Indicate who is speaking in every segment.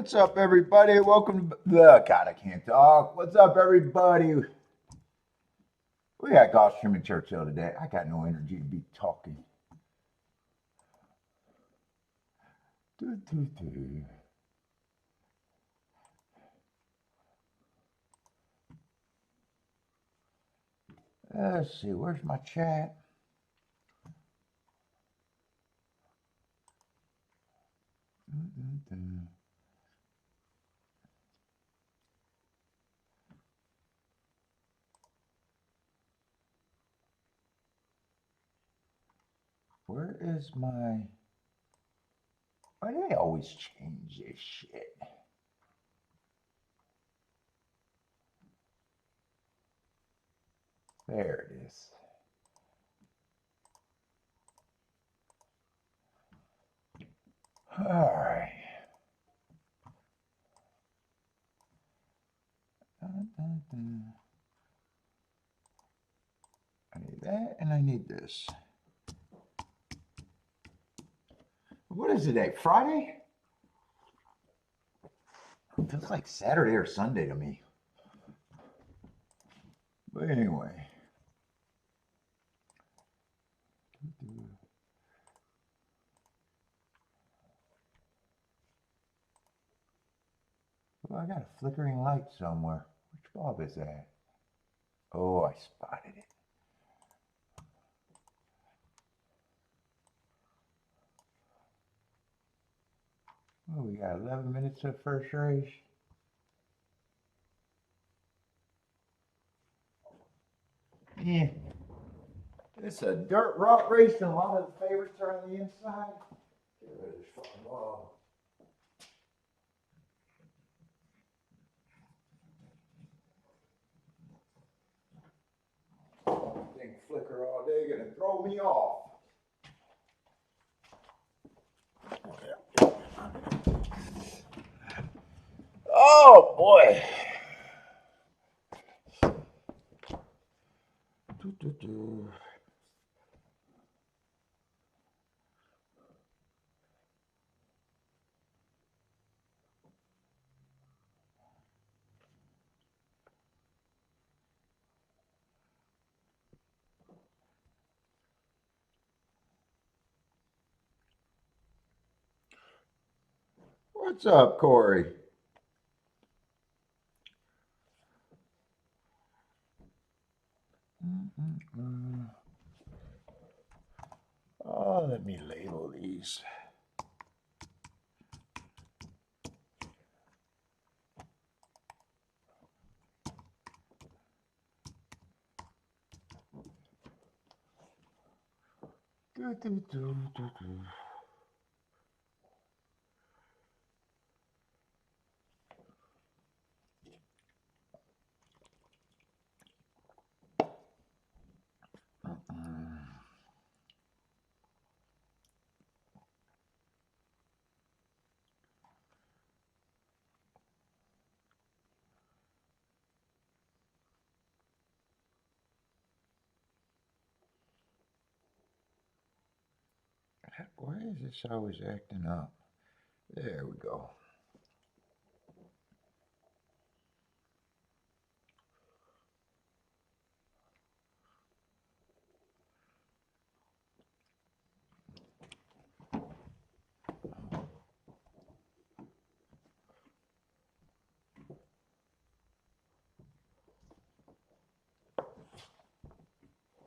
Speaker 1: What's up, everybody? Welcome to the God, I can't talk. What's up, everybody? We got Gulfstream and Churchill today. I got no energy to be talking. Let's see, where's my chat? Where is my... Why do they always change this shit? There it is. All right. I need that and I need this. What is today? Friday? It feels like Saturday or Sunday to me. But anyway. Well, I got a flickering light somewhere. Which bulb is that? Oh, I spotted it. Oh, we got 11 minutes of first race. Yeah. It's a dirt rock race and a lot of the favorites are on the inside. Get rid of this fucking wall. Thing flicker all day, gonna throw me off. Oh boy. What's up, Corey? Oh, let me label these. Why is this always acting up? There we go.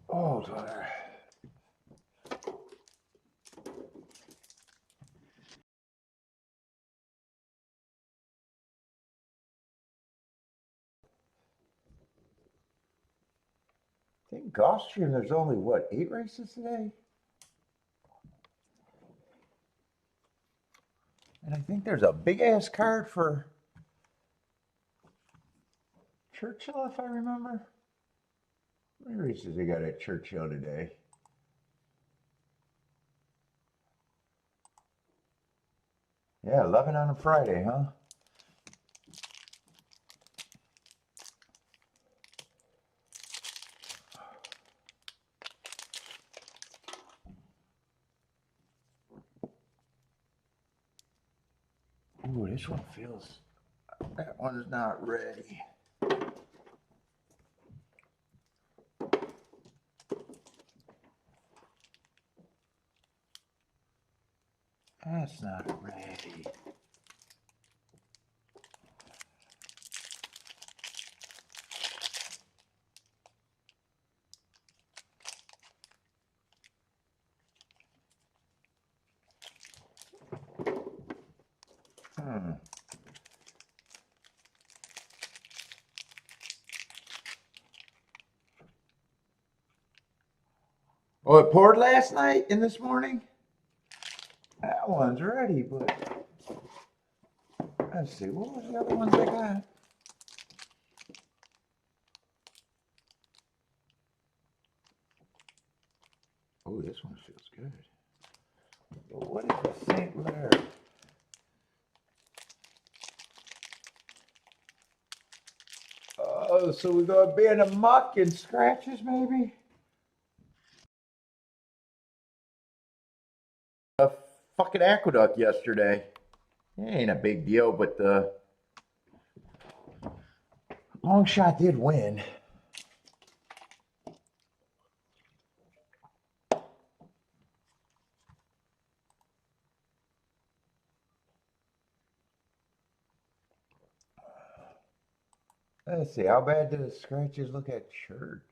Speaker 1: Oh, daughter. I think Gulfstream, there's only, what, 8 races today? And I think there's a big-ass card for Churchill, if I remember. How many races they got at Churchill today? Yeah, 11 on a Friday, huh? Ooh, this one feels, that one's not ready. That's not ready. Oh, it poured last night and this morning? That one's ready, but let's see, what was the other ones I got? Oh, this one feels good. But what is the St. Clair? Oh, so we're going to be in a muck and scratches, maybe? A fucking aqueduct yesterday. It ain't a big deal, but the long shot did win. Let's see, how bad do the scratches look at church?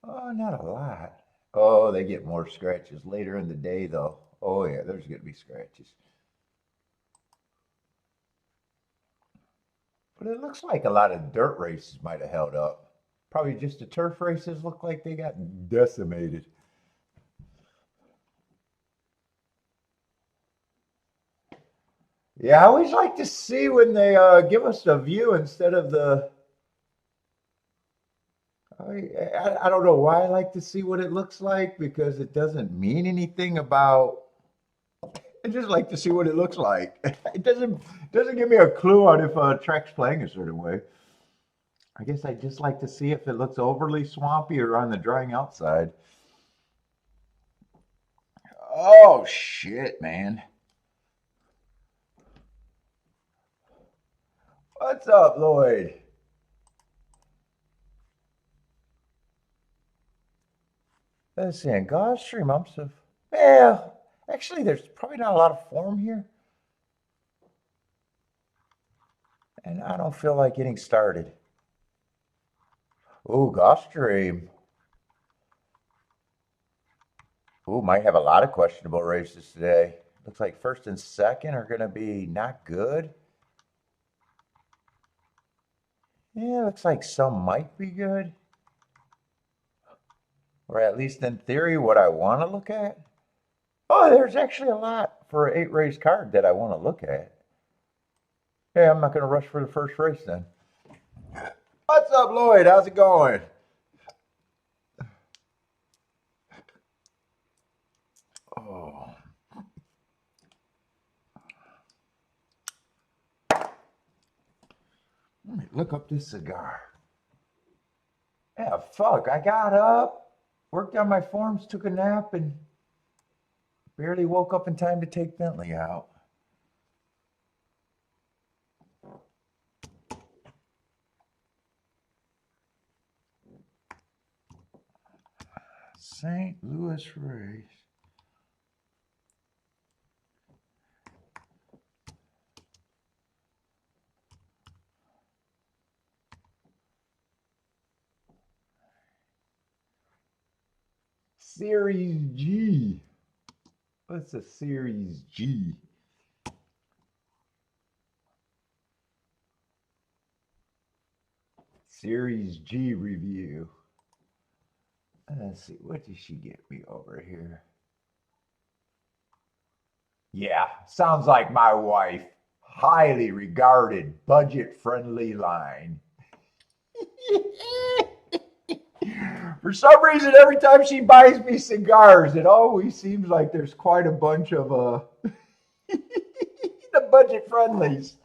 Speaker 1: Oh, not a lot. Oh, they get more scratches later in the day, though. Oh, yeah, there's going to be scratches. But it looks like a lot of dirt races might have held up. Probably just the turf races look like they got decimated. Yeah, I always like to see when they give us a view instead of the... I don't know why I like to see what it looks like, because it doesn't mean anything about... I just like to see what it looks like. It doesn't give me a clue on if a track's playing a certain way. I guess I just like to see if it looks overly swampy or on the drying outside. Oh, shit, man. What's up, Lloyd? Let's see, in Gulfstream, yeah, actually, there's probably not a lot of form here. And I don't feel like getting started. Ooh, Gulfstream. Ooh, might have a lot of questionable races today. Looks like first and second are going to be not good. Yeah, looks like some might be good. Or at least in theory, what I want to look at. Oh, there's actually a lot for an 8-race card that I want to look at. Yeah, I'm not going to rush for the first race then. What's up, Lloyd? How's it going? Oh. Let me look up this cigar. Yeah, fuck. I got up, worked on my forms, took a nap, and barely woke up in time to take Bentley out. St. Louis race. Series G. What's a Series G? Series G review. Let's see, what did she get me over here? Yeah, sounds like my wife. Highly regarded, budget-friendly line. For some reason, every time she buys me cigars, it always seems like there's quite a bunch of the budget friendlies.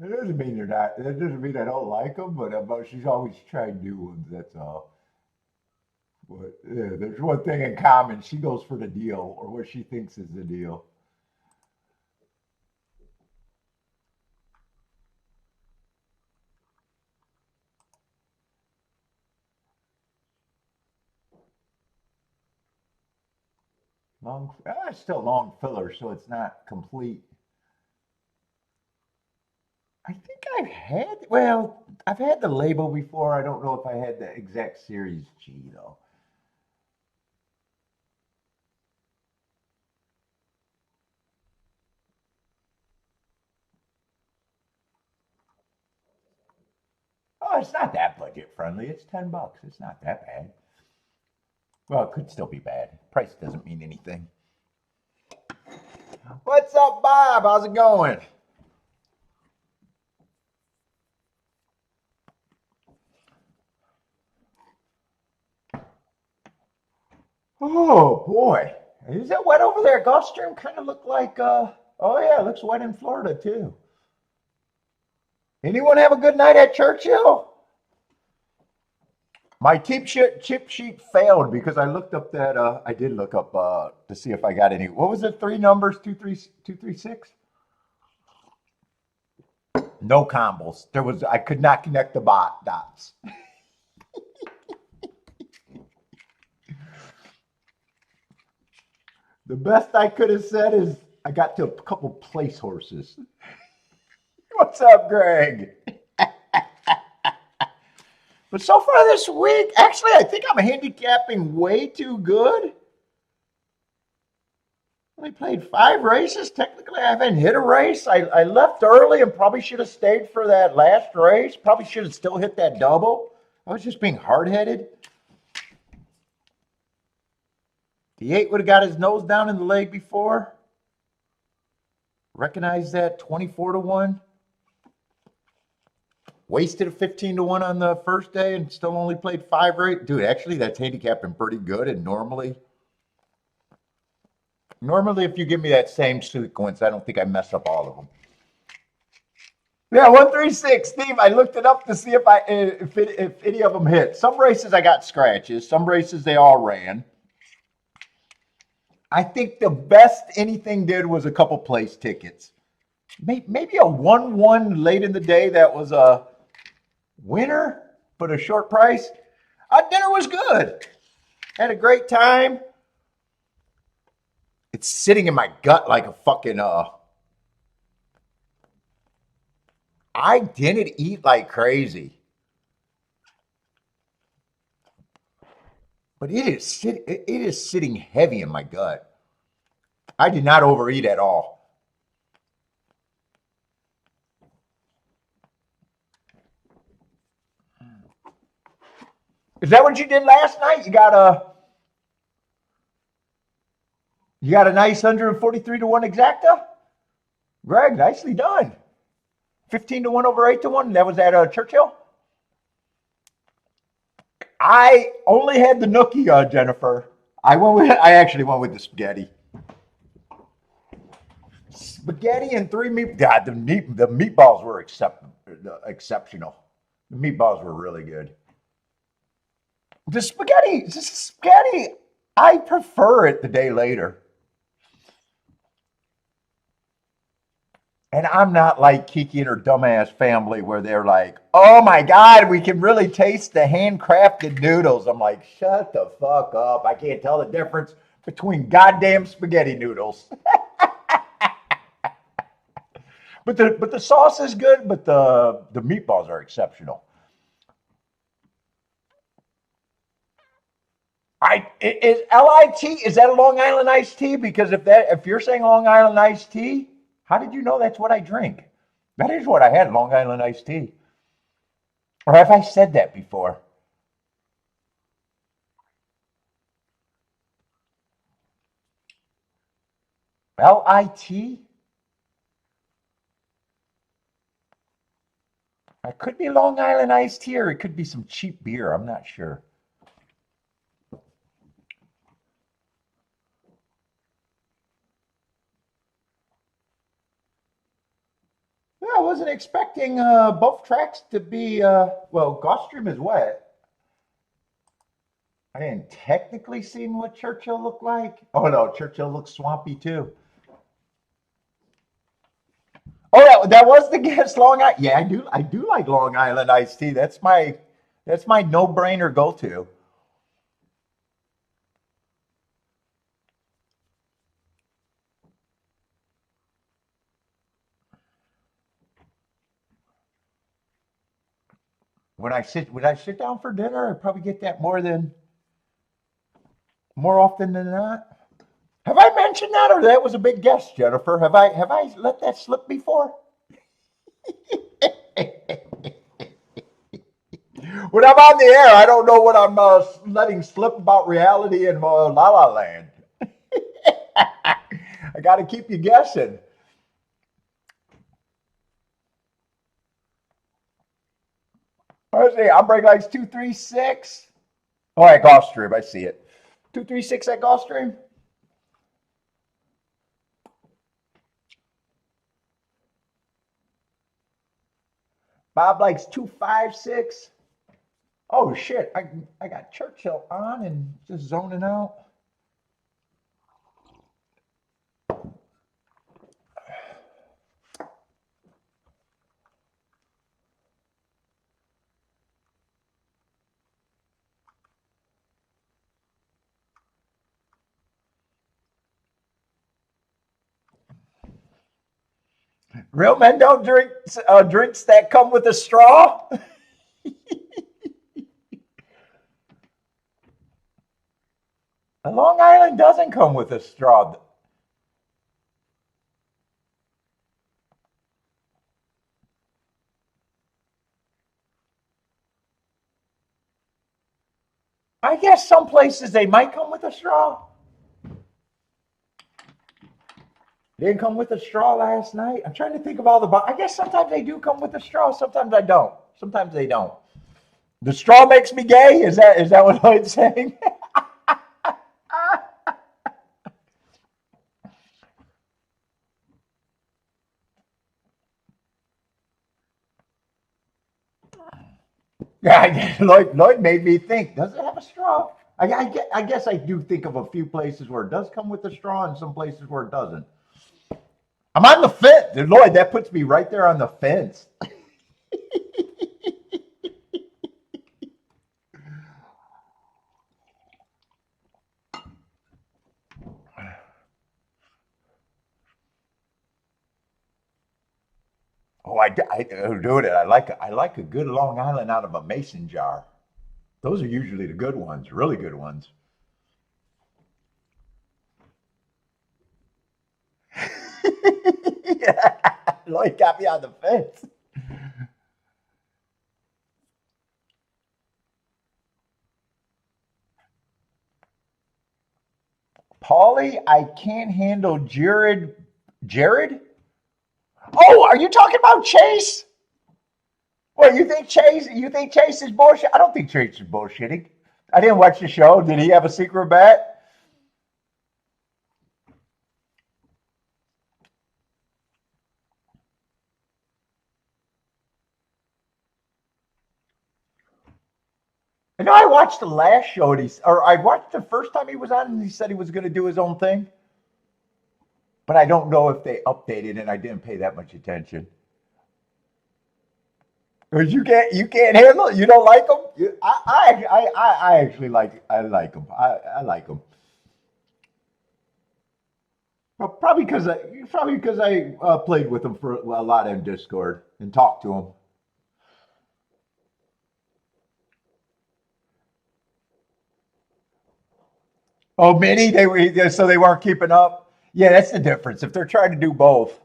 Speaker 1: It doesn't mean you're not. That doesn't mean I don't like them, but she's always tried new ones. That's all. But yeah, there's one thing in common. She goes for the deal, or what she thinks is the deal. It's still long filler, so it's not complete. I think I've had the label before. I don't know if I had the exact series G though. Oh, it's not that budget friendly. It's $10. It's not that bad. Well, it could still be bad. Price doesn't mean anything. What's up, Bob? How's it going? Oh boy, is it wet over there? Gulfstream kind of look like. Oh yeah, it looks wet in Florida too. Anyone have a good night at Churchill? My chip sheet failed because I looked up that. I did look up to see if I got any. What was it? Three numbers? 236. No combos. There was. I could not connect the dots. The best I could have said is I got to a couple place horses. What's up, Greg? But so far this week, actually, I think I'm handicapping way too good. Only played 5 races. Technically, I haven't hit a race. I left early and probably should have stayed for that last race. Probably should have still hit that double. I was just being hard-headed. The 8 would have got his nose down in the leg before. Recognize that 24-1. Wasted a 15-1 on the first day and still only played 5 races. Dude, actually, that's handicapping pretty good. And normally, if you give me that same sequence, I don't think I mess up all of them. Yeah, 136, Steve. I looked it up to see if any of them hit. Some races I got scratches. Some races they all ran. I think the best anything did was a couple place tickets. Maybe a 1-1 late in the day that was a winner, but a short price. Dinner was good. Had a great time. It's sitting in my gut like a fucking I didn't eat like crazy. But it is sitting heavy in my gut. I did not overeat at all. Is that what you did last night? You got a nice 143-1 exacta? Greg, nicely done. 15-1 over 8-1. That was at Churchill. I only had the nookie, Jennifer. I actually went with the spaghetti. Spaghetti and 3 meat. God, the meatballs were exceptional. The meatballs were really good. The spaghetti, I prefer it the day later. And I'm not like Kiki and her dumbass family where they're like, oh my God, we can really taste the handcrafted noodles. I'm like, shut the fuck up. I can't tell the difference between goddamn spaghetti noodles. But the sauce is good, but the meatballs are exceptional. Is LIT, is that a Long Island iced tea? Because if you're saying Long Island iced tea, how did you know that's what I drink? That is what I had, Long Island iced tea. Or have I said that before? LIT? It could be Long Island iced tea or it could be some cheap beer. I'm not sure. Yeah, wasn't expecting both tracks to be, well, Gulfstream is wet. I didn't technically see what Churchill looked like. Oh no, Churchill looks swampy too. Oh, that was the guess, Long Island. Yeah, I do like Long Island iced tea. That's my no-brainer go-to. When I sit down for dinner, I probably get that more often than not. Have I mentioned that, or that was a big guess, Jennifer? Have I let that slip before? When I'm on the air, I don't know what I'm letting slip about reality and La La Land. I got to keep you guessing. Let's see. Our brake light's 236. Oh, at Gulfstream, I see it. 236 at Gulfstream. Bob likes 256. Oh shit! I got Churchill on and just zoning out. Real men don't drink drinks that come with a straw. A Long Island doesn't come with a straw. I guess some places they might come with a straw. They didn't come with a straw last night. I'm trying to think of all the. I guess sometimes they do come with a straw. Sometimes I don't. Sometimes they don't. The straw makes me gay. Is that what I'm saying? Yeah, Lloyd made me think. Does it have a straw? I guess I do think of a few places where it does come with a straw, and some places where it doesn't. I'm on the fence, Lloyd. That puts me right there on the fence. Oh, I do it. I like a good Long Island out of a mason jar. Those are usually the good ones, really good ones. Yeah, Lloyd got me on the fence. Paulie, I can't handle Jared. Jared? Oh, are you talking about Chase? Well, you think Chase? You think Chase is bullshit? I don't think Chase is bullshitting. I didn't watch the show. Did he have a secret bet? I know I watched the last show, or I watched the first time he was on, and he said he was going to do his own thing. But I don't know if they updated, and I didn't pay that much attention. Because you can't handle it. You don't like them. I actually like them. I like them. Well, probably because I played with them for a lot in Discord and talked to them. Oh, mini, so they weren't keeping up. Yeah, that's the difference. If they're trying to do both.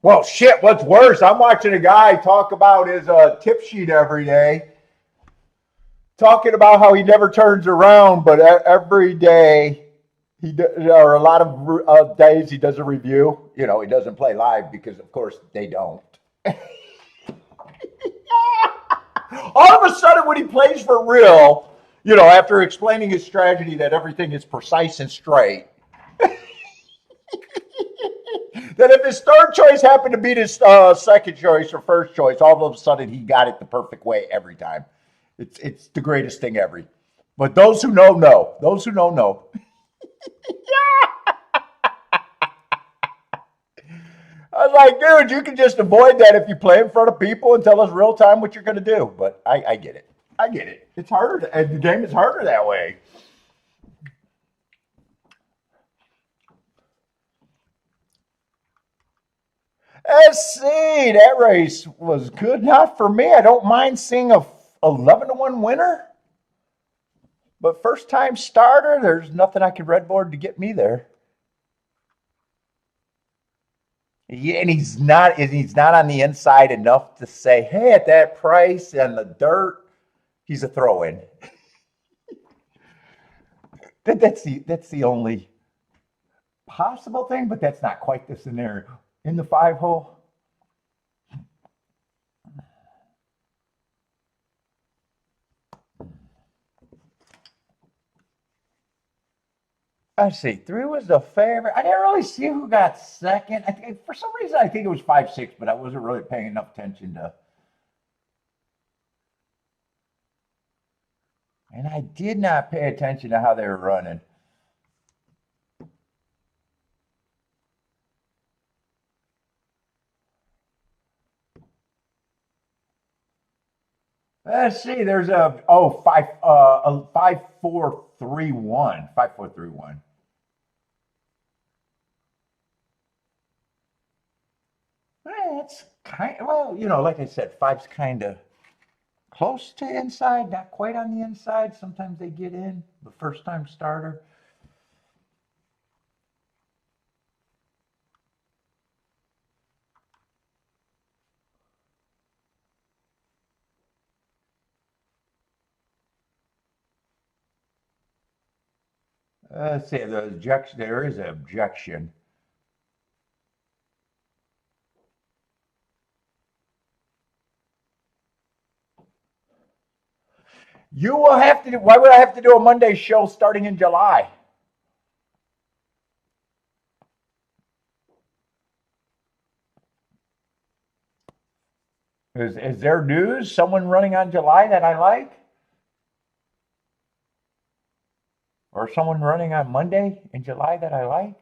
Speaker 1: Well, shit, what's worse? I'm watching a guy talk about his tip sheet every day, talking about how he never turns around, but every day or a lot of days he does a review. You know, he doesn't play live because, of course, they don't. All of a sudden, when he plays for real, you know, after explaining his strategy that everything is precise and straight, that if his third choice happened to beat his second choice or first choice, all of a sudden he got it the perfect way every time. It's the greatest thing ever. But those who know, know. Those who know. I was like, dude, you can just avoid that if you play in front of people and tell us real time what you're going to do. But I get it. I get it. It's harder. The game is harder that way. Let's see. That race was good enough for me. I don't mind seeing a 11-1 winner. But first time starter, there's nothing I can redboard to get me there. Yeah, and he's not on the inside enough to say, hey, at that price and the dirt, he's a throw-in. That's the only possible thing, but that's not quite the scenario. In the 5-hole. Let's see. 3 was the favorite. I didn't really see who got second. I think for some reason I think it was 5-6, but I wasn't really paying enough attention to. And I did not pay attention to how they were running. Let's see. There's a 5-4-3-1. 5-4-3-1. It's kind of, well, like I said, 5's kind of close to inside, not quite on the inside. Sometimes they get in, the first time starter. Let's see, there is an objection. You will have to do, why would I have to do a Monday show starting in July? Is there news? Someone running on July that I like? Or someone running on Monday in July that I like?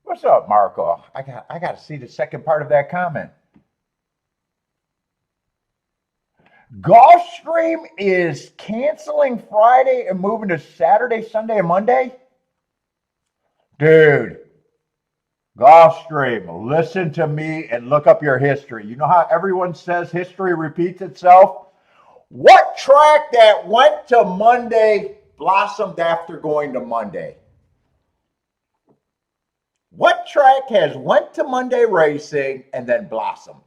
Speaker 1: What's up, Marco? I got to see the second part of that comment. Gulfstream is canceling Friday and moving to Saturday, Sunday, and Monday? Dude, Gulfstream, listen to me and look up your history. You know how everyone says history repeats itself? What track that went to Monday blossomed after going to Monday? What track has went to Monday racing and then blossomed?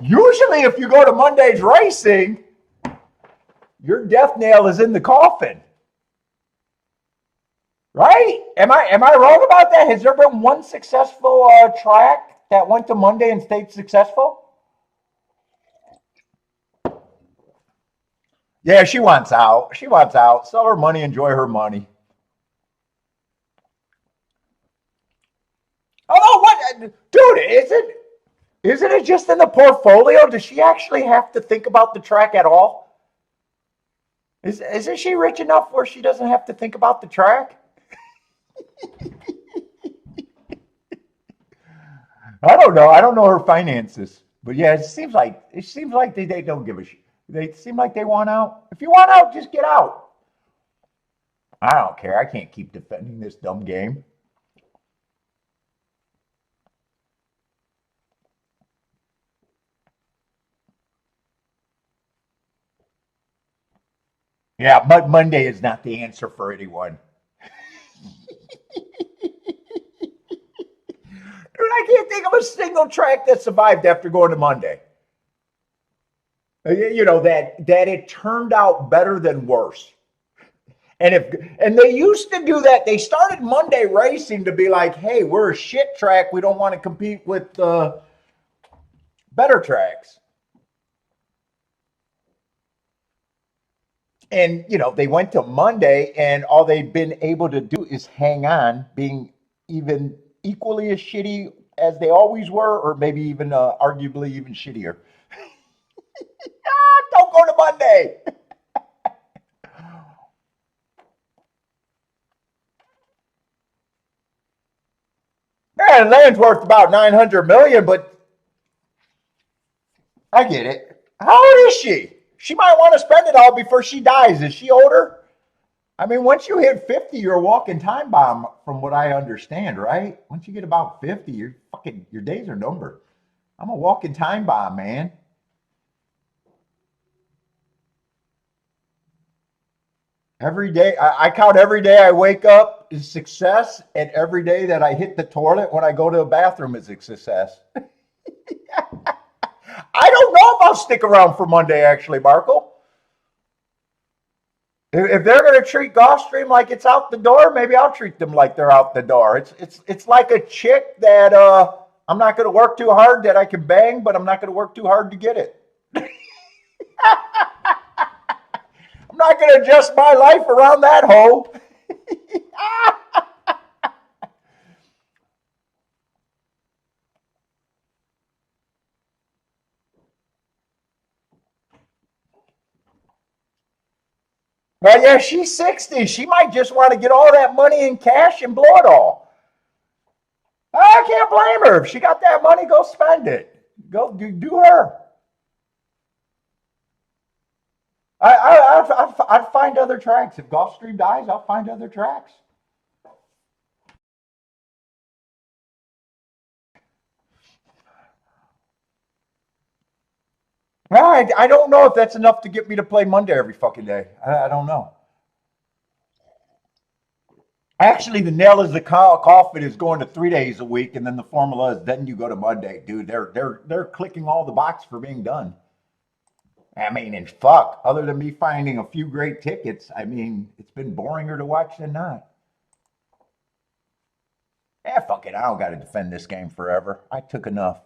Speaker 1: Usually if you go to Monday's racing, your death nail is in the coffin. Right? Am I wrong about that? Has there been one successful track that went to Monday and stayed successful? Yeah, she wants out. She wants out. Sell her money, enjoy her money. Oh, what? Dude, isn't it just in the portfolio? Does she actually have to think about the track at all? Isn't she rich enough where she doesn't have to think about the track? I don't know. I don't know her finances. But yeah, it seems like they don't give a shit. They seem like they want out. If you want out, just get out. I don't care. I can't keep defending this dumb game. Yeah, but Monday is not the answer for anyone. Dude, I can't think of a single track that survived after going to Monday. You know, that it turned out better than worse. And they used to do that. They started Monday Racing to be like, hey, we're a shit track. We don't want to compete with better tracks. And you know, they went to Monday, and all they've been able to do is hang on, being even equally as shitty as they always were, or maybe even arguably even shittier. Don't go to Monday. Yeah, land's worth about 900 million, but I get it. How old is she? She might want to spend it all before she dies. Is she older? I mean, once you hit 50, you're a walking time bomb, from what I understand, right? Once you get about 50, your days are numbered. I'm a walking time bomb, man. Every day, I count every day I wake up is success, and every day that I hit the toilet when I go to the bathroom is a success. I don't know if I'll stick around for Monday, actually, Marco. If they're going to treat Gulfstream like it's out the door, maybe I'll treat them like they're out the door. It's like a chick that I'm not going to work too hard that I can bang, but I'm not going to work too hard to get it. I'm not going to adjust my life around that hoe. Well, yeah, she's 60. She might just want to get all that money in cash and blow it all. I can't blame her. If she got that money, go spend it. Go do her. I'd find other tracks. If Gulfstream dies, I'll find other tracks. Well, I don't know if that's enough to get me to play Monday every fucking day. I don't know. Actually, the nail is the coffin is going to 3 days a week, and then the formula is then you go to Monday, dude. They're clicking all the box for being done. I mean, and fuck, other than me finding a few great tickets, I mean, it's been boringer to watch than not. Yeah, fuck it. I don't got to defend this game forever. I took enough.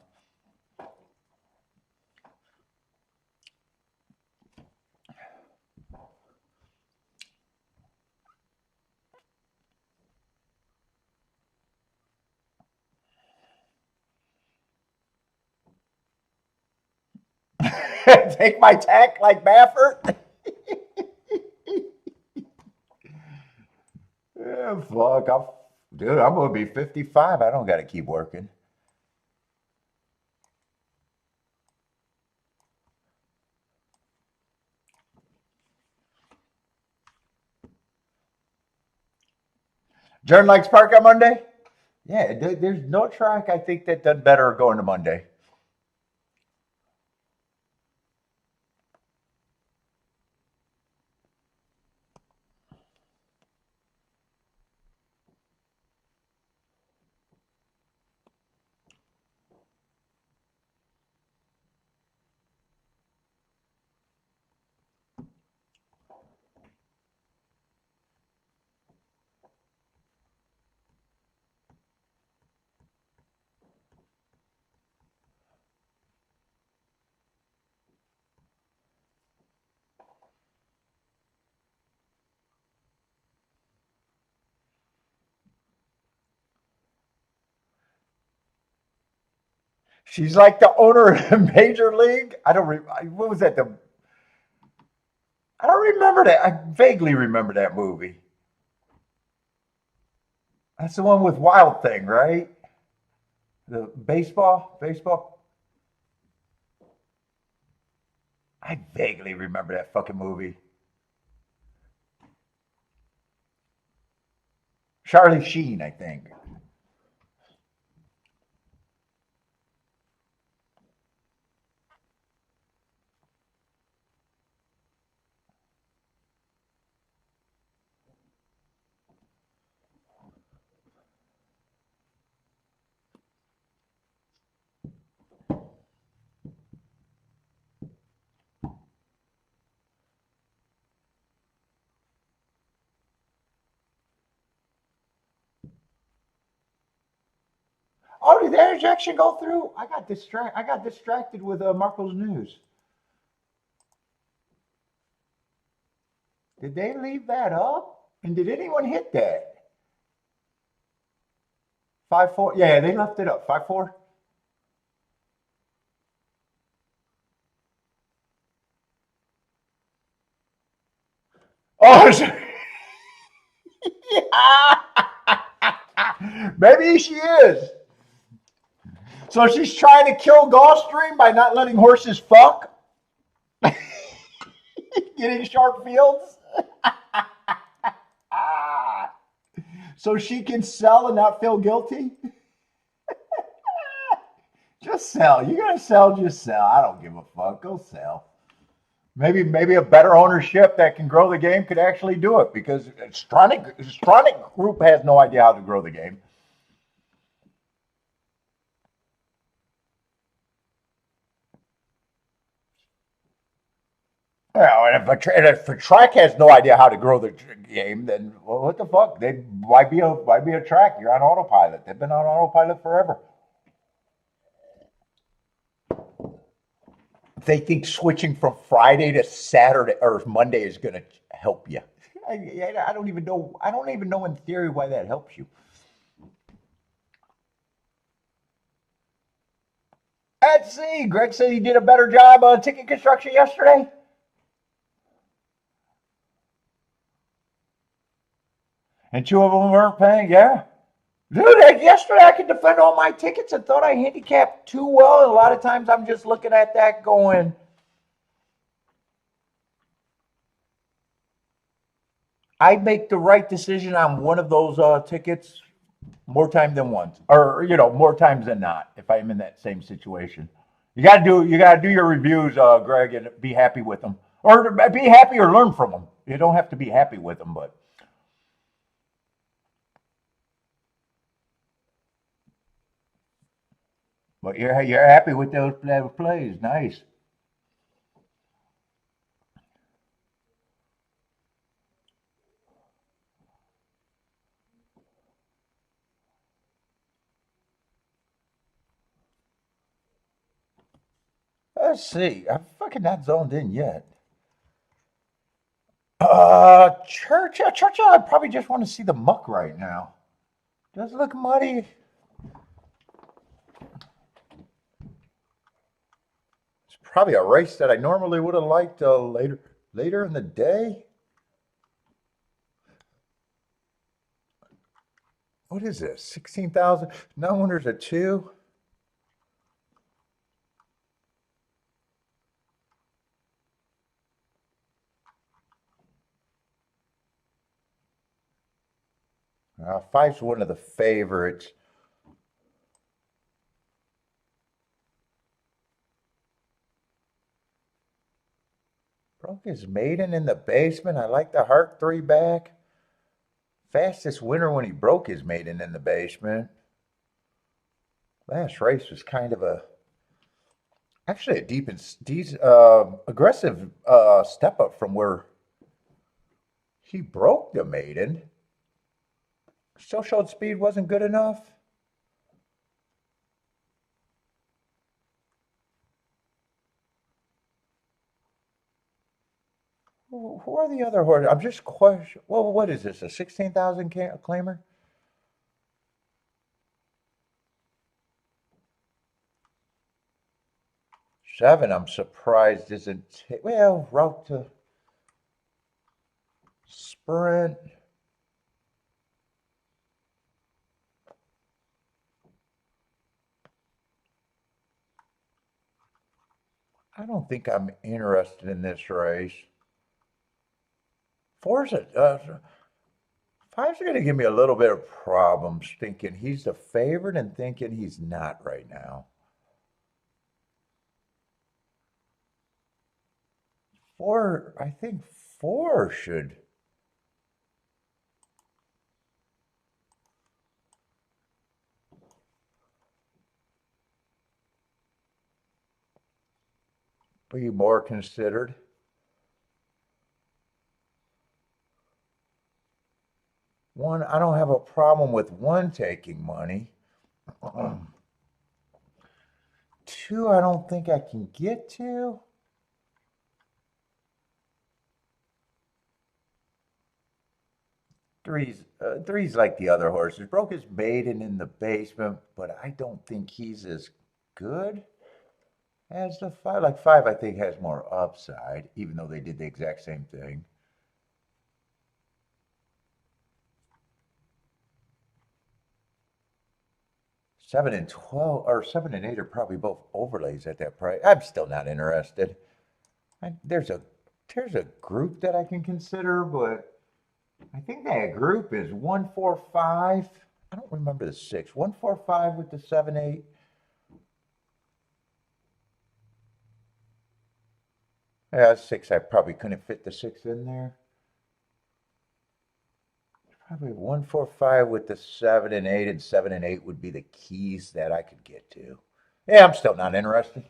Speaker 1: Take my tack like Baffert. Yeah, fuck. Dude, I'm gonna be 55. I don't got to keep working. Jordan likes Park on Monday. Yeah, there's no track I think that done better going to Monday. She's like the owner of the major league. I don't. What was that? I don't remember that. I vaguely remember that movie. That's the one with Wild Thing, right? The baseball. I vaguely remember that fucking movie. Charlie Sheen, I think. Oh, did that ejection go through? I got distracted with Marco's news. Did they leave that up? And did anyone hit that? 5-4. Yeah, they left it up. 5-4. Oh, yeah. Maybe she is. So she's trying to kill Gulfstream by not letting horses fuck, getting short fields. Ah, so she can sell and not feel guilty. Just sell. You're gonna sell, just sell. I don't give a fuck. Go sell. Maybe a better ownership that can grow the game could actually do it because Stronach Group has no idea how to grow the game. Well, and if a track has no idea how to grow the game, then well, what the fuck? Why be a track? You're on autopilot. They've been on autopilot forever. They think switching from Friday to Saturday or Monday is going to help you. I don't even know. I don't even know in theory why that helps you. Let's see. Greg said he did a better job on ticket construction yesterday. And two of them weren't paying. Yeah. Dude, yesterday I could defend all my tickets and thought I handicapped too well. And a lot of times I'm just looking at that going, I make the right decision on one of those tickets more times than once, or more times than not. If I'm in that same situation, you gotta do your reviews, Greg, and be happy with them, or be happy or learn from them. You don't have to be happy with them, but you're happy with those plays. Nice. Let's see. I'm fucking not zoned in yet. Churchill. I probably just want to see the muck right now. Does it look muddy? It's probably a race that I normally would have liked later in the day. What is this? 16,000? No wonder there's a two. Five's one of the favorites. Broke his maiden in the basement. I like the heart three back. Fastest winner when he broke his maiden in the basement. Last race was kind of actually a deep and aggressive step up from where he broke the maiden. Still showed speed wasn't good enough. Who are the other horses? I'm just question. Well, what is this? A 16,000 claimer? Seven. I'm surprised isn't. Well, route to sprint. I don't think I'm interested in this race. Four's five's going to give me a little bit of problems thinking he's the favorite and thinking he's not right now. I think four should. Be more considered. One, I don't have a problem with one taking money. Two, I don't think I can get to. Three's like the other horses. Broke his maiden in the basement, but I don't think he's as good as the five. Like five, I think has more upside, even though they did the exact same thing. Seven and 12, or seven and eight are probably both overlays at that price. I'm still not interested. There's a group that I can consider, but I think that group is 145. I don't remember the six. 145 with the 7-8. Yeah, six. I probably couldn't fit the six in there. Probably 145 with the 7 and 8, and 7 and 8 would be the keys that I could get to. Yeah, I'm still not interested.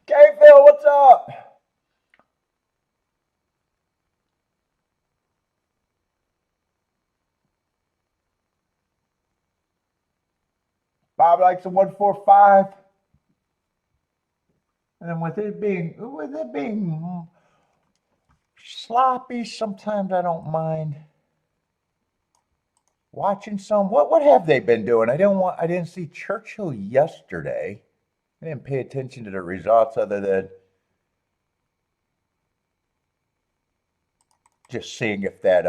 Speaker 1: Okay, Phil, what's up? Bob likes a 145. And then with it being sloppy, sometimes I don't mind watching some. What have they been doing? I didn't see Churchill yesterday. I didn't pay attention to the results other than just seeing if that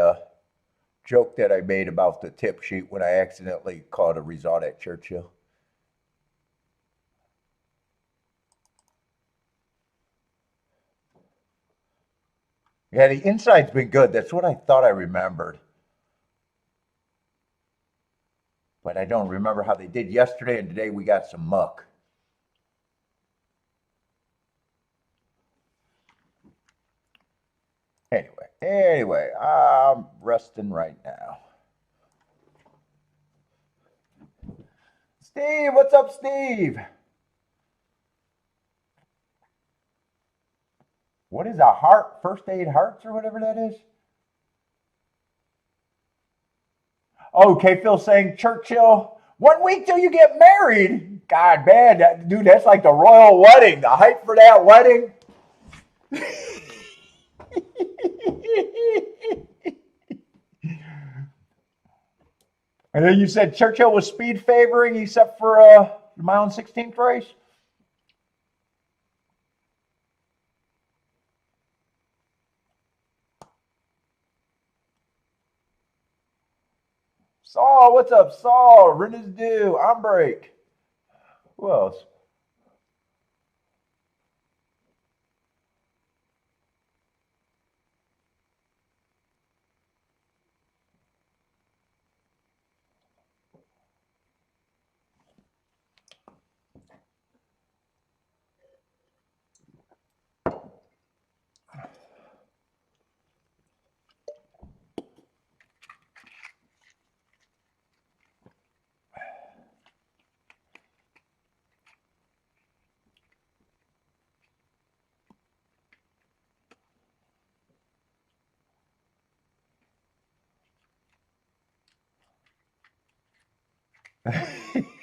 Speaker 1: joke that I made about the tip sheet when I accidentally called a result at Churchill. Yeah, the inside's been good. That's what I thought I remembered. But I don't remember how they did yesterday, and today we got some muck. Anyway, I'm resting right now. Steve, what's up, Steve? What is a heart? First aid hearts or whatever that is? Okay, Phil saying Churchill. 1 week till you get married. God, man, dude, that's like the royal wedding. The hype for that wedding. And then you said Churchill was speed favoring except for the mile and 16th race. Saul, what's up, Saul? Rent is due. On break. Who else?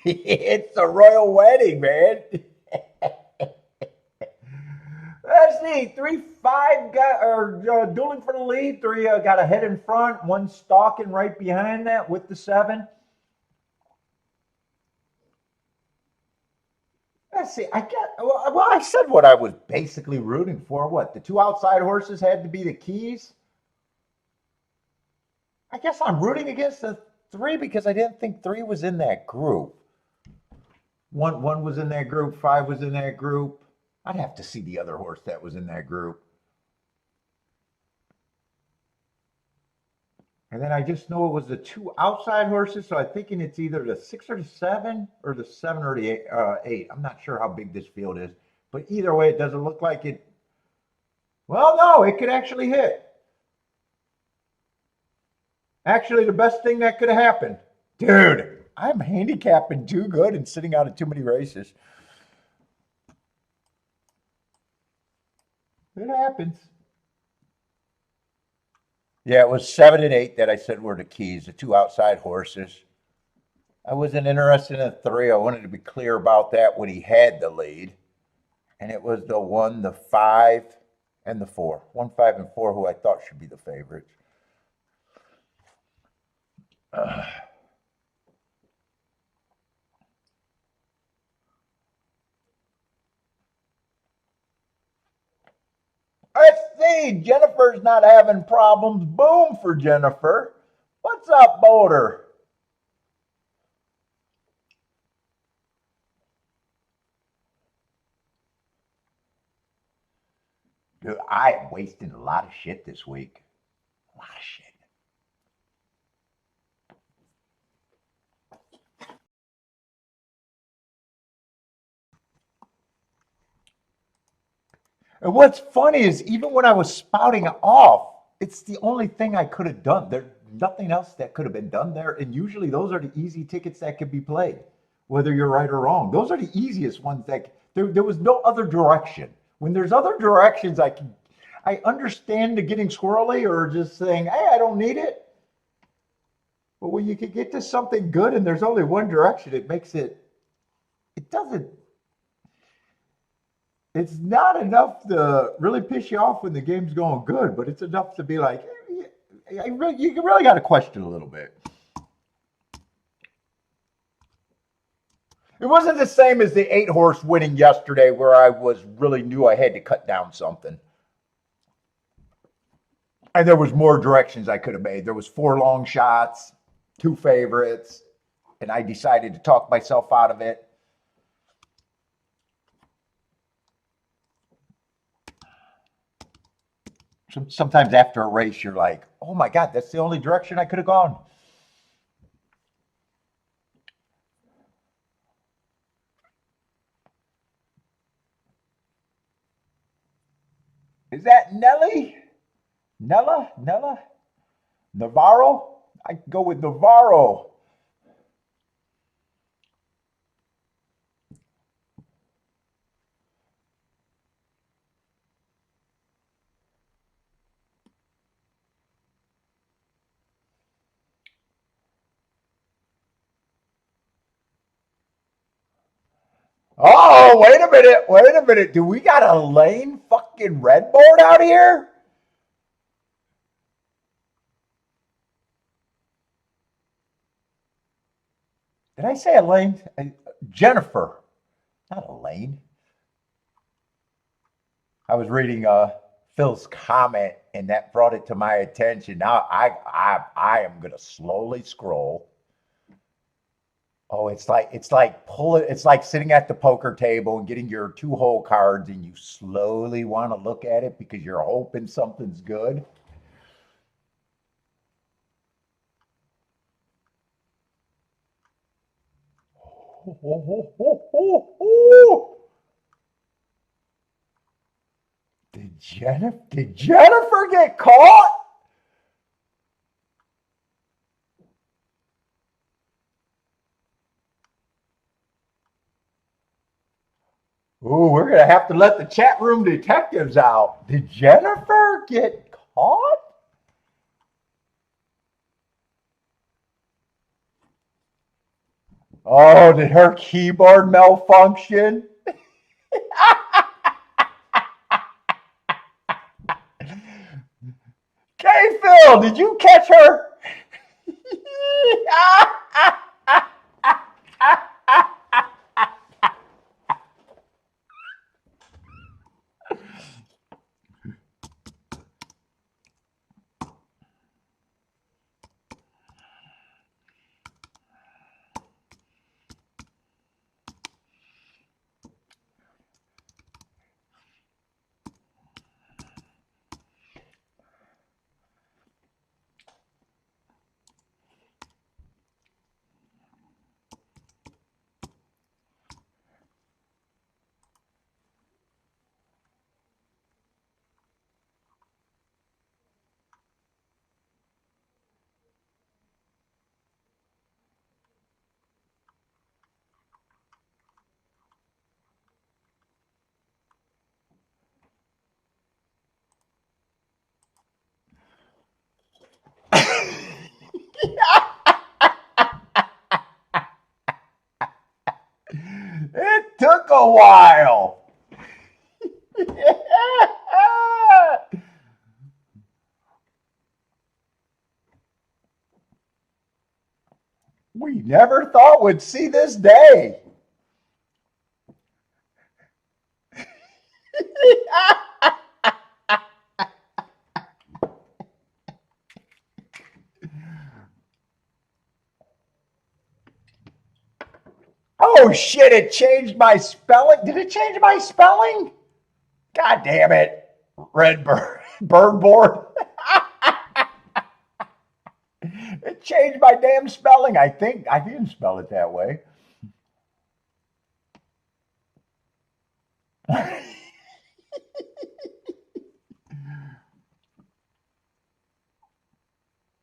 Speaker 1: It's a royal wedding, man. Let's see. 3-5 got dueling for the lead. Three got ahead in front. One stalking right behind that with the 7. Let's see. I said what I was basically rooting for. What, the two outside horses had to be the keys? I guess I'm rooting against the 3 because I didn't think 3 was in that group. One was in that group. 5 was in that group. I'd have to see the other horse that was in that group. And then I just know it was the two outside horses, so I'm thinking it's either the 6 or the 7, or the 7 or the 8. I'm not sure how big this field is, but either way, it doesn't look like it. Well, no, it could actually hit. Actually, the best thing that could have happened. Dude, I'm handicapping too good and sitting out of too many races. It happens. Yeah, it was 7 and 8 that I said were the keys, the two outside horses. I wasn't interested in a three. I wanted to be clear about that when he had the lead. And it was the one, the five, and the four. One, five, and four, who I thought should be the favorites. Let's see. Jennifer's not having problems. Boom for Jennifer. What's up, Boulder? Dude, I am wasting a lot of shit this week. A lot of shit. And what's funny is even when I was spouting off, it's the only thing I could have done. There's nothing else that could have been done there. And usually those are the easy tickets that could be played, whether you're right or wrong. Those are the easiest ones that there was no other direction. When there's other directions, I understand the getting squirrely or just saying, hey, I don't need it. But when you can get to something good and there's only one direction, it makes it doesn't, it's not enough to really piss you off when the game's going good, but it's enough to be like, you really got to question a little bit. It wasn't the same as the 8-horse winning yesterday where I was really knew I had to cut down something. And there was more directions I could have made. There was 4 long shots, 2 favorites, and I decided to talk myself out of it. Sometimes after a race, you're like, oh my God, that's the only direction I could have gone. Is that Nelly? Nella? Navarro? I can go with Navarro. Oh, wait a minute. Do we got a lane fucking red board out here? Did I say Elaine? Jennifer, not Elaine. I was reading Phil's comment, and that brought it to my attention. Now I am gonna slowly scroll. Oh, it's like pulling. It's like sitting at the poker table and getting your 2-hole cards, and you slowly want to look at it because you're hoping something's good. Did Jennifer get caught? Ooh, we're gonna have to let the chat room detectives out. Did Jennifer get caught? Oh, did her keyboard malfunction? Hey, Phil, did you catch her? took a while. We never thought we'd see this day. Oh shit, it changed my spelling. Did it change my spelling? God damn it. Red bird board. It changed my damn spelling. I think I didn't spell it that way.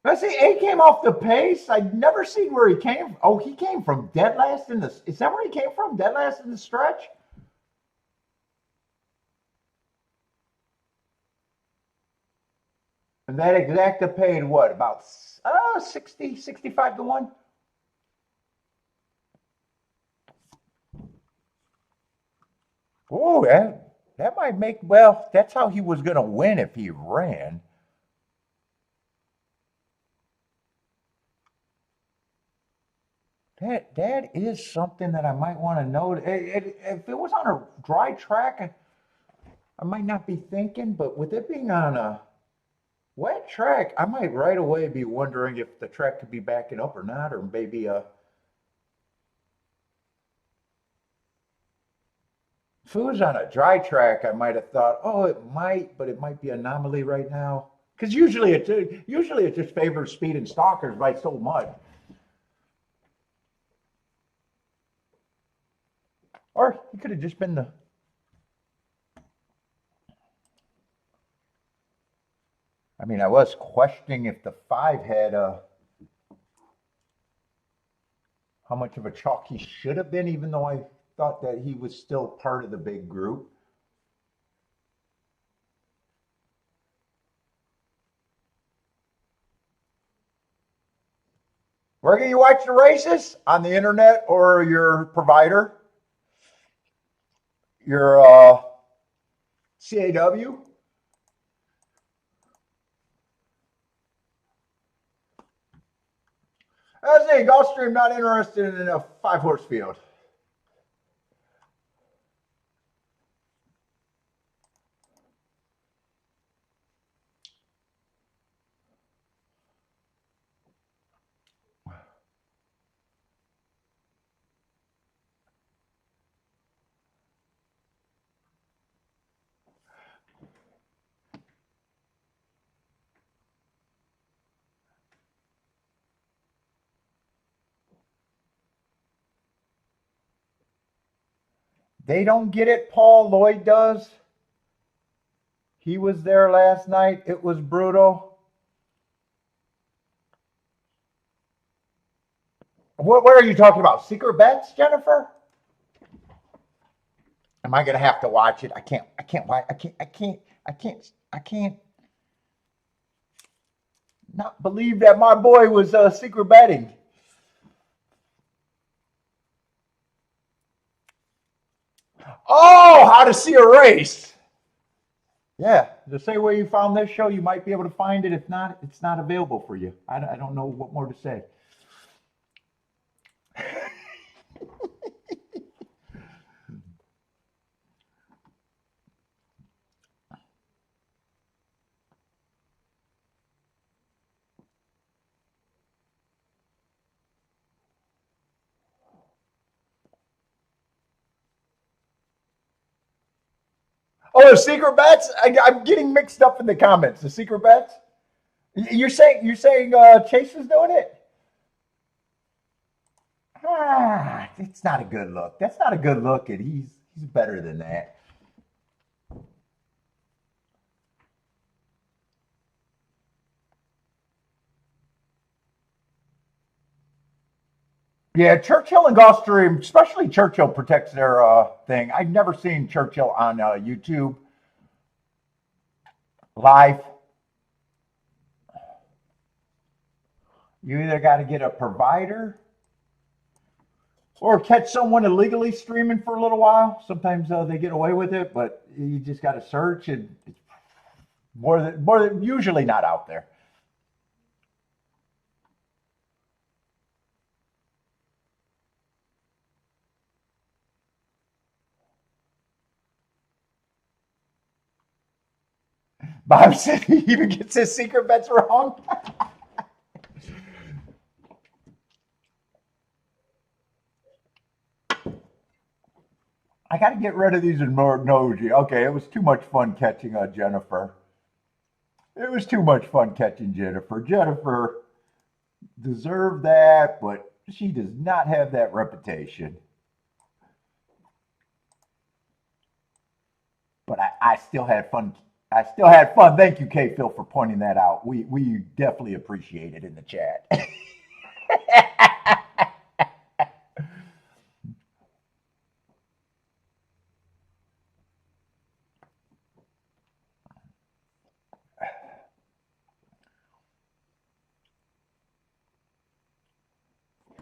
Speaker 1: Let's see, A came off the pace. I'd never seen where he came from. Oh, he came from dead last in the. Is that where he came from? Dead last in the stretch? And that exacta paid what? About 60, 65 to 1? Oh, that might make, well, that's how he was going to win if he ran. That is something that I might want to know. If it was on a dry track, I might not be thinking, but with it being on a wet track, I might right away be wondering if the track could be backing up or not, or maybe if it was on a dry track, I might have thought, oh, it might, but it might be an anomaly right now. Because usually it just favors speed and stalkers by so much. Or it could have just been the. I mean, I was questioning if the 5 had how much of a chalk he should have been, even though I thought that he was still part of the big group. Where can you watch the races? On the internet or your provider? Your CAW? I was saying, Gulfstream not interested in a 5-horse field. They don't get it. Paul Lloyd does. He was there last night. It was brutal. What are you talking about? Secret bets, Jennifer? Am I gonna have to watch it? I can't not believe that my boy was secret betting. Oh, how to see a race. Yeah, the same way you found this show, you might be able to find it. If not, it's not available for you. I don't know what more to say. Oh, the secret bets? I'm getting mixed up in the comments. The secret bets? You're saying Chase is doing it? It's not a good look. That's not a good look, and he's better than that. Yeah, Churchill and Gulfstream, especially Churchill protects their thing. I've never seen Churchill on YouTube live. You either got to get a provider or catch someone illegally streaming for a little while. Sometimes they get away with it, but you just got to search, and it's more than usually not out there. Bob said he even gets his secret bets wrong. I got to get rid of these emoji. Okay, it was too much fun catching Jennifer. It was too much fun catching Jennifer. Jennifer deserved that, but she does not have that reputation. But I still had fun. I still had fun. Thank you, K Phil, for pointing that out. We definitely appreciate it in the chat.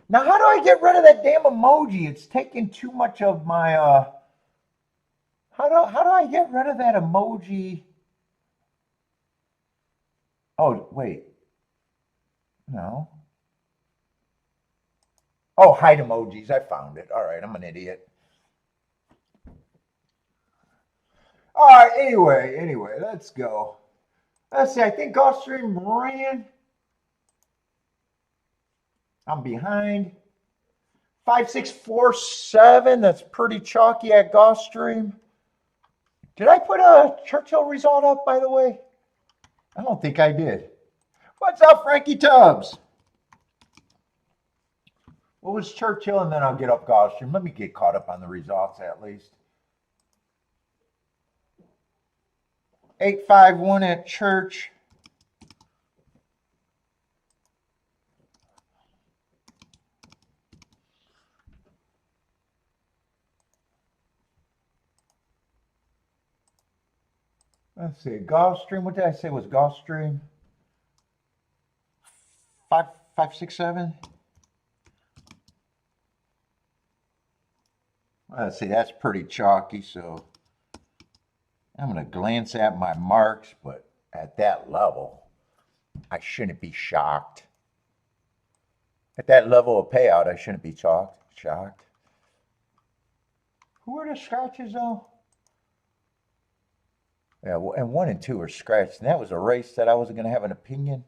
Speaker 1: Now, how do I get rid of that damn emoji? It's taking too much of my how do I get rid of that emoji? Oh, wait. No. Oh, hide emojis. I found it. All right, I'm an idiot. All right, anyway, let's go. Let's see. I think Gulfstream ran. I'm behind. 5647. That's pretty chalky at Gulfstream. Did I put a Churchill result up, by the way? I don't think I did. What's up, Frankie Tubbs? What was Churchill? And then I'll get up Gulfstream. Let me get caught up on the results at least. 851 at Church. Let's see, Gulfstream. What did I say was Gulfstream? 567. Let's see, that's pretty chalky. So I'm going to glance at my marks, but at that level, I shouldn't be shocked. At that level of payout, I shouldn't be shocked. Who are the scratches though? Yeah, and 1 and 2 are scratched. And that was a race that I wasn't going to have an opinion.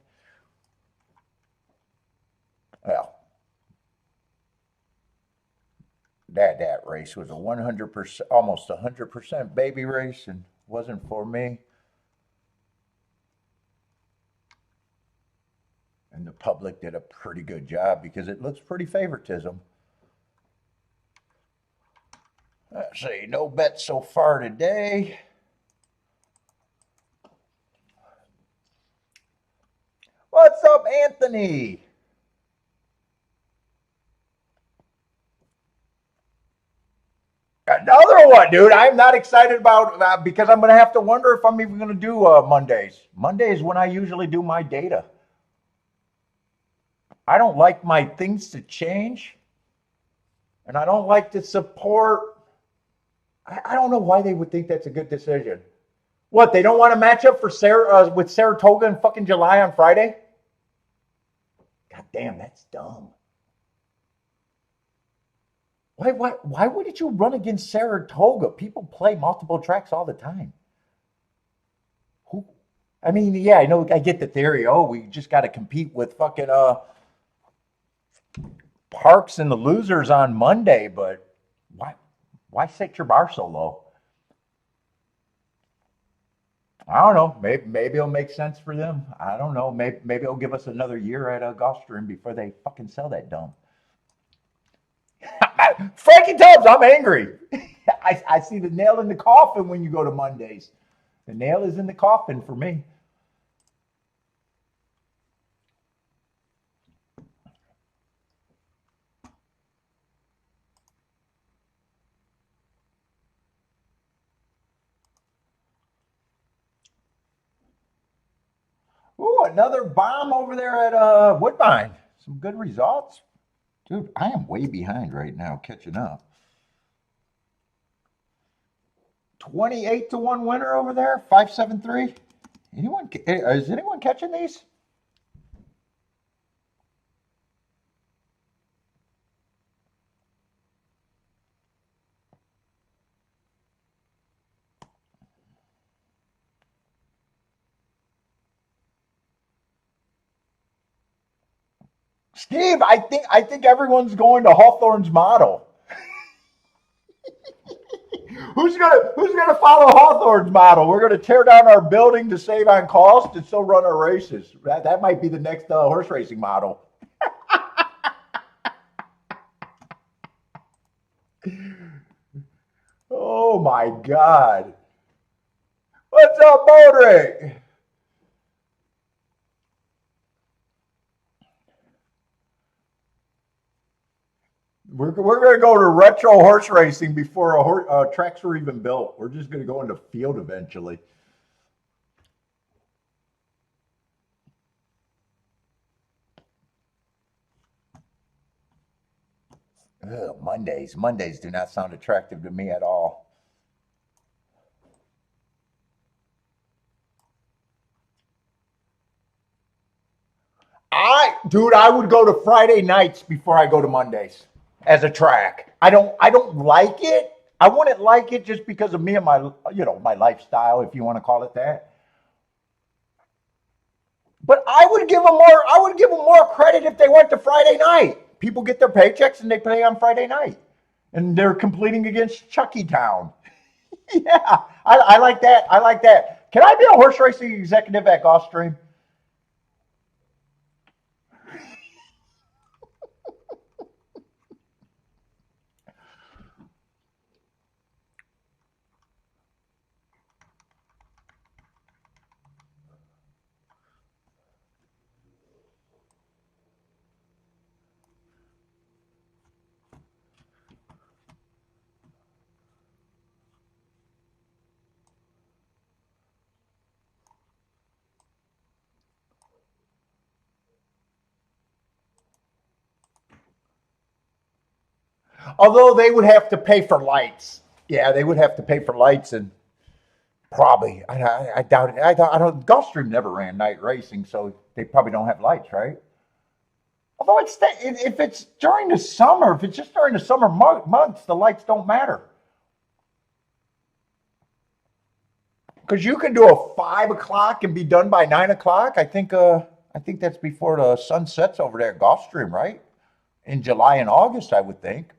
Speaker 1: Well, that race was a 100%, almost 100% baby race, and wasn't for me. And the public did a pretty good job because it looks pretty favoritism. Let's see, no bets so far today. What's up, Anthony? Another one, dude. I'm not excited about because I'm going to have to wonder if I'm even going to do Mondays. Mondays when I usually do my data. I don't like my things to change, and I don't like to support. I don't know why they would think that's a good decision. What, they don't want to match up for with Saratoga in fucking July on Friday? God damn, that's dumb. Why wouldn't you run against Saratoga? People play multiple tracks all the time. Who? I mean, yeah, I get the theory. Oh, we just got to compete with fucking Parks and the losers on Monday, but why set your bar so low? I don't know. Maybe it'll make sense for them. I don't know. Maybe it'll give us another year at Gulfstream before they fucking sell that dump. Frankie Tubbs, I'm angry. I see the nail in the coffin when you go to Mondays. The nail is in the coffin for me. Ooh, another bomb over there at Woodbine. Some good results. Dude, I am way behind right now, catching up. 28 to 1 winner over there, 573. Is anyone catching these? Steve, I think everyone's going to Hawthorne's model. Who's gonna follow Hawthorne's model? We're gonna tear down our building to save on cost and still run our races. That might be the next horse racing model. Oh my God! What's up, Modric? We're going to go to retro horse racing before tracks were even built. We're just going to go into field eventually. Ugh, Mondays do not sound attractive to me at all. I would go to Friday nights before I go to Mondays as a track. I don't like it. I wouldn't like it just because of me and my lifestyle, if you want to call it that. But I would give them more credit if they went to Friday night. People get their paychecks and they play on Friday night, and they're completing against Chucky Town. Yeah, I like that. I like that. Can I be a horse racing executive at Gulfstream? Although they would have to pay for lights. Yeah, they would have to pay for lights and probably. I doubt it. I don't. Gulfstream never ran night racing, so they probably don't have lights, right? Although if it's during the summer, if it's just during the summer months, the lights don't matter because you can do a 5 o'clock and be done by 9 o'clock. I think that's before the sun sets over there at Gulfstream, right? In July and August, I would think.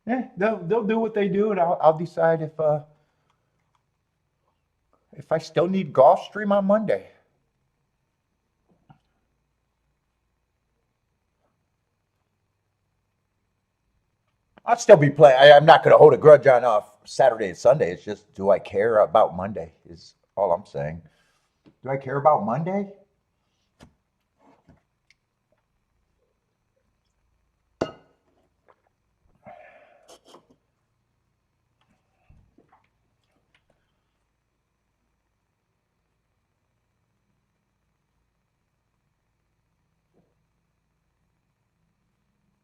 Speaker 1: Yeah, they'll do what they do, and I'll decide if I still need Gulfstream on Monday. I'll still be playing. I'm not going to hold a grudge on Saturday and Sunday. It's just, do I care about Monday? Is all I'm saying. Do I care about Monday?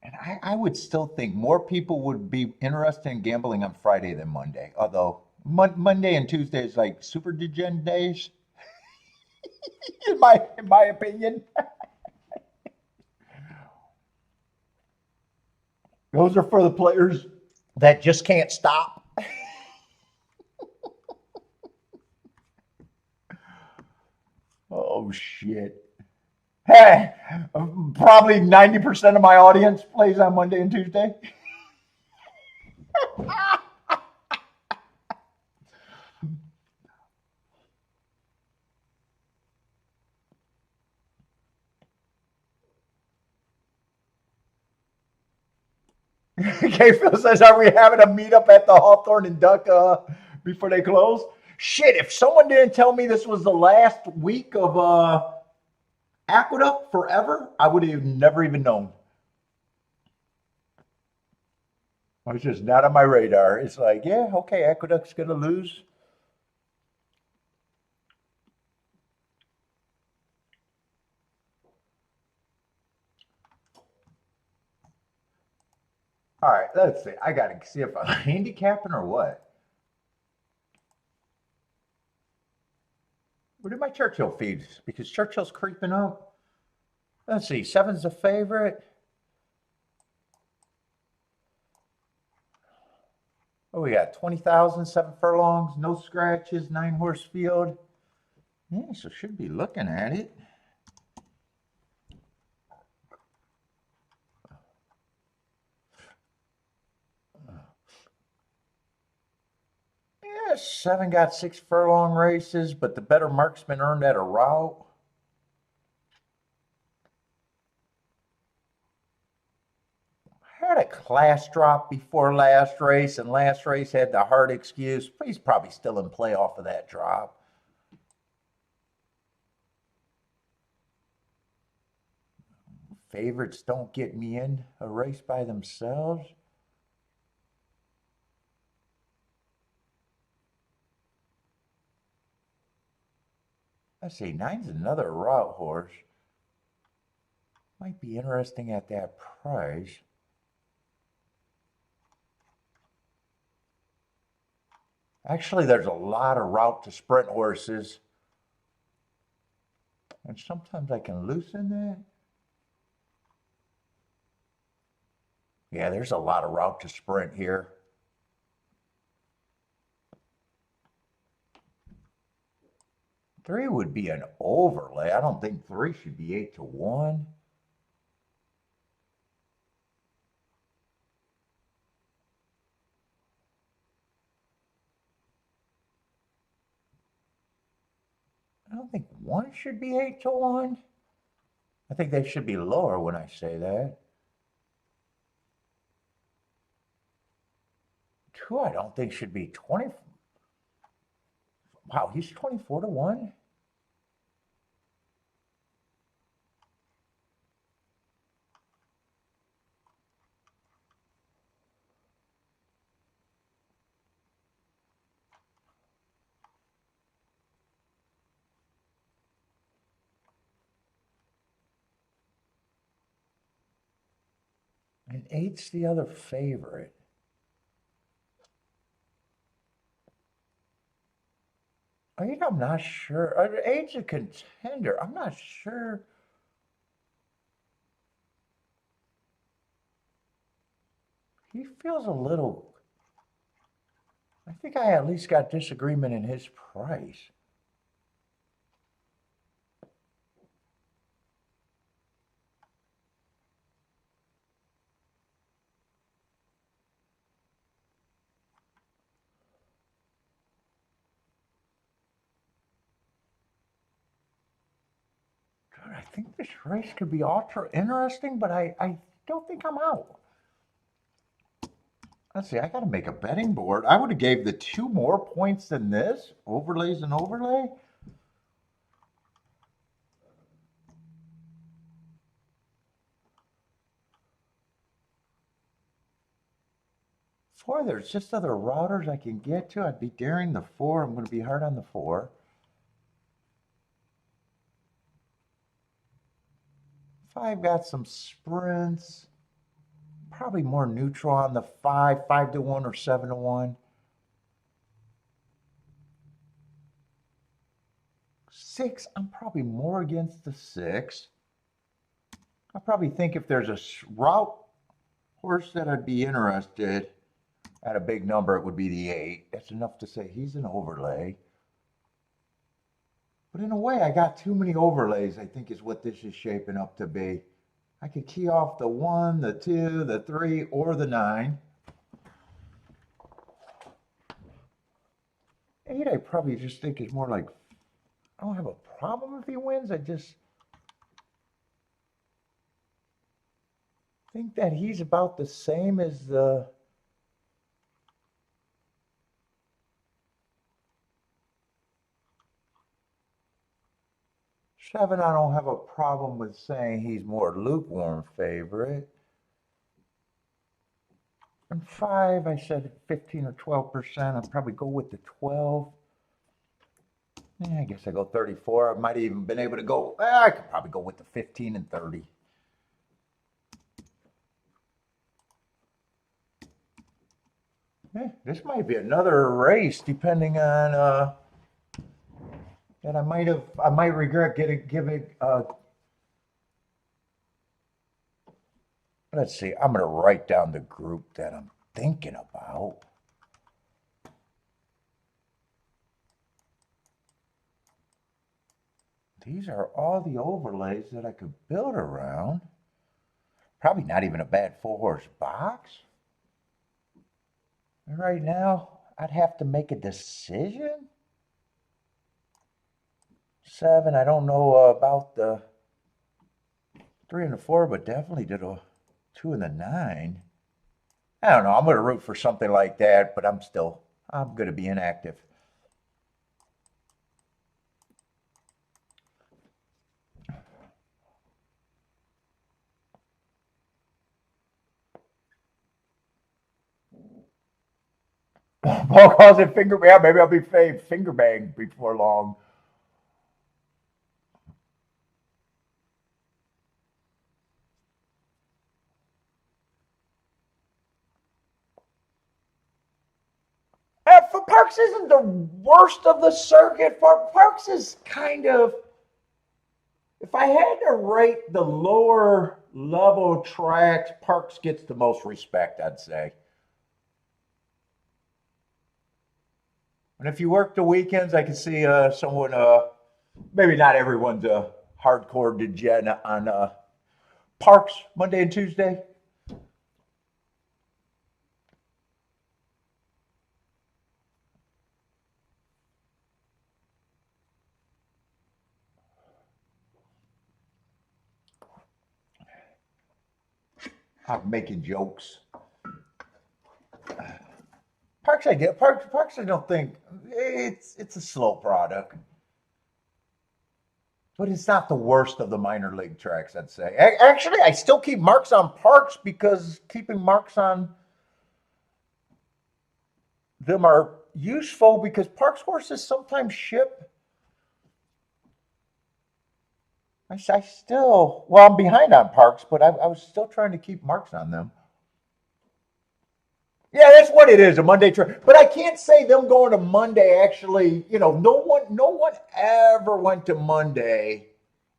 Speaker 1: And I would still think more people would be interested in gambling on Friday than Monday. Although Monday and Tuesday is like super degen days, in my opinion. Those are for the players that just can't stop. Oh shit. Hey, probably 90% of my audience plays on Monday and Tuesday. Okay, Phil says, are we having a meetup at the Hawthorne and Duck before they close? Shit, if someone didn't tell me this was the last week of Aqueduct forever, I would have never even known. It's just not on my radar. It's like, yeah, okay, Aqueduct's gonna lose. All right, let's see. I gotta see if I'm handicapping or what. Where did my Churchill feeds? Because Churchill's creeping up. Let's see. Seven's a favorite. Oh, we got 20,000, 7 furlongs, no scratches, 9-horse field. Yeah, so should be looking at it. Yeah, 7 got 6 furlong races, but the better marksman earned at a route. Had a class drop before last race, and last race had the hard excuse. He's probably still in play off of that drop. Favorites don't get me in a race by themselves. Let's see, 9's another route horse. Might be interesting at that price. Actually, there's a lot of route to sprint horses. And sometimes I can loosen that. Yeah, there's a lot of route to sprint here. Three would be an overlay. I don't think 3 should be 8-1. I don't think 1 should be 8-1. I think they should be lower when I say that. 2, I don't think should be 20. Wow, he's 24-1. And 8's the other favorite. I'm not sure. 8's a contender. I'm not sure. He feels a little. I think I at least got disagreement in his price. I think this race could be ultra interesting, but I don't think I'm out. Let's see, I got to make a betting board. I would have gave the 2 more points than this. Overlays and overlay. Four, there's just other routers I can get to. I'd be daring the 4. I'm going to be hard on the 4. 5 got some sprints. Probably more neutral on the 5, 5-1 or 7-1. 6, I'm probably more against the 6. I probably think if there's a route horse that I'd be interested at a big number, it would be the 8. That's enough to say he's an overlay. But in a way, I got too many overlays, I think is what this is shaping up to be. I could key off the 1, the 2, the 3, or the 9. 8, I probably just think is more like, I don't have a problem if he wins. I just think that he's about the same as the 7. I don't have a problem with saying he's more lukewarm favorite. And 5, I said 15 or 12%. I'll probably go with the 12. Yeah, I guess I go 34. I might have even been able to go, I could probably go with the 15 and 30. Yeah, this might be another race, depending on that I might regret giving. Let's see. I'm gonna write down the group that I'm thinking about. These are all the overlays that I could build around. Probably not even a bad 4-horse box. And right now, I'd have to make a decision. 7, I don't know about the 3 and the 4, but definitely did a 2 and the 9. I don't know. I'm going to root for something like that, but I'm going to be inactive. Paul calls it finger bang. Maybe I'll be finger bang before long. For Parks isn't the worst of the circuit. Parks is kind of, if I had to rate the lower level tracks, Parks gets the most respect, I'd say. And if you work the weekends, I can see someone, maybe not everyone's a hardcore degen on Parks Monday and Tuesday. I'm making jokes. Parks, I get. Parks, I don't think it's a slow product, but it's not the worst of the minor league tracks, I'd say. Actually, I still keep marks on Parks because keeping marks on them are useful because Parks horses sometimes ship. I'm behind on Parks, but I was still trying to keep marks on them. Yeah, that's what it is, a Monday trip. But I can't say them going to Monday actually, no one ever went to Monday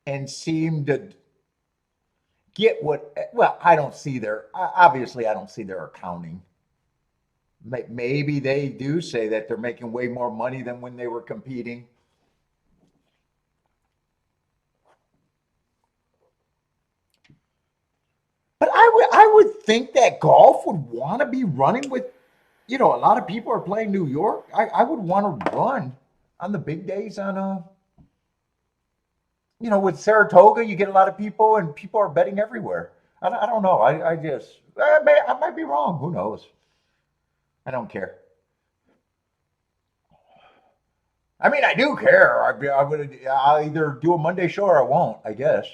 Speaker 1: and seemed to get I don't see obviously I don't see their accounting. Maybe they do say that they're making way more money than when they were competing. But I would think that golf would want to be running with, a lot of people are playing New York. I would want to run on the big days on with Saratoga, you get a lot of people and people are betting everywhere. I don't know. I might be wrong. Who knows? I don't care. I mean, I do care. I'll either do a Monday show or I won't, I guess.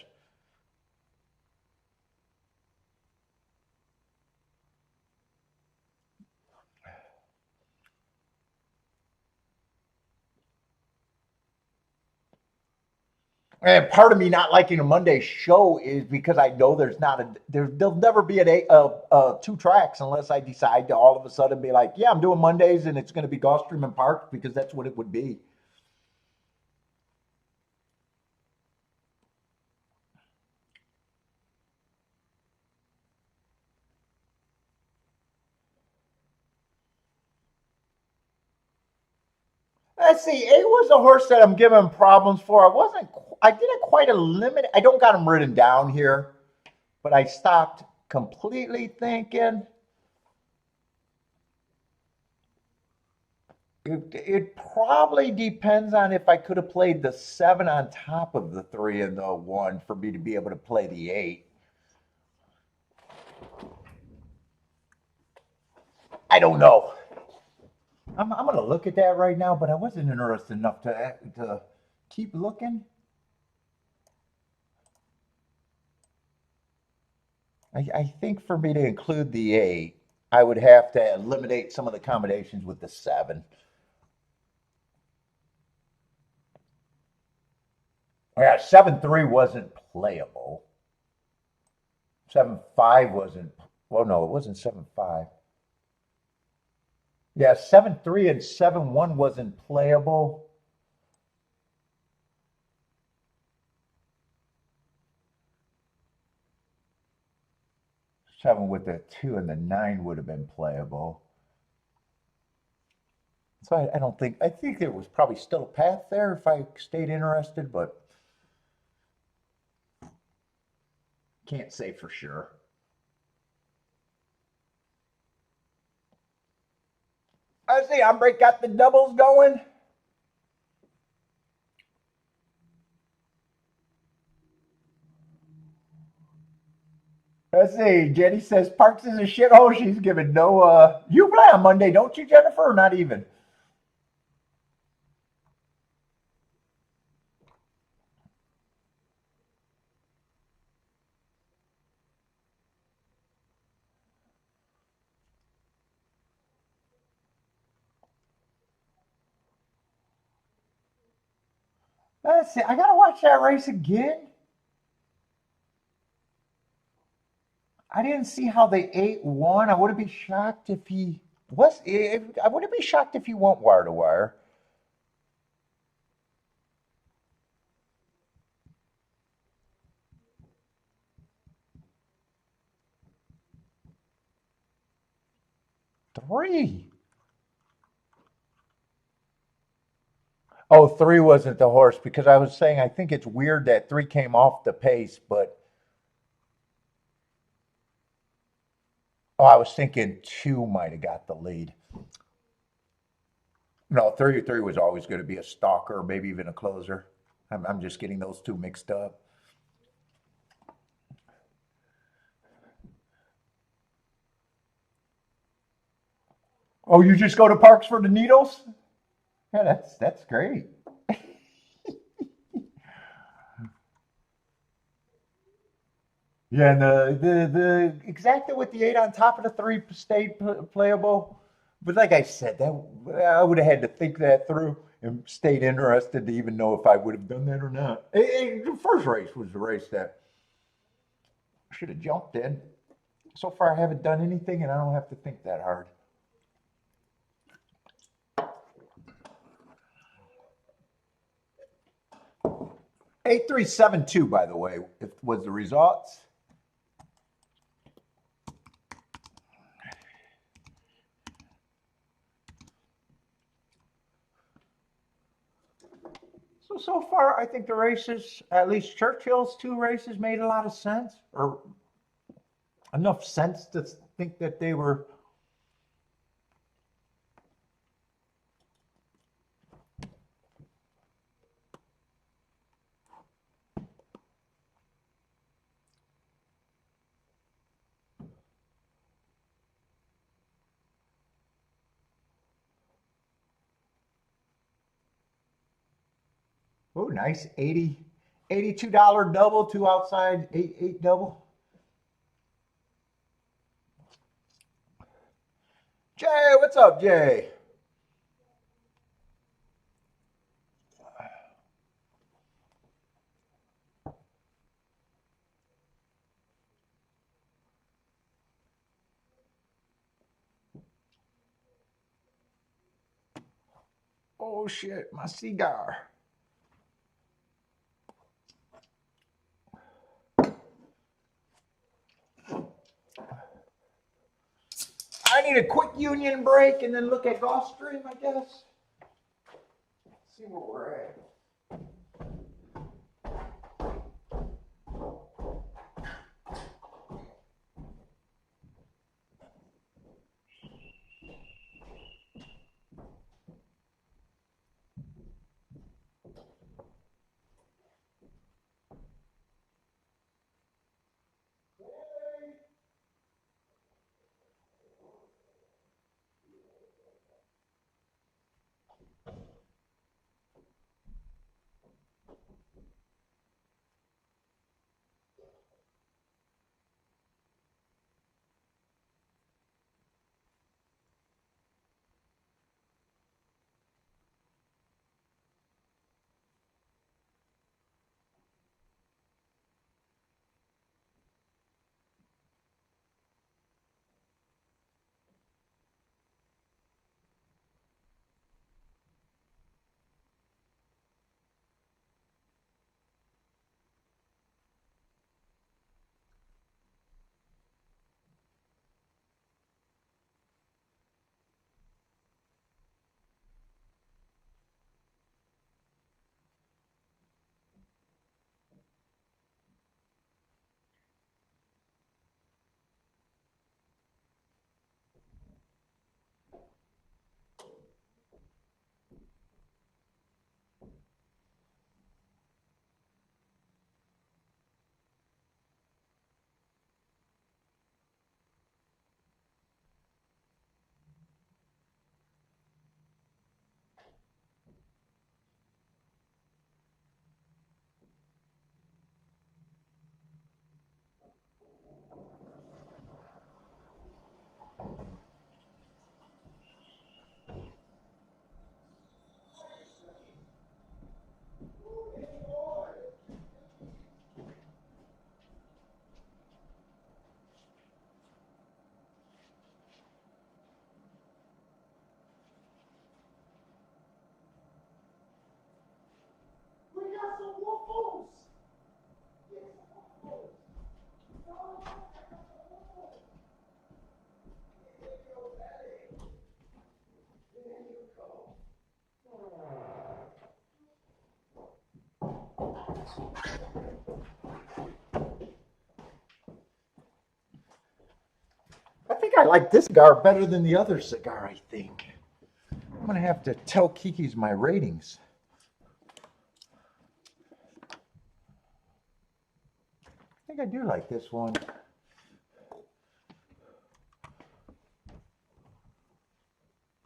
Speaker 1: And part of me not liking a Monday show is because I know there'll never be two tracks unless I decide to all of a sudden be like, yeah, I'm doing Mondays and it's going to be Gulfstream and Park because that's what it would be. Let's see. A was a horse that I'm giving problems for. I didn't quite eliminate. I don't got him written down here, but I stopped completely thinking. It probably depends on if I could have played the 7 on top of the 3 and the 1 for me to be able to play the 8. I don't know. I'm going to look at that right now, but I wasn't interested enough to keep looking. I think for me to include the 8, I would have to eliminate some of the combinations with the 7. Yeah, 7-3 wasn't playable. 7-5 wasn't. Well, no, it wasn't 7-5. Yeah, 7-3 and 7-1 wasn't playable. 7 with the 2 and the 9 would have been playable. So I don't think, I think there was probably still a path there if I stayed interested, but can't say for sure. I see Hombre got the doubles going. Let's see. Jenny says Parks is a shithole. She's giving no. You play on Monday, don't you, Jennifer? Or not even. Let's see. I gotta watch that race again. I didn't see how they 8-1. I wouldn't be shocked if he was. I wouldn't be shocked if he went wire to wire. Three. Oh, 3 wasn't the horse because I was saying I think it's weird that 3 came off the pace, but oh, I was thinking 2 might have got the lead. No, 33 was always going to be a stalker, maybe even a closer. I'm just getting those two mixed up. Oh, you just go to Parks for the needles? Yeah, that's great. Yeah, and the exactly with the 8 on top of the 3 stayed playable. But like I said, that I would have had to think that through and stayed interested to even know if I would have done that or not. The first race was the race that I should have jumped in. So far, I haven't done anything, and I don't have to think that hard. 8372, by the way, was the results. So far, I think the races, at least Churchill's 2 races, made a lot of sense, or enough sense to think that they were. Oh, nice. $82 double, 2 outside, 8 double. Jay, what's up, Jay? Oh, shit, my cigar. I need a quick union break and then look at Gulfstream, I guess. See where we're at. I think I like this cigar better than the other cigar, I think. I'm going to have to tell Kiki's my ratings. I think I do like this one.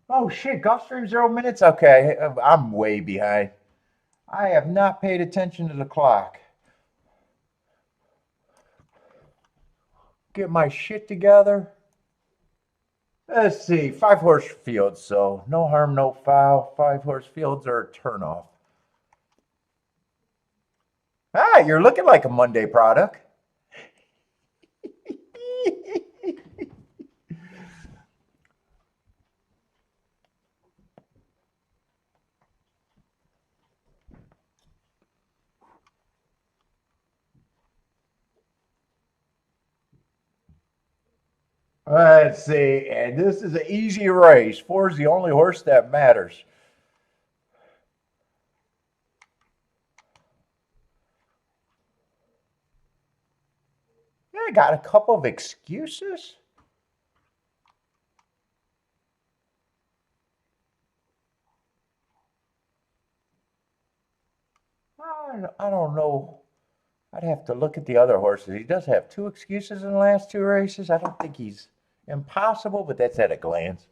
Speaker 1: Oh shit, Gulfstream 0 minutes? Okay, I'm way behind. I have not paid attention to the clock. Get my shit together. Let's see, 5-horse fields, so no harm, no foul. 5-horse fields are a turnoff. Ah, you're looking like a Monday product. Let's see, and this is an easy race. 4 is the only horse that matters. Yeah, I got a couple of excuses. I don't know. I'd have to look at the other horses. He does have 2 excuses in the last 2 races. I don't think he's impossible, but that's at a glance.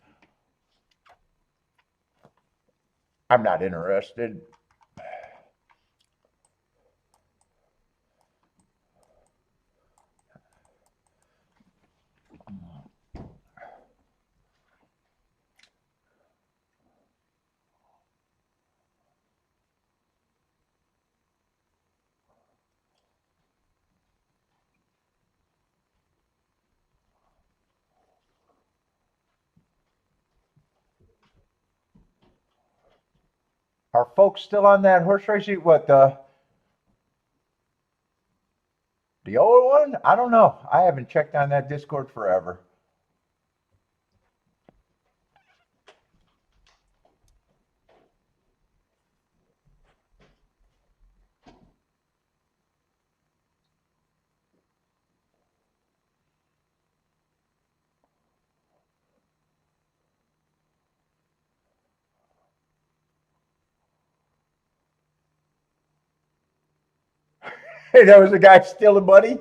Speaker 1: I'm not interested. Are folks still on that horse racing? What, the old one? I don't know. I haven't checked on that Discord forever. Hey, there was a guy stealing money,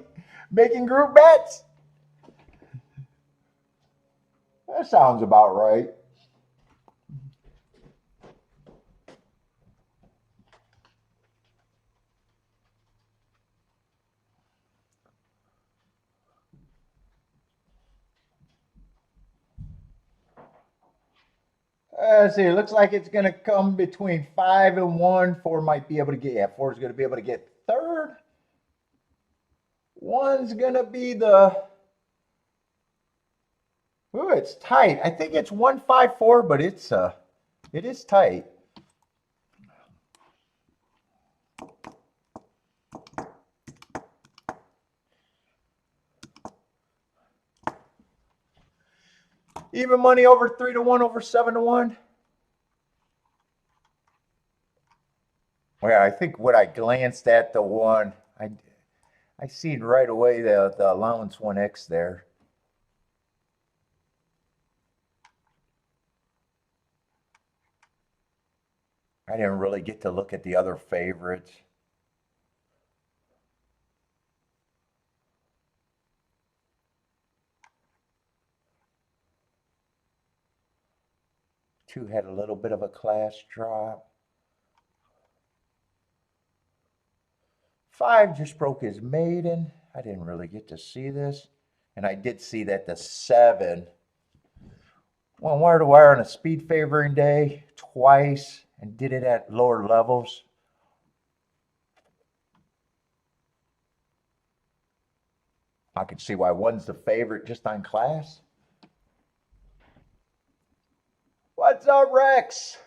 Speaker 1: making group bets. That sounds about right. Let's see. It looks like it's going to come between 5 and 1. 4 might be able to get. Yeah, 4 is going to be able to get third. 1's going to be the. Ooh, it's tight. I think it's 154, but it is tight. Even money over 3 to 1, over 7 to 1. Well, I think when I glanced at the one, I seen right away the allowance 1X there. I didn't really get to look at the other favorites. Two had a little bit of a class drop. 5 just broke his maiden. I didn't really get to see this. And I did see that the 7 went wire to wire on a speed favoring day twice and did it at lower levels. I can see why 1's the favorite just on class. What's up, Rex?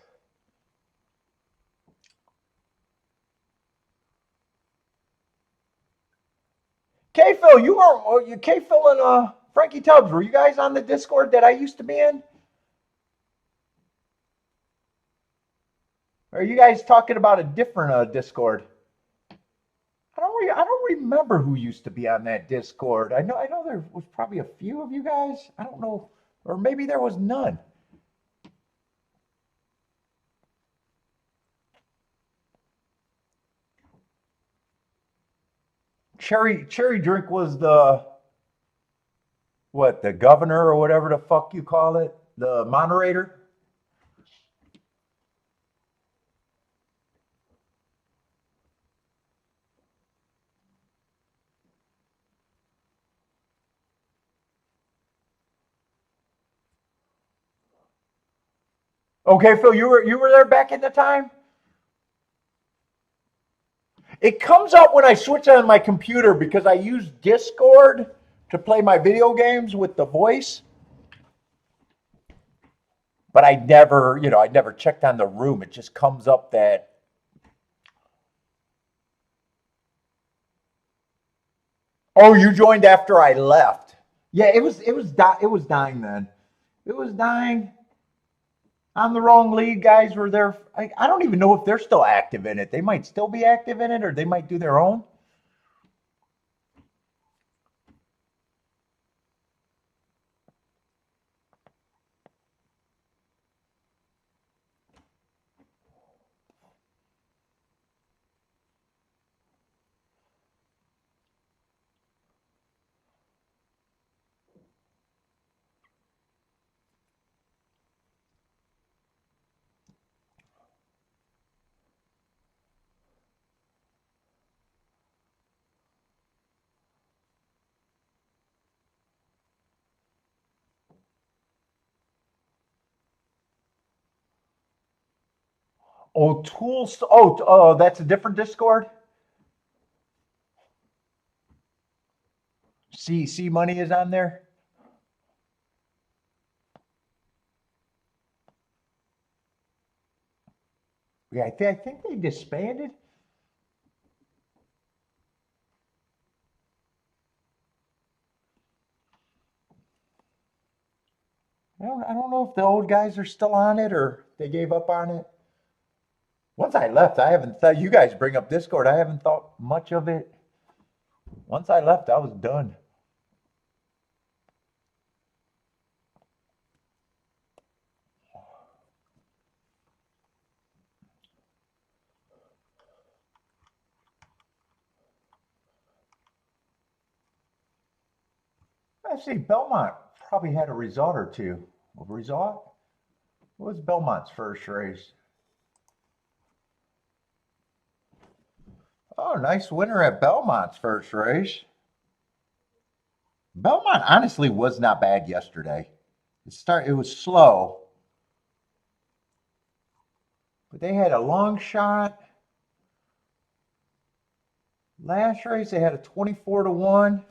Speaker 1: K-Phil, K-Phil and Frankie Tubbs, were you guys on the Discord that I used to be in? Or are you guys talking about a different Discord? remember who used to be on that Discord. I know there was probably a few of you guys. I don't know, or maybe there was none. Cherry Drink was the governor or whatever the fuck you call it, the moderator. Okay, Phil, you were there back in the time. It comes up when I switch on my computer because I use Discord to play my video games with the voice. But I never checked on the room. It just comes up that. Oh, you joined after I left. Yeah, it was dying then. It was dying. I'm the wrong league. Guys were there. I don't even know if they're still active in it. They might still be active in it, or they might do their own. Oh, tools. Oh, that's a different Discord. C Money is on there. Yeah, I think they disbanded. I don't know if the old guys are still on it or they gave up on it. Once I left, I haven't thought. You guys bring up Discord. I haven't thought much of it. Once I left, I was done. I see Belmont probably had a result or two. A result? What was Belmont's first race? Oh, nice winner at Belmont's first race. Belmont honestly was not bad yesterday. It was slow, but they had a long shot. Last race they had a 24-1.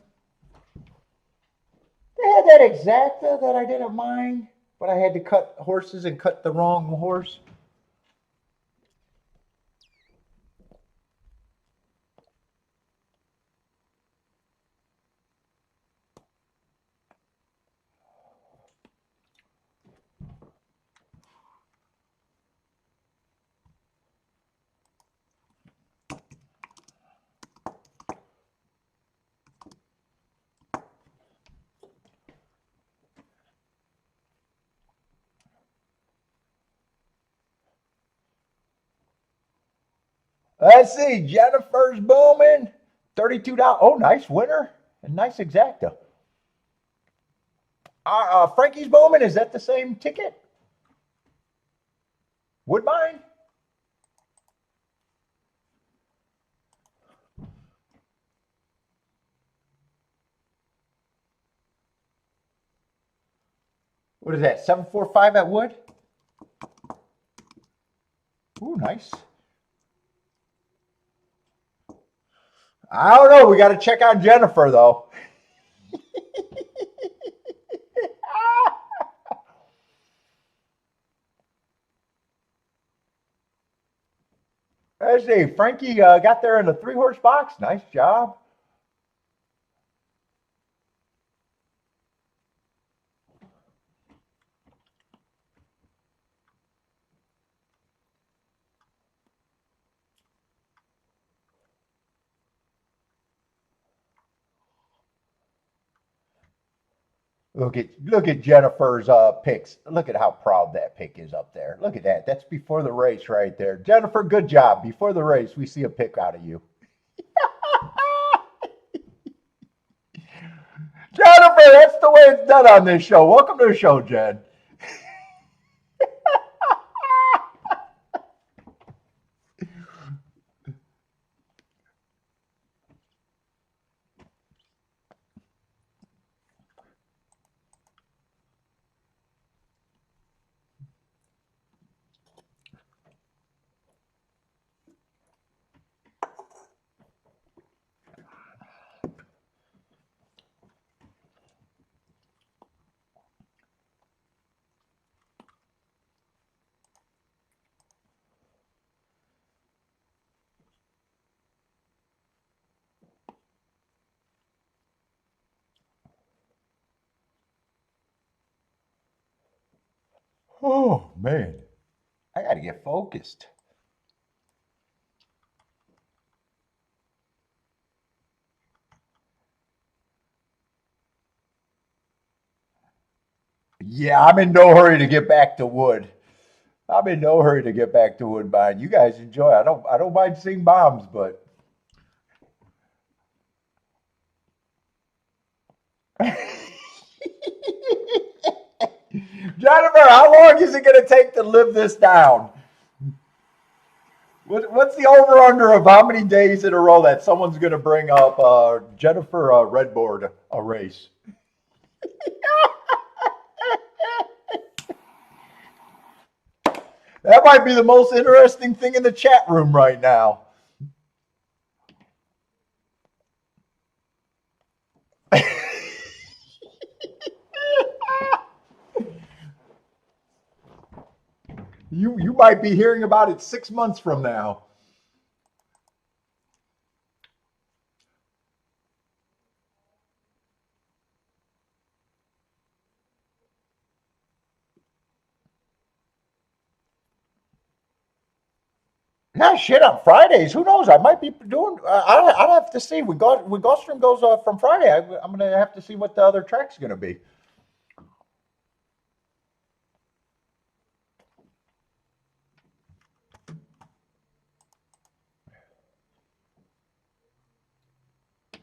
Speaker 1: They had that exacta that I didn't mind, but I had to cut horses and cut the wrong horse. Let's see, Jennifer's booming. $32. Oh, nice winner and nice exacta. Frankie's booming. Is that the same ticket? Woodbine? What is that? 745 at Wood? Ooh, nice. I don't know. We got to check on Jennifer though. Let's see. Frankie got there in a 3-horse box. Nice job. Look at Jennifer's picks. Look at how proud that pick is up there. Look at that. That's before the race right there. Jennifer, good job. Before the race, we see a pick out of you. Jennifer, that's the way it's done on this show. Welcome to the show, Jen. Oh, man. I got to get focused. Yeah, I'm in no hurry to get back to wood. I'm in no hurry to get back to Woodbine. You guys enjoy. I don't mind seeing bombs, but Jennifer, how long is it going to take to live this down? What's the over under of how many days in a row that someone's going to bring up Jennifer Redboard a race? That might be the most interesting thing in the chat room right now. You might be hearing about it 6 months from now. Yeah, shit, on Fridays. Who knows? I might be doing. I'd have to see. When Gulfstream goes from Friday, I'm going to have to see what the other track's going to be.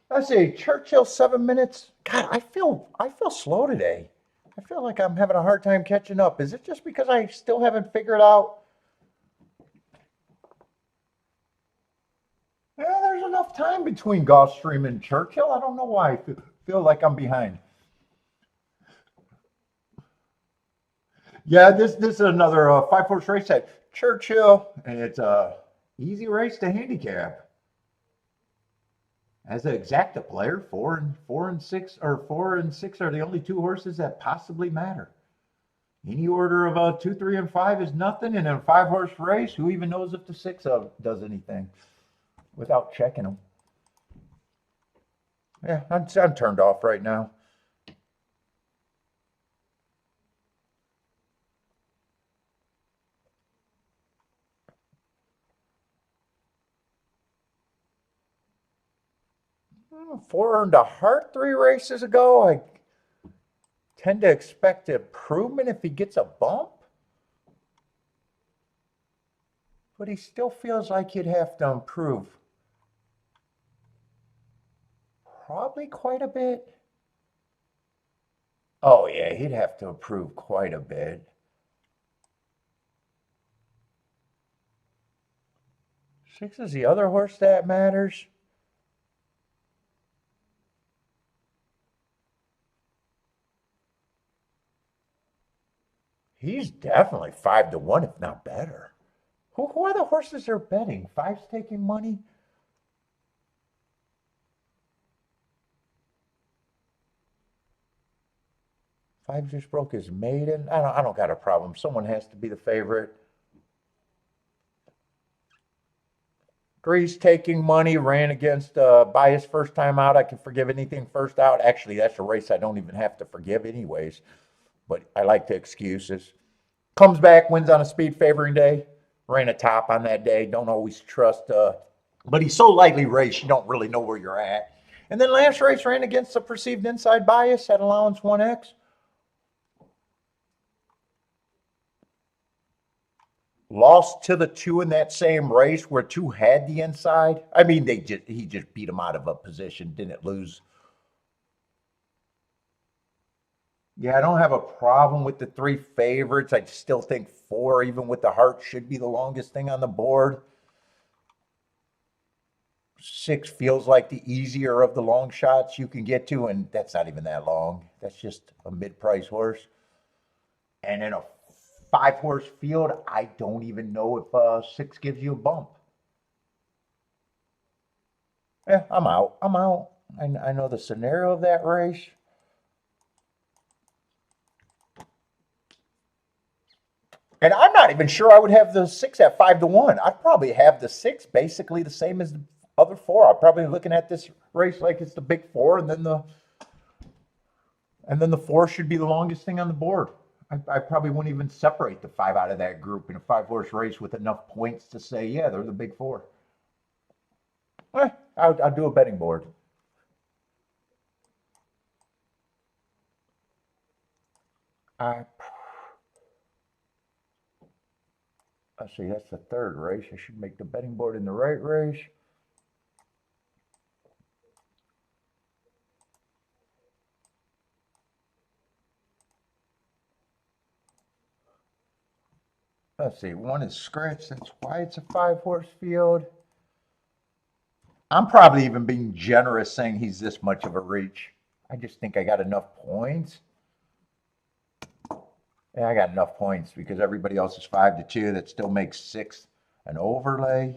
Speaker 1: Let's see, Churchill 7 minutes. God, I feel slow today. I feel like I'm having a hard time catching up. Is it just because I still haven't figured out? Yeah, there's enough time between Gulfstream and Churchill. I don't know why I feel like I'm behind. Yeah, this is another 5-horse race at Churchill, and it's a easy race to handicap. As an exacta player, four and six are the only two horses that possibly matter. Any order of 2, 3, and 5 is nothing, and in a 5-horse race, who even knows if the 6 does anything without checking them? Yeah, I'm turned off right now. Four earned a heart 3 races ago. I tend to expect improvement if he gets a bump. But he still feels like he'd have to improve. Probably quite a bit. Oh, yeah, he'd have to improve quite a bit. 6 is the other horse that matters. He's definitely 5-1, if not better. Who are the horses they're betting? 5's taking money? Five just broke his maiden. I don't got a problem. Someone has to be the favorite. 3's taking money, ran against Bias first time out. I can forgive anything first out. Actually, that's a race I don't even have to forgive anyways. But I like the excuses. Comes back, wins on a speed favoring day. Ran a top on that day. Don't always trust. But he's so lightly raced, you don't really know where you're at. And then last race ran against the perceived inside bias at allowance 1X. lost to the two in that same race where two had the inside. I mean, he just beat him out of a position, didn't lose. Yeah, I don't have a problem with the three favorites. I still think four, even with the heart, should be the longest thing on the board. Six feels like the easier of the long shots you can get to, and that's not even that long. That's just a mid-price horse. And in a 5-horse field, I don't even know if six gives you a bump. Yeah, I'm out. I'm out. I know the scenario of that race. And I'm not even sure I would have the six at 5-1. I'd probably have the six basically the same as the other four. I'm probably looking at this race like it's the big four, and then the four should be the longest thing on the board. I probably wouldn't even separate the five out of that group in a 5-horse race with enough points to say, yeah, they're the big four. I'll do a betting board. Let's see, that's the third race. I should make the betting board in the right race. Let's see, one is scratched. That's why it's a 5-horse field. I'm probably even being generous saying he's this much of a reach. I just think I got enough points. Yeah, I got enough points because everybody else is 5-2. That still makes 6 an overlay.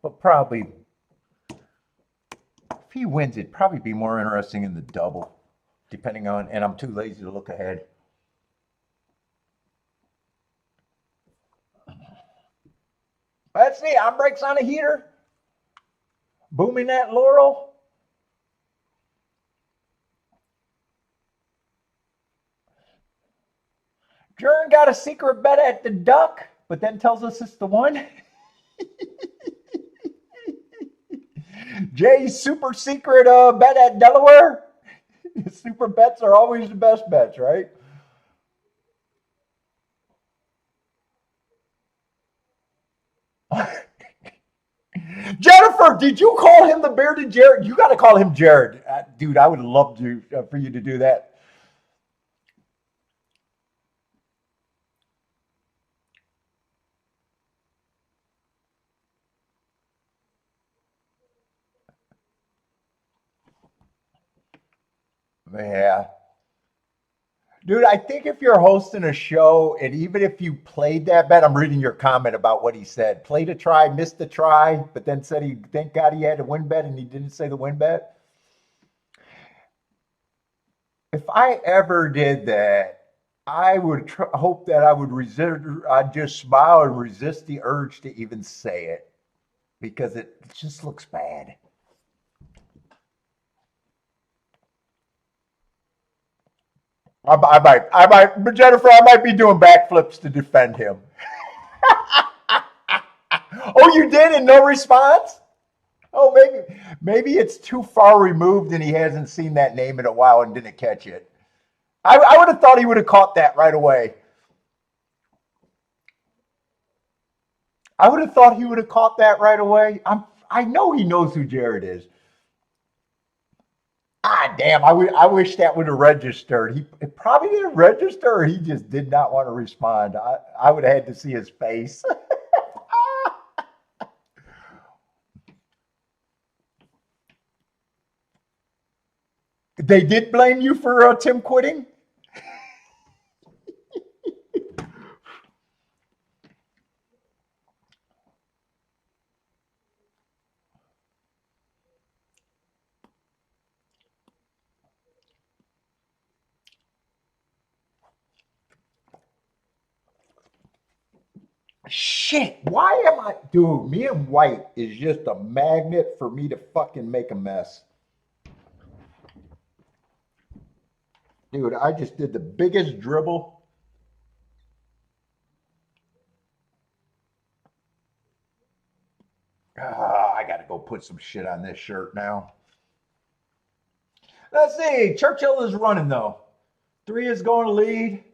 Speaker 1: But probably, if he wins, it'd probably be more interesting in the double, depending on, and I'm too lazy to look ahead. Let's see, on brakes on a heater. Booming that Laurel. Jern got a secret bet at the Duck, but then tells us it's the one. Jay's super secret bet at Delaware. Super bets are always the best bets, right? Jennifer, did you call him the bearded Jared? You got to call him Jared. Dude, I would love to for you to do that. Yeah. Dude, I think if you're hosting a show, and even if you played that bet, I'm reading your comment about what he said. Played a try, missed the try, but then said he thank God he had a win bet, and he didn't say the win bet. If I ever did that, I would hope that I would resist. I'd just smile and resist the urge to even say it because it just looks bad. But Jennifer, I might be doing backflips to defend him. Oh, you did, and no response? Oh, maybe it's too far removed, and he hasn't seen that name in a while and didn't catch it. I would have thought he would have caught that right away. I would have thought he would have caught that right away. I know he knows who Jared is. Ah, damn! I wish that would have registered. He probably didn't register, or he just did not want to respond. I would have had to see his face. They did blame you for Tim quitting? Shit, why am I, dude? Me and White is just a magnet for me to fucking make a mess. Dude, I just did the biggest dribble. I got to go put some shit on this shirt now. Let's see. Churchill is running, though. 3 is going to lead.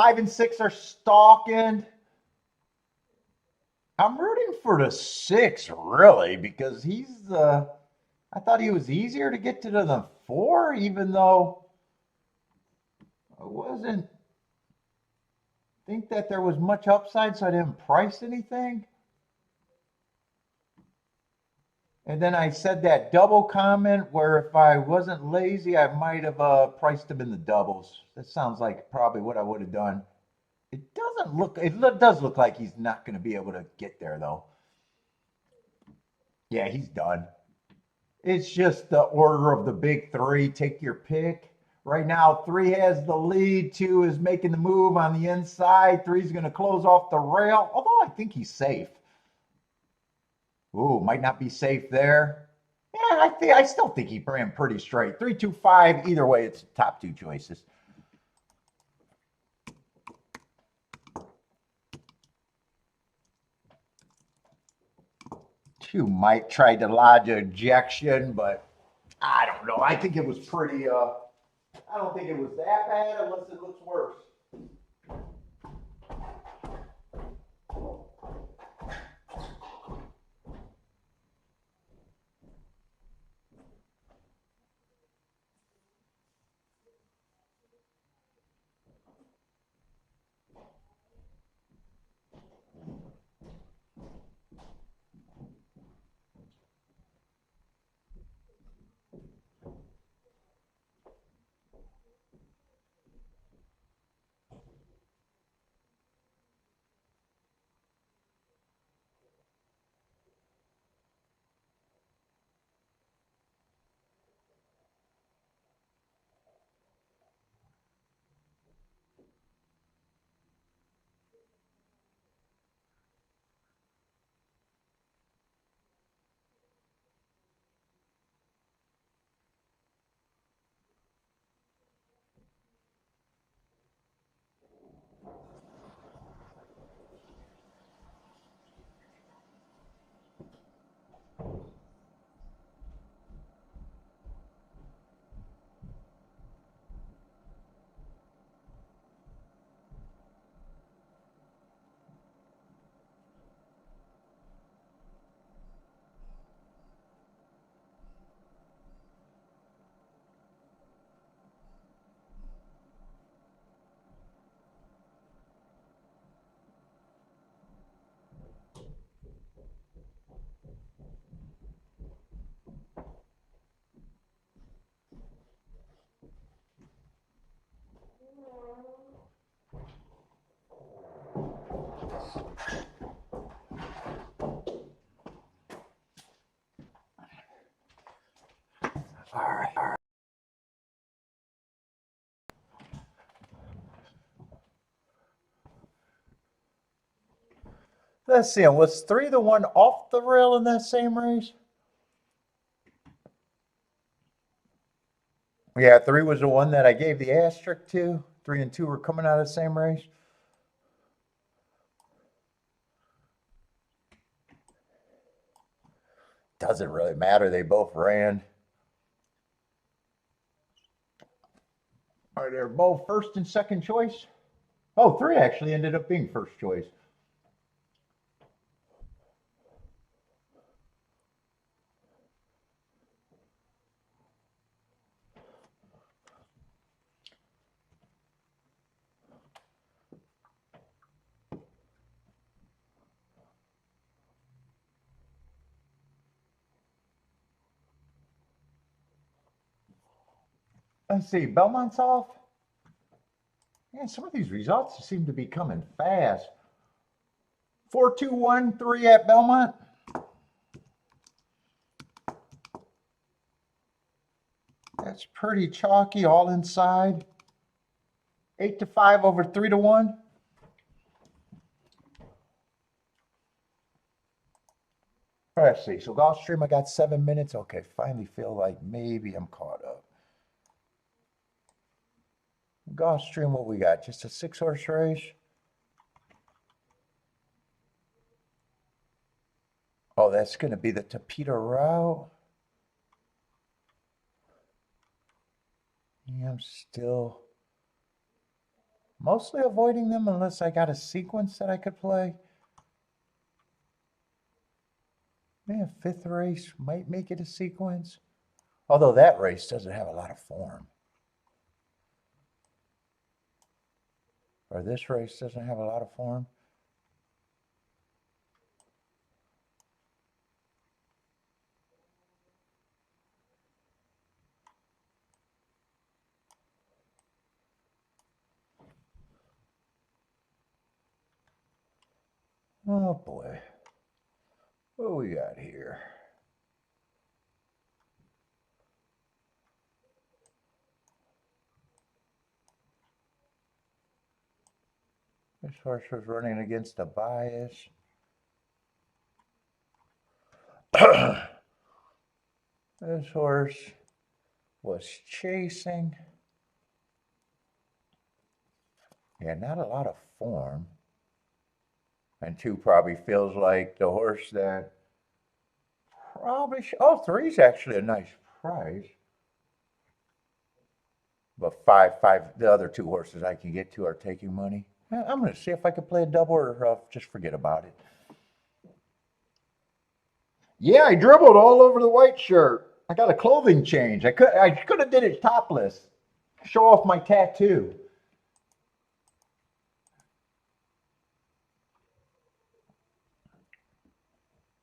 Speaker 1: 5 and 6 are stalking. I'm rooting for the 6, really, because he's I thought he was easier to get to than 4, even though I wasn't think that there was much upside, so I didn't price anything. And then I said that double comment where if I wasn't lazy, I might have priced him in the doubles. That sounds like probably what I would have done. It doesn't look, does look like he's not going to be able to get there, though. Yeah, he's done. It's just the order of the big 3. Take your pick. Right now, 3 has the lead. 2 is making the move on the inside. 3 is going to close off the rail, although I think he's safe. Ooh, might not be safe there. Yeah, I still think he ran pretty straight. 3, 2, 5. Either way, it's top 2 choices. You might try to lodge an ejection, but I don't know. I think it was pretty. I don't think it was that bad unless it looks worse. All right. Let's see. Was 3 the one off the rail in that same race? Yeah, 3 was the one that I gave the asterisk to. 3 and 2 were coming out of the same race. Doesn't really matter. They both ran. Are they both first and second choice? Oh, 3 actually ended up being first choice. Let's see. Belmont's off. Yeah, some of these results seem to be coming fast. 4, 2, 1, 3 at Belmont. That's pretty chalky, all inside. 8 to 5 over 3 to 1. Let's see. So Gulfstream, I got 7 minutes. Okay, finally feel like maybe I'm caught up. Gulfstream, what we got? Just a 6-horse race. Oh, that's going to be the Tapeta route. Yeah, I'm still Mostly avoiding them unless I got a sequence that I could play. Yeah, fifth race might make it a sequence. Although that race doesn't have a lot of form. Or this race doesn't have a lot of form. Oh boy. What we got here? This horse was running against a bias. This horse was chasing. Yeah, not a lot of form. And 2 probably feels like the horse that probably oh, 3's actually a nice price. But five, the other 2 horses I can get to are taking money. I'm going to see if I can play a double or just forget about it. Yeah, I dribbled all over the white shirt. I got a clothing change. I could have did it topless. Show off my tattoo.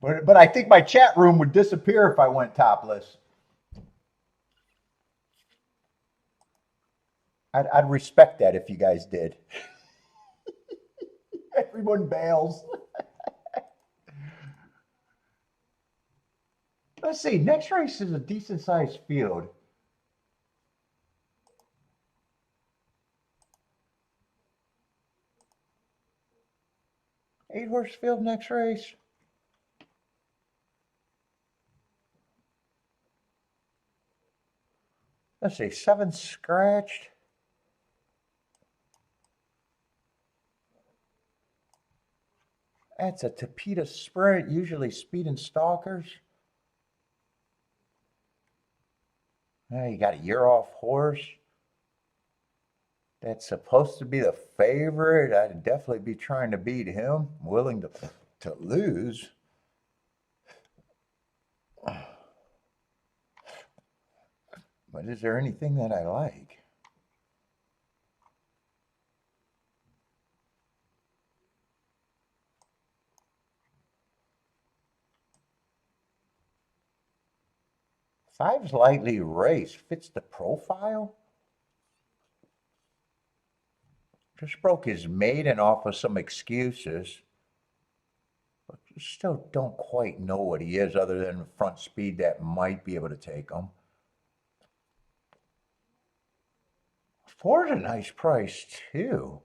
Speaker 1: But I think my chat room would disappear if I went topless. I'd respect that if you guys did. Everyone bails. Let's see. Next race is a decent sized field. Eight horse field next race. Let's see. 7 scratched. That's a Tapeta Sprint, usually Speed and Stalkers. You got a year-off horse. That's supposed to be the favorite. I'd definitely be trying to beat him. Willing to lose. But is there anything that I like? Five's lightly raced. Fits the profile. Just broke his maiden off of some excuses. But still don't quite know what he is other than front speed that might be able to take him. 4's a nice price too.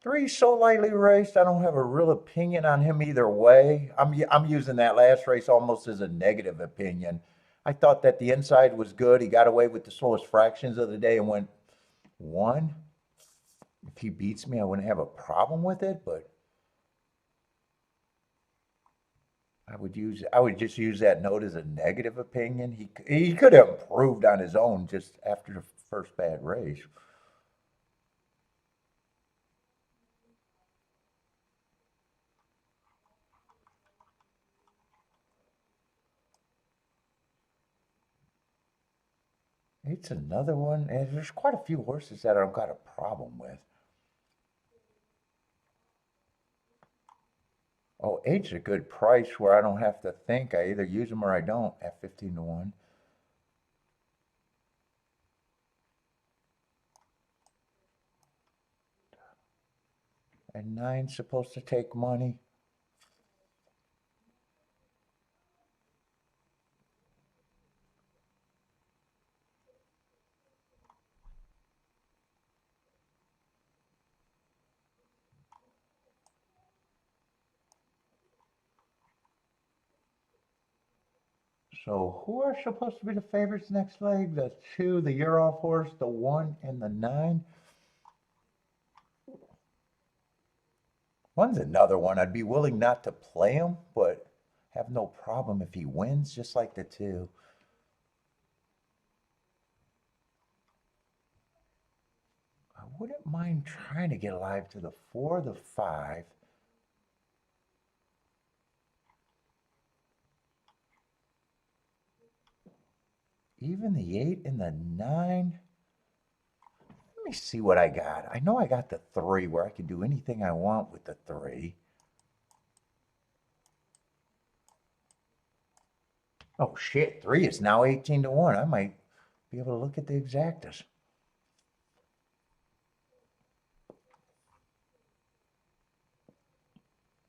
Speaker 1: Three's so lightly raced, I don't have a real opinion on him either way. I'm using that last race almost as a negative opinion. I thought that the inside was good. He got away with the slowest fractions of the day and went 1. If he beats me, I wouldn't have a problem with it, but I would just use that note as a negative opinion. He could have improved on his own just after the first bad race. It's another one, and there's quite a few horses that I've got a problem with. Oh, 8's a good price where I don't have to think. I either use them or I don't at 15 to 1. And 9's supposed to take money. So who are supposed to be the favorites next leg? The 2, the year-off horse, the 1, and the 9. 1's another one. I'd be willing not to play him, but have no problem if he wins, just like the 2. wouldn't mind trying to get alive to the 4, the 5. Even the 8 and the 9. Let me see what I got. I know I got the 3 where I can do anything I want with the 3. Oh shit, 3 is now 18 to 1. I might be able to look at the exactas.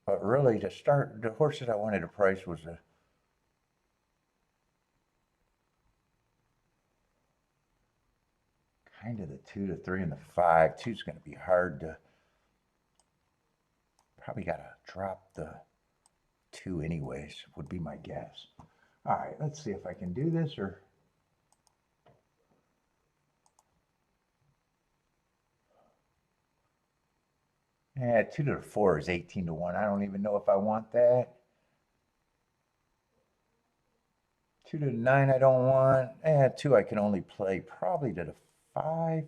Speaker 1: But really, to start, the horse that I wanted to price was a kind of the 2, the 3, and the 5. 2's going to be hard to. Probably got to drop the 2 anyways, would be my guess. All right, let's see if I can do this or. Yeah, 2 to the 4 is 18 to 1. I don't even know if I want that. 2 to the 9 I don't want. 2 I can only play probably to the 5.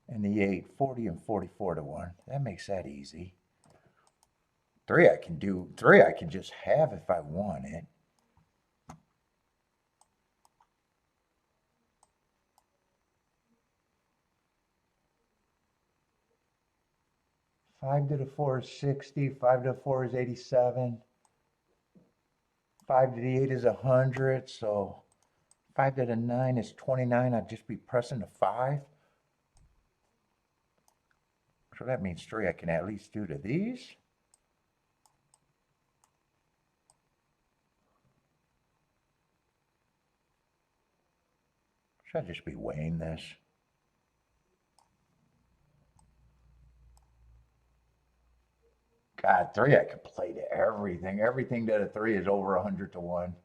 Speaker 1: And the 8, 40 and 44 to 1. That makes that easy. 3 I can do. 3 I can just have if I want it. Five to the 4 is 60. 5 to the 4 is 87. 5 to the 8 is 100. So 5 to the 9 is 29. I'd just be pressing the 5. So that means 3 I can at least do to these. Should I just be weighing this? God, 3 I could play to everything. Everything to the 3 is over 100 to 1.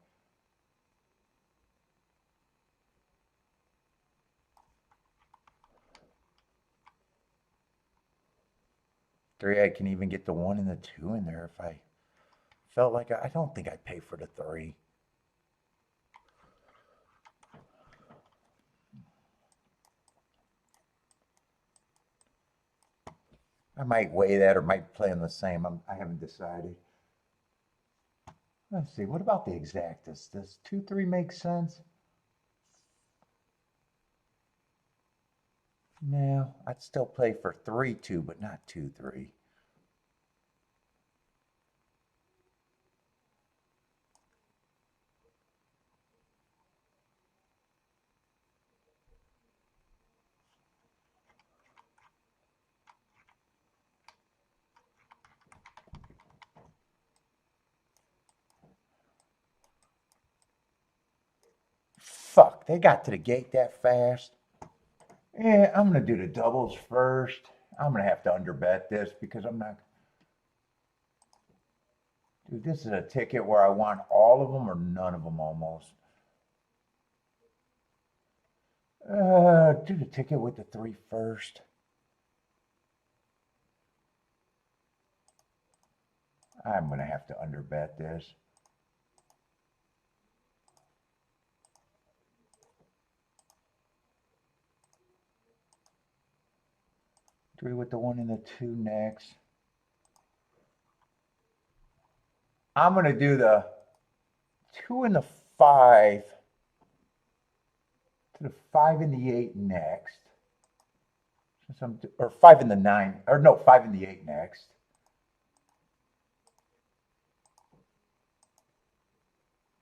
Speaker 1: Three, I can even get the 1 and the 2 in there if I felt like I don't think I'd pay for the 3. I might weigh that or might play on the same. I haven't decided. Let's see. What about the exactas? Does 2, 3 make sense? No, I'd still play for 3, 2, but not 2, 3. Fuck, they got to the gate that fast. Yeah, I'm going to do the doubles first. I'm going to have to underbet this because I'm not. Dude, this is a ticket where I want all of them or none of them almost. Do the ticket with the 3 first. I'm going to have to underbet this. Three with the 1 and the 2 next. I'm going to do the 2 and the 5 to the 5 and the 8 next. Or 5 and the 9, or no, 5 and the 8 next.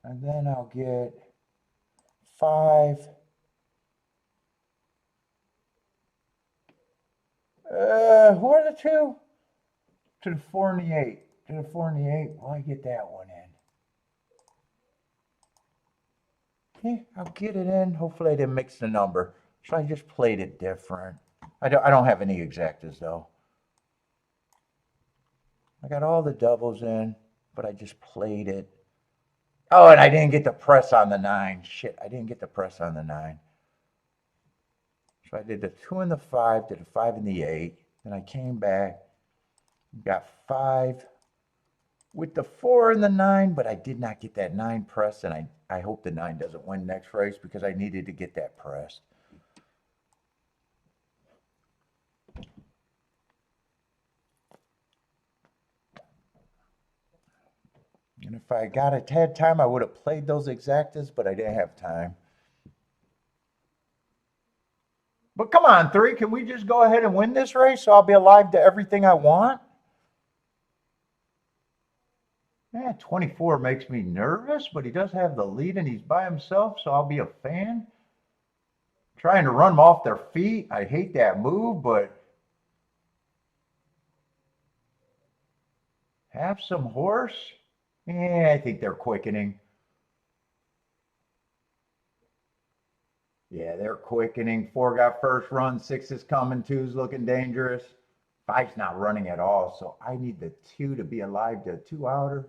Speaker 1: And then I'll get 5. Who are the 2? To the 4 and the 8. To the 4 and the 8. Well, I get that one in. Yeah, I'll get it in. Hopefully I didn't mix the number. So I just played it different. I don't have any exactas though. I got all the doubles in, but I just played it. Oh, and I didn't get the press on the 9. Shit, I didn't get the press on the 9. So I did the 2 and the 5, did the 5 and the 8. Then I came back, got 5 with the 4 and the 9, but I did not get that 9 press, and I hope the 9 doesn't win next race because I needed to get that pressed. And if I had time, I would have played those exactas, but I didn't have time. But come on, 3, can we just go ahead and win this race so I'll be alive to everything I want? Yeah, 24 makes me nervous, but he does have the lead and he's by himself, so I'll be a fan. Trying to run them off their feet. I hate that move, but have some horse. Yeah, I think they're quickening. Yeah, they're quickening. 4 got first run. 6 is coming. 2's looking dangerous. 5's not running at all, so I need the 2 to be alive to a 2 outer.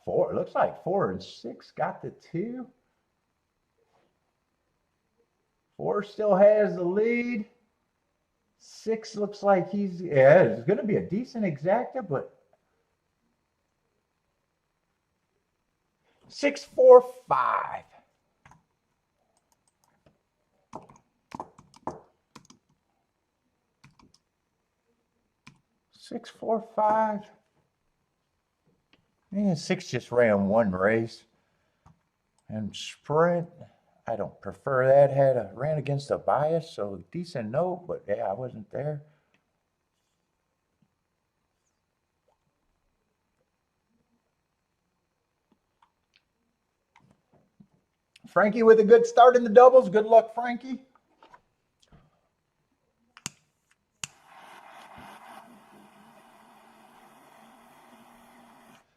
Speaker 1: Looks like 4 and 6 got the 2. 4 still has the lead. 6 looks like it's going to be a decent exacta, but 6, 4, 5. Six, 4, 5. Yeah, 6 just ran 1 race. And sprint, I don't prefer that. Ran against a bias, so decent note, but yeah, I wasn't there. Frankie with a good start in the doubles. Good luck, Frankie.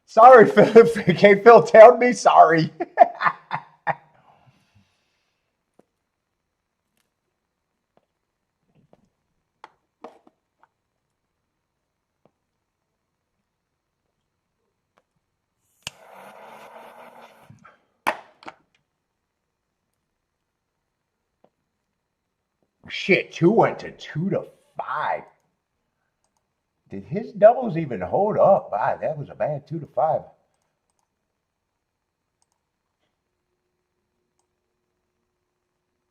Speaker 1: Sorry, Phil. Okay, Phil, tell me sorry. Shit, 2 went to 2 to 5. Did his doubles even hold up? That was a bad 2 to 5.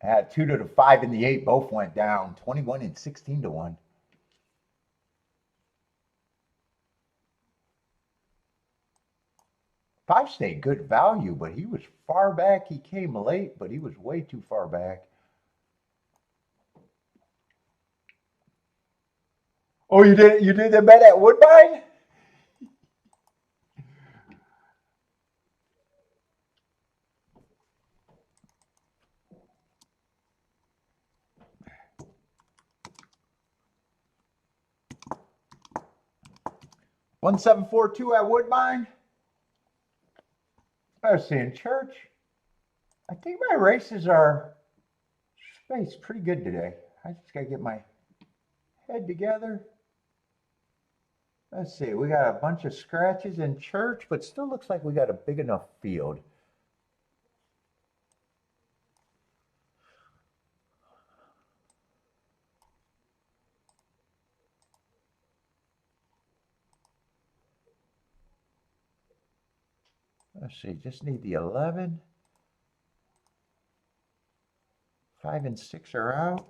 Speaker 1: Had 2 to the 5 and the 8 both went down. 21 and 16 to 1. 5 stayed good value, but he was far back. He came late, but he was way too far back. Oh, you did the bet at Woodbine? $1,742 at Woodbine. I was saying church. I think my races are spaced pretty good today. I just gotta get my head together. Let's see, we got a bunch of scratches in church, but still looks like we got a big enough field. Let's see, just need the 11. 5 and 6 are out.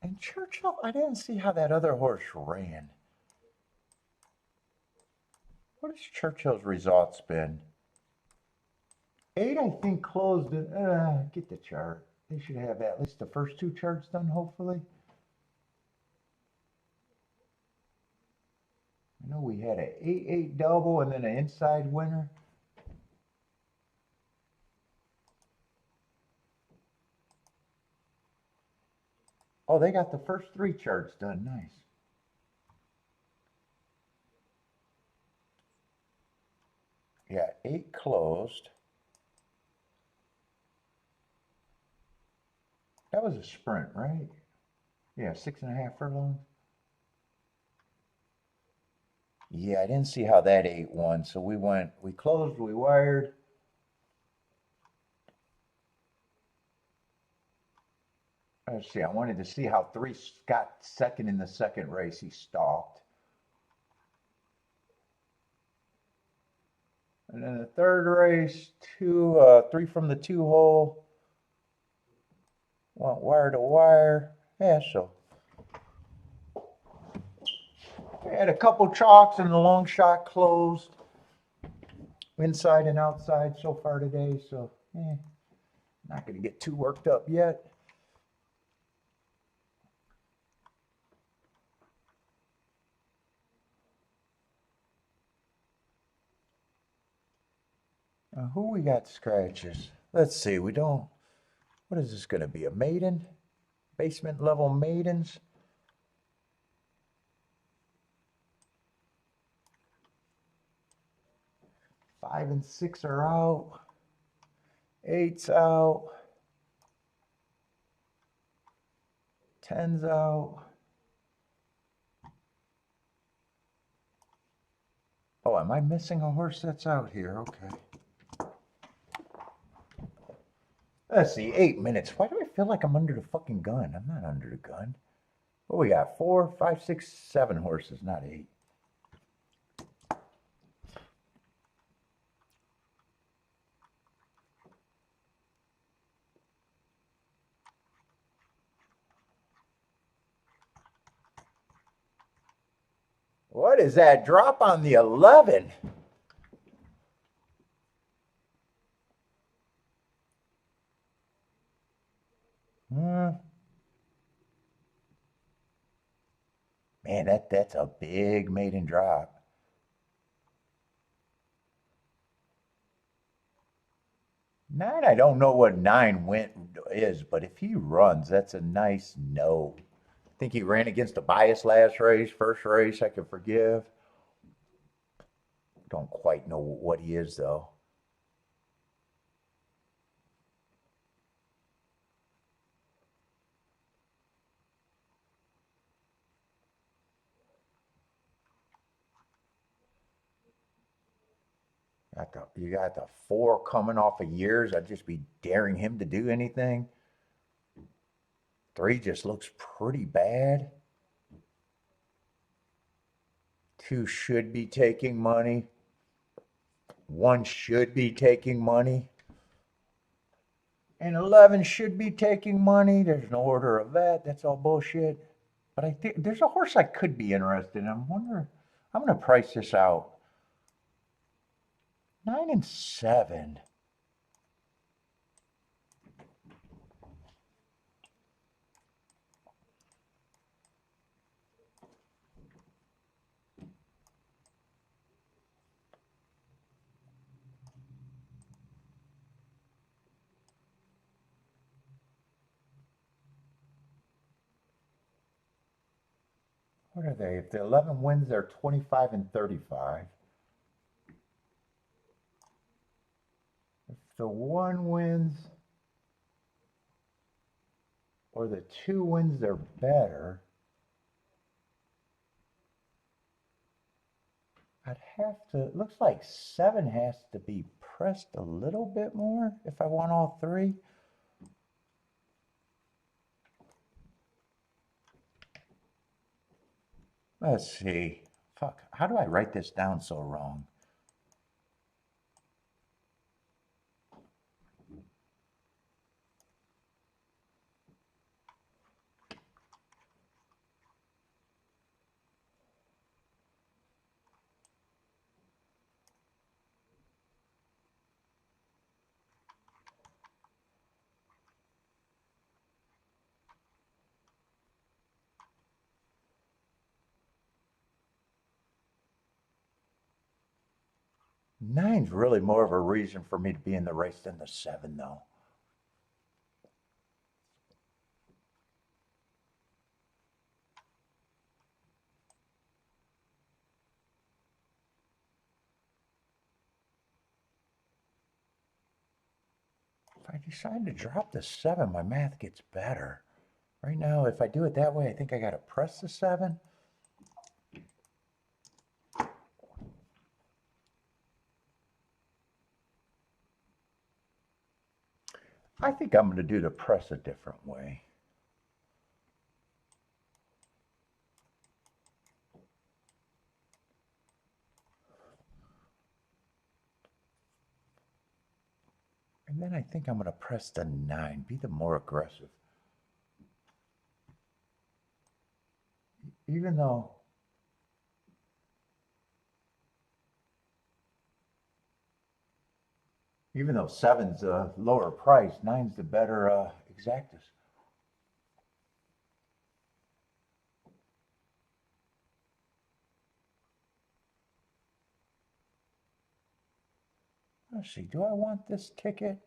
Speaker 1: And Churchill, I didn't see how that other horse ran. What has Churchill's results been? 8, I think, closed it. Get the chart. They should have at least the first 2 charts done, hopefully. I know we had an 8-8 double and then an inside winner. Oh, they got the first 3 charts done. Nice. Yeah, 8 closed. That was a sprint, right? Yeah, 6.5 furlongs. Yeah, I didn't see how that ate one. So we closed, we wired. Let's see, I wanted to see how 3 got second in the second race. He stalked. And then the third race, 3 from the 2 hole. Went wire to wire. Yeah, so we had a couple chalks and the long shot closed. Inside and outside so far today, so not going to get too worked up yet. Who we got scratches? Let's see, we don't, what is this going to be, a maiden? Basement level maidens? Five and 6 are out. 8's out. 10's out. Oh, am I missing a horse that's out here? Okay. Let's see, 8 minutes. Why do I feel like I'm under the fucking gun? I'm not under the gun. What we got? 4, 5, 6, 7 horses, not 8. What is that drop on the 11? Man, that's a big maiden drop. 9, I don't know what 9 went is, but if he runs, that's a nice no. I think he ran against a bias last race. First race, I can forgive. Don't quite know what he is, though. You got the 4 coming off of years. I'd just be daring him to do anything. 3 just looks pretty bad. 2 should be taking money. 1 should be taking money. And 11 should be taking money. There's no order of that. That's all bullshit. But I think there's a horse I could be interested in. I'm wondering, I'm going to price this out. 9 and 7. What are they? If the 11 wins, they're 25 and 35. If the 1 wins or the 2 wins, they're better. I'd have to, it looks like 7 has to be pressed a little bit more if I want all 3. Let's see. Fuck, how do I write this down so wrong? Nine's really more of a reason for me to be in the race than the 7, though. If I decide to drop the 7, my math gets better. Right now, if I do it that way, I think I got to press the 7. I think I'm going to do the press a different way. And then I think I'm going to press the 9, be the more aggressive. Even though seven's a lower price, nine's the better exactus. Let's see, do I want this ticket?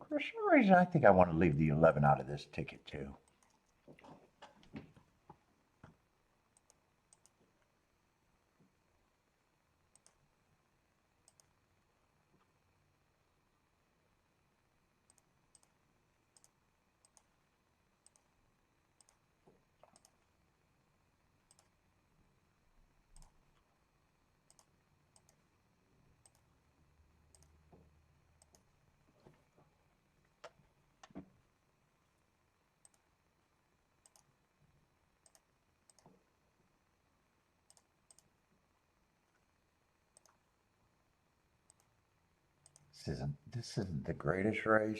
Speaker 1: For some reason, I think I want to leave the 11 out of this ticket too. This isn't the greatest race.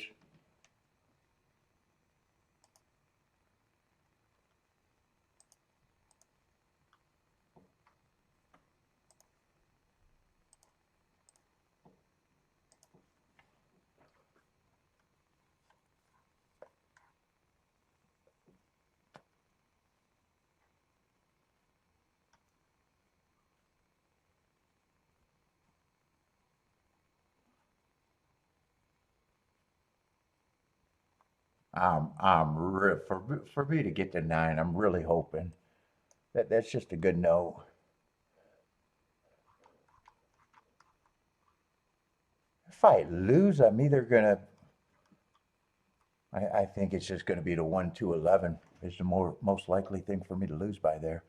Speaker 1: For me to get to 9, I'm really hoping that's just a good note. If I lose, I'm either gonna. I think it's just going to be the 1, 2, 11 is the most likely thing for me to lose by there.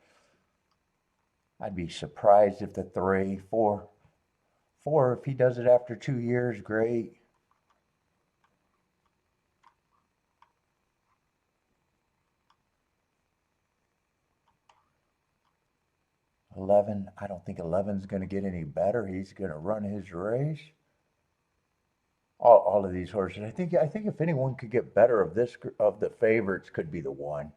Speaker 1: I'd be surprised if the 3, 4, if he does it after 2 years, great. $11, I don't think 11's going to get any better. He's going to run his race. All of these horses. I think if anyone could get better of the favorites, could be the 1.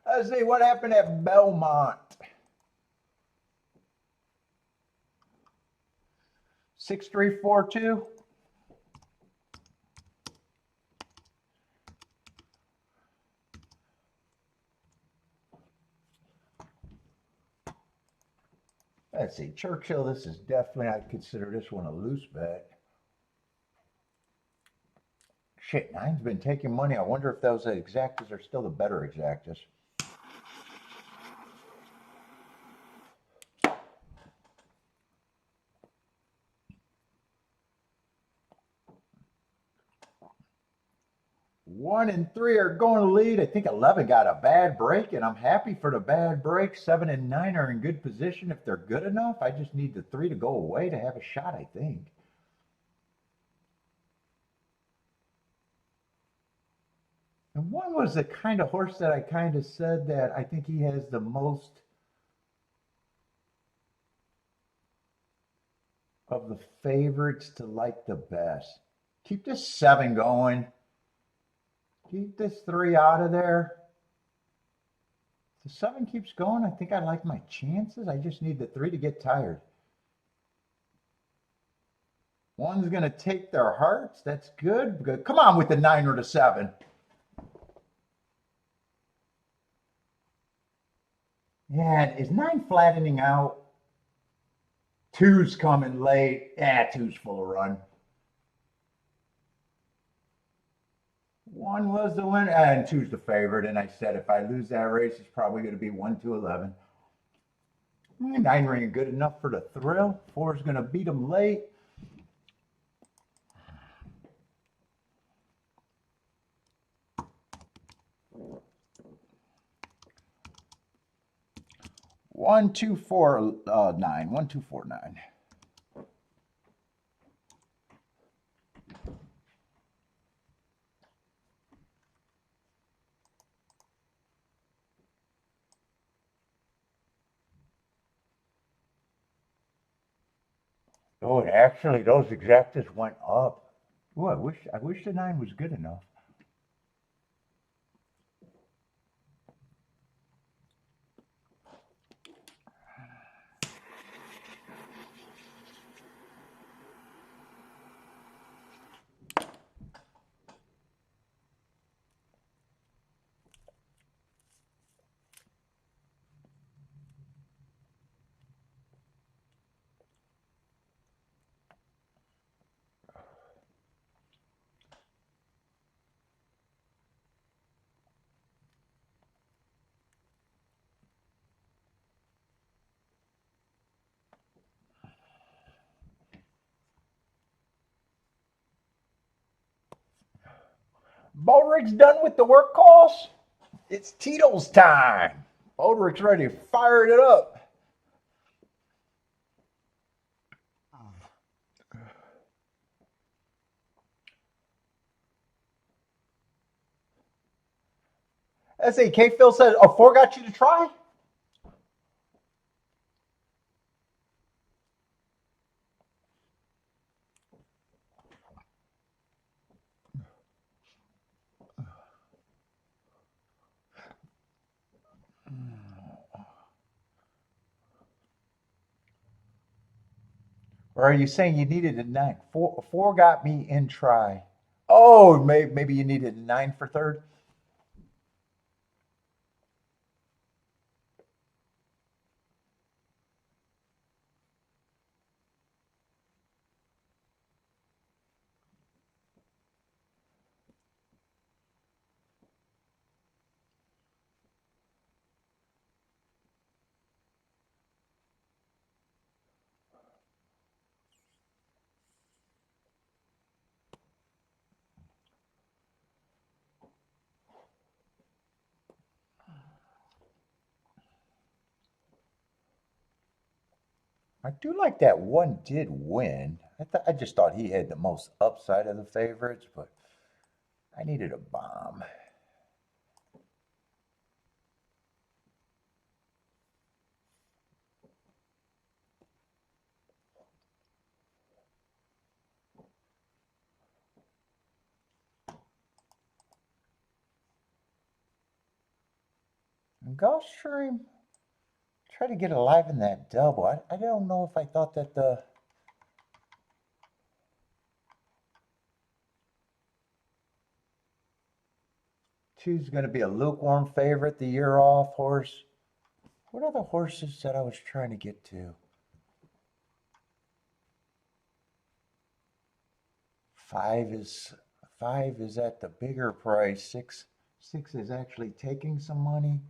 Speaker 1: Let's see what happened at Belmont. 6342. Let's see, Churchill, this is definitely, I'd consider this one a loose bet. Shit, 9's been taking money. I wonder if those exactas are still the better exactas. One and 3 are going to lead. I think 11 got a bad break, and I'm happy for the bad break. 7 and 9 are in good position if they're good enough. I just need the 3 to go away to have a shot, I think. And 1 was the kind of horse that I kind of said that I think he has the most of the favorites to like the best. Keep this 7 going. Keep this 3 out of there. If the 7 keeps going, I think I like my chances. I just need the 3 to get tired. 1's going to take their hearts. That's good. Come on with the 9 or the 7. Yeah, is 9 flattening out? 2's coming late. Yeah, 2's full of run. 1 was the winner, and 2's the favorite. And I said if I lose that race, it's probably going to be 1 to 11. 9 ring good enough for the thrill. 4's going to beat him late. One, two, four, 9. 1, 2, 4, 9. Oh, actually, those exactas went up. Oh, I wish the 9 was good enough. Bodrick's done with the work calls. It's Tito's time. Bodrick's ready to fire it up. S.A.K. Phil says, oh, 4 got you to try? Or are you saying you needed a 9? 4 got me in try. Oh, maybe you needed a 9 for third? I do like that 1 did win. I just thought he had the most upside of the favorites, but I needed a bomb. And Gulfstream, try to get alive in that double. I don't know if I thought that the two's going to be a lukewarm favorite, the year off horse. What are the horses that I was trying to get to? 5 is at the bigger price. 6 is actually taking some money.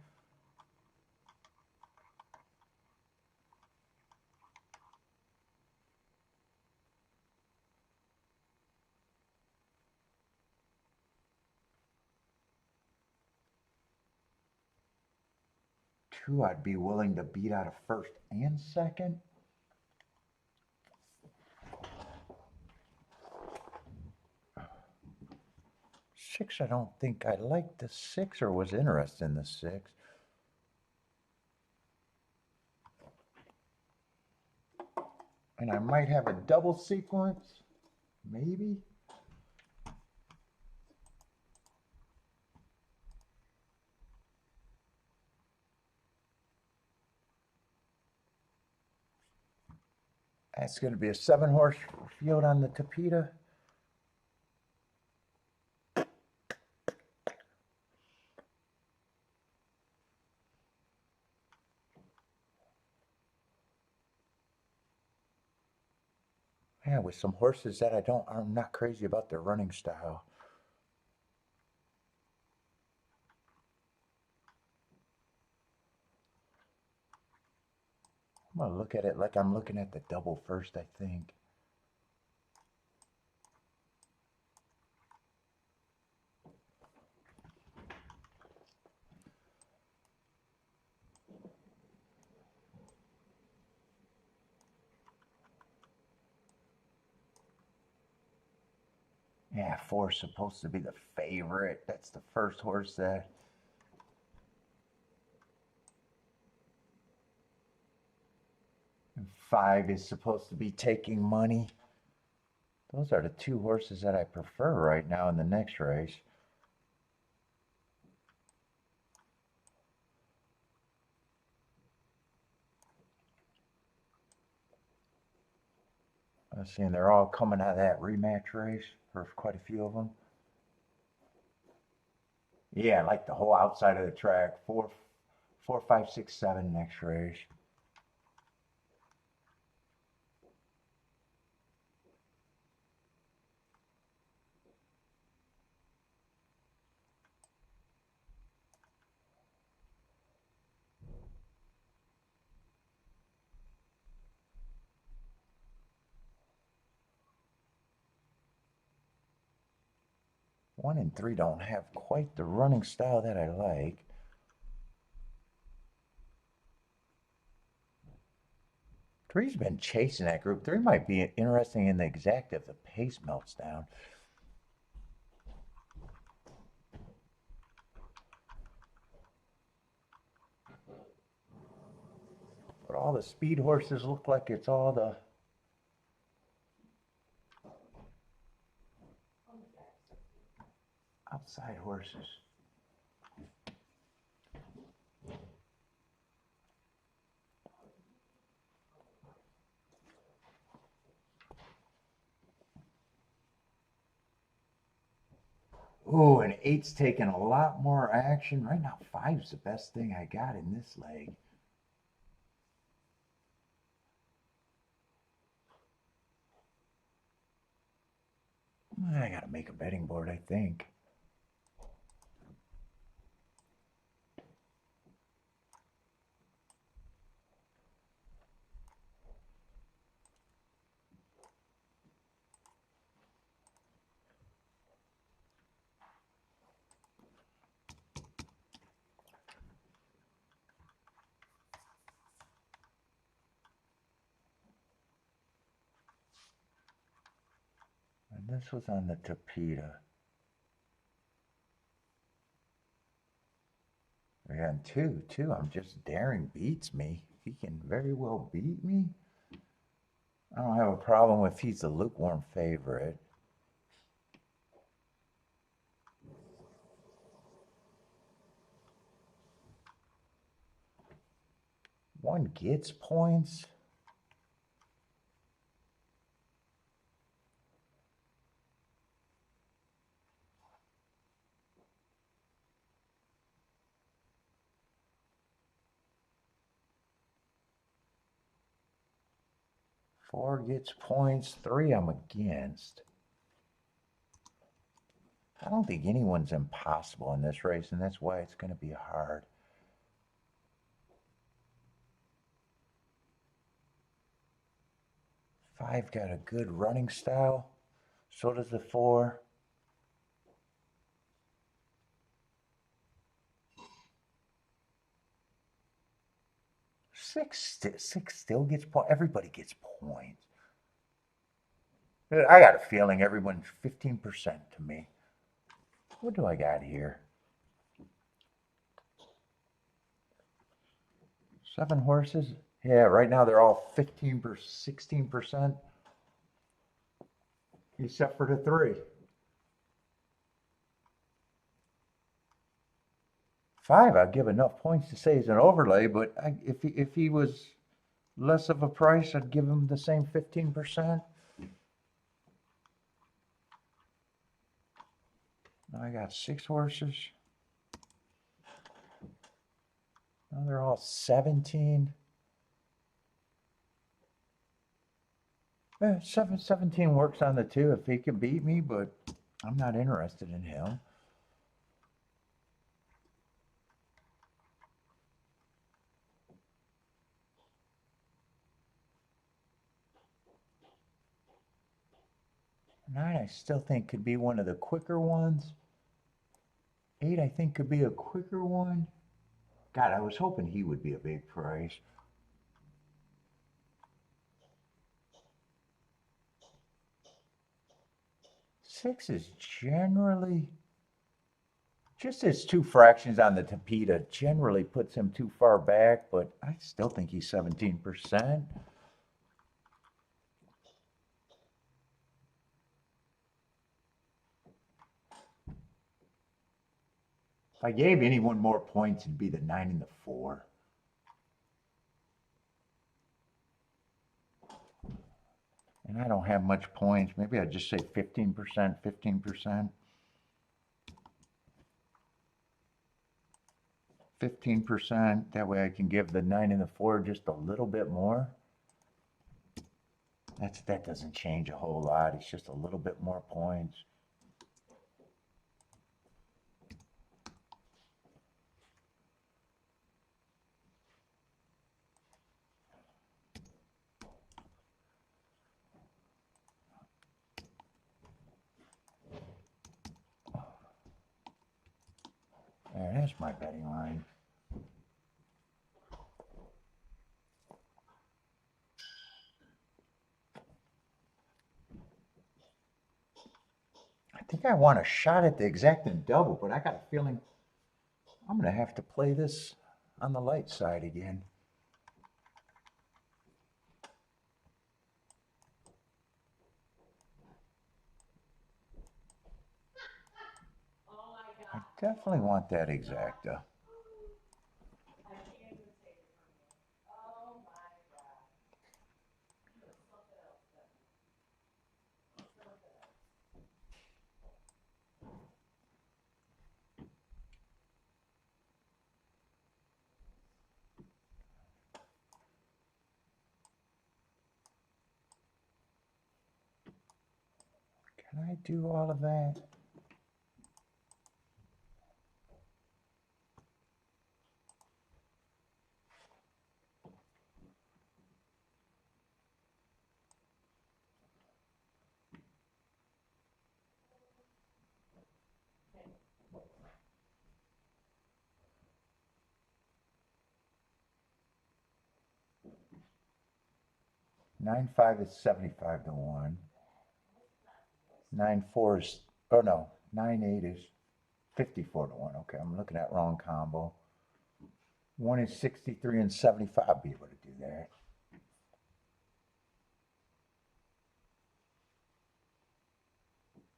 Speaker 1: Two, I'd be willing to beat out of first and second. Six, I don't think I liked the 6 or was interested in the 6. And I might have a double sequence, maybe. That's going to be a 7-horse field on the Tapeta. Yeah, with some horses that I'm not crazy about their running style. I'm gonna look at it like I'm looking at the double first, I think. Yeah, 4's supposed to be the favorite. That's the first horse that. And 5 is supposed to be taking money. Those are the 2 horses that I prefer right now in the next race. I'm seeing they're all coming out of that rematch race for quite a few of them. Yeah, like the whole outside of the track. 4, 5, 6, 7 next race. One and 3 don't have quite the running style that I like. Three's been chasing that group. 3 might be interesting in the exact if the pace melts down. But all the speed horses look like it's all the outside horses. Ooh, and 8's taking a lot more action. Right now, 5's the best thing I got in this leg. I gotta make a betting board, I think. And this was on the Tapeta. And 2, I'm just daring beats me. He can very well beat me. I don't have a problem if he's the lukewarm favorite. One gets points. Four gets points. 3 I'm against. I don't think anyone's impossible in this race, and that's why it's going to be hard. Five got a good running style. So does the 4. 6 still gets points. Everybody gets points. I got a feeling everyone's 15% to me. What do I got here? 7 horses. Yeah, right now they're all 15%, 16%, except for the 3. 5, I'd give enough points to say he's an overlay, but if he was less of a price, I'd give him the same 15%. Now I got 6 horses. Now they're all 17. 17 works on the two if he can beat me, but I'm not interested in him. Nine, I still think could be one of the quicker ones. Eight, I think could be a quicker one. God, I was hoping he would be a big price. Six is generally, just his two fractions on the tapeta generally puts him too far back, but I still think he's 17%. If I gave anyone more points, it'd be the 9 and the 4. And I don't have much points. Maybe I'd just say 15%, 15%. 15%. That way I can give the 9 and the 4 just a little bit more. That doesn't change a whole lot. It's just a little bit more points. There, that's my betting line. I think I want a shot at the exact and double, but I got a feeling I'm going to have to play this on the light side again. I definitely want that exacta. Can I do all of that? Nine five is 75 to 1. 9-4 is, oh no, 9-8 is 54 to 1. Okay, I'm looking at wrong combo. 1 is 63 and 75. I'll be able to do that.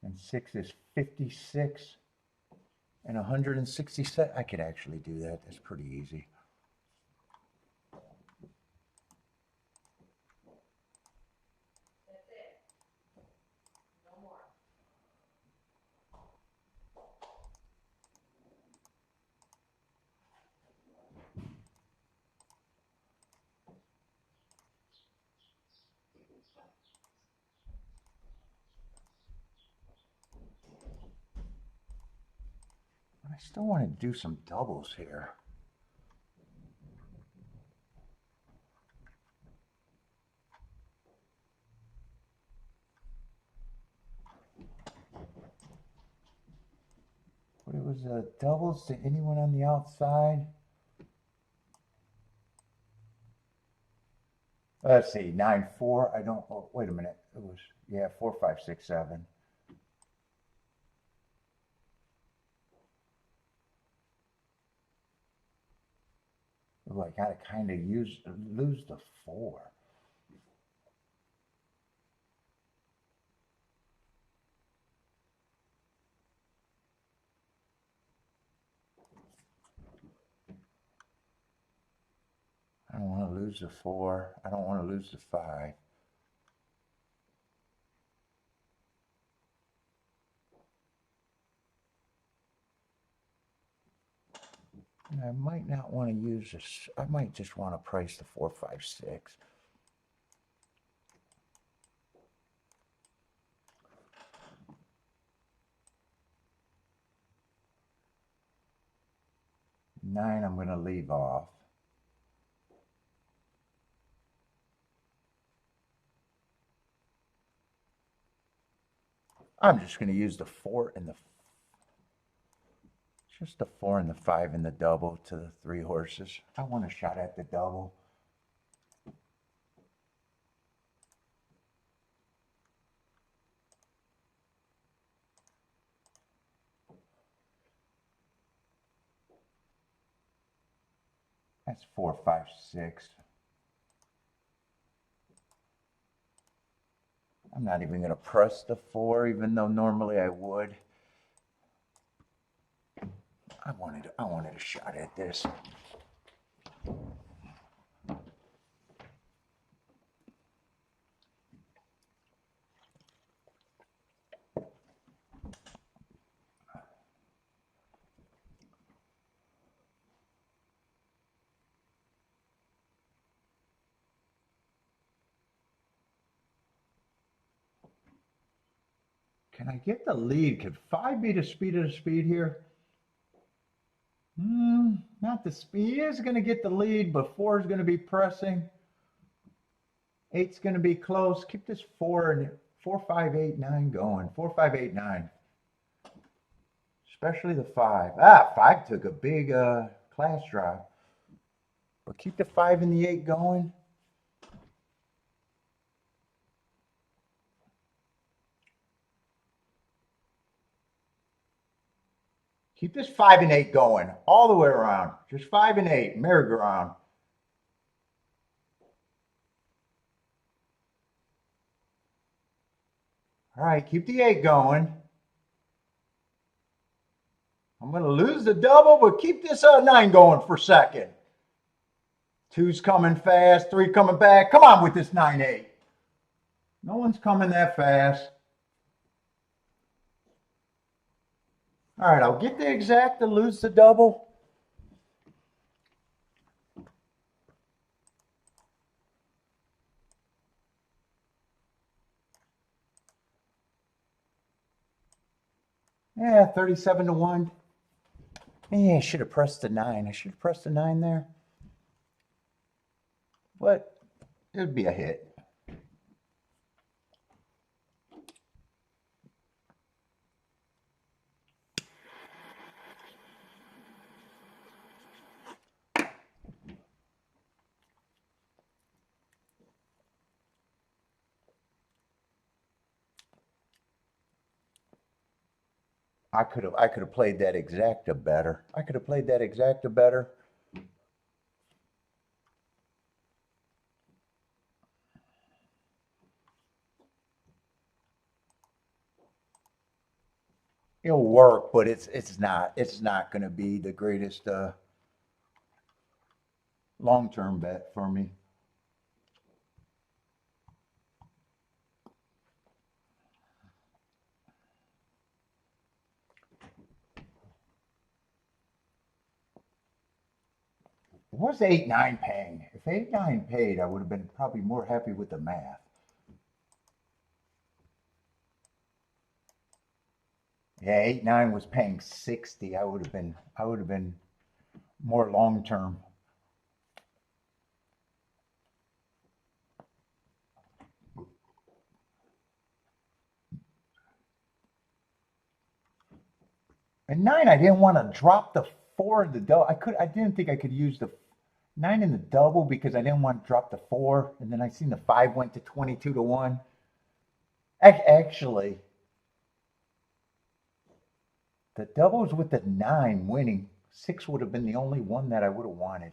Speaker 1: And 6 is 56 and 167. I could actually do that. That's pretty easy. I still want to do some doubles here. But it was doubles to anyone on the outside. Let's see, 9-4. I don't, oh, wait a minute. It was, yeah, 4, 5, 6, 7. Oh, I gotta kind of lose the 4. I don't want to lose the 4. I don't want to lose the 5. And I might not want to use this. I might just want to price the 4, 5, 6. 9 I'm going to leave off. I'm just going to use the 4 and the just the 4 and the 5 and the double to the 3 horses. I want a shot at the double. That's 4, 5, 6. I'm not even going to press the 4, even though normally I would. I wanted a shot at this. Can I get the lead? Could 5 be the speed of the speed here? Not the speed. He is going to get the lead, but 4 is going to be pressing. 8's going to be close. Keep this 4 and 4, 5, 8, 9 going. 4, 5, 8, 9. Especially the 5. 5 took a big class drop. But keep the 5 and the 8 going. Keep this 5 and 8 going all the way around. Just 5 and 8, merry-go-round. All right, keep the 8 going. I'm going to lose the double, but keep this 9 going for second. 2's coming fast, 3 coming back. Come on with this 9-8. No one's coming that fast. All right, I'll get the exact to lose the double. Yeah, 37 to 1. Yeah, I should have pressed the 9. I should have pressed the 9 there. But it would be a hit. I could have played that exacta better. I could have played that exacta better. It'll work, but it's not going to be the greatest long-term bet for me. What's 8-9 paying? If 8-9 paid, I would have been probably more happy with the math. Yeah, 8-9 was paying 60. I would have been more long term. And 9, I didn't want to drop the 4 in the double. I didn't think I could use the 9 in the double because I didn't want to drop the 4. And then I seen the 5 went to 22 to 1. Actually, the doubles with the 9 winning, 6 would have been the only one that I would have wanted.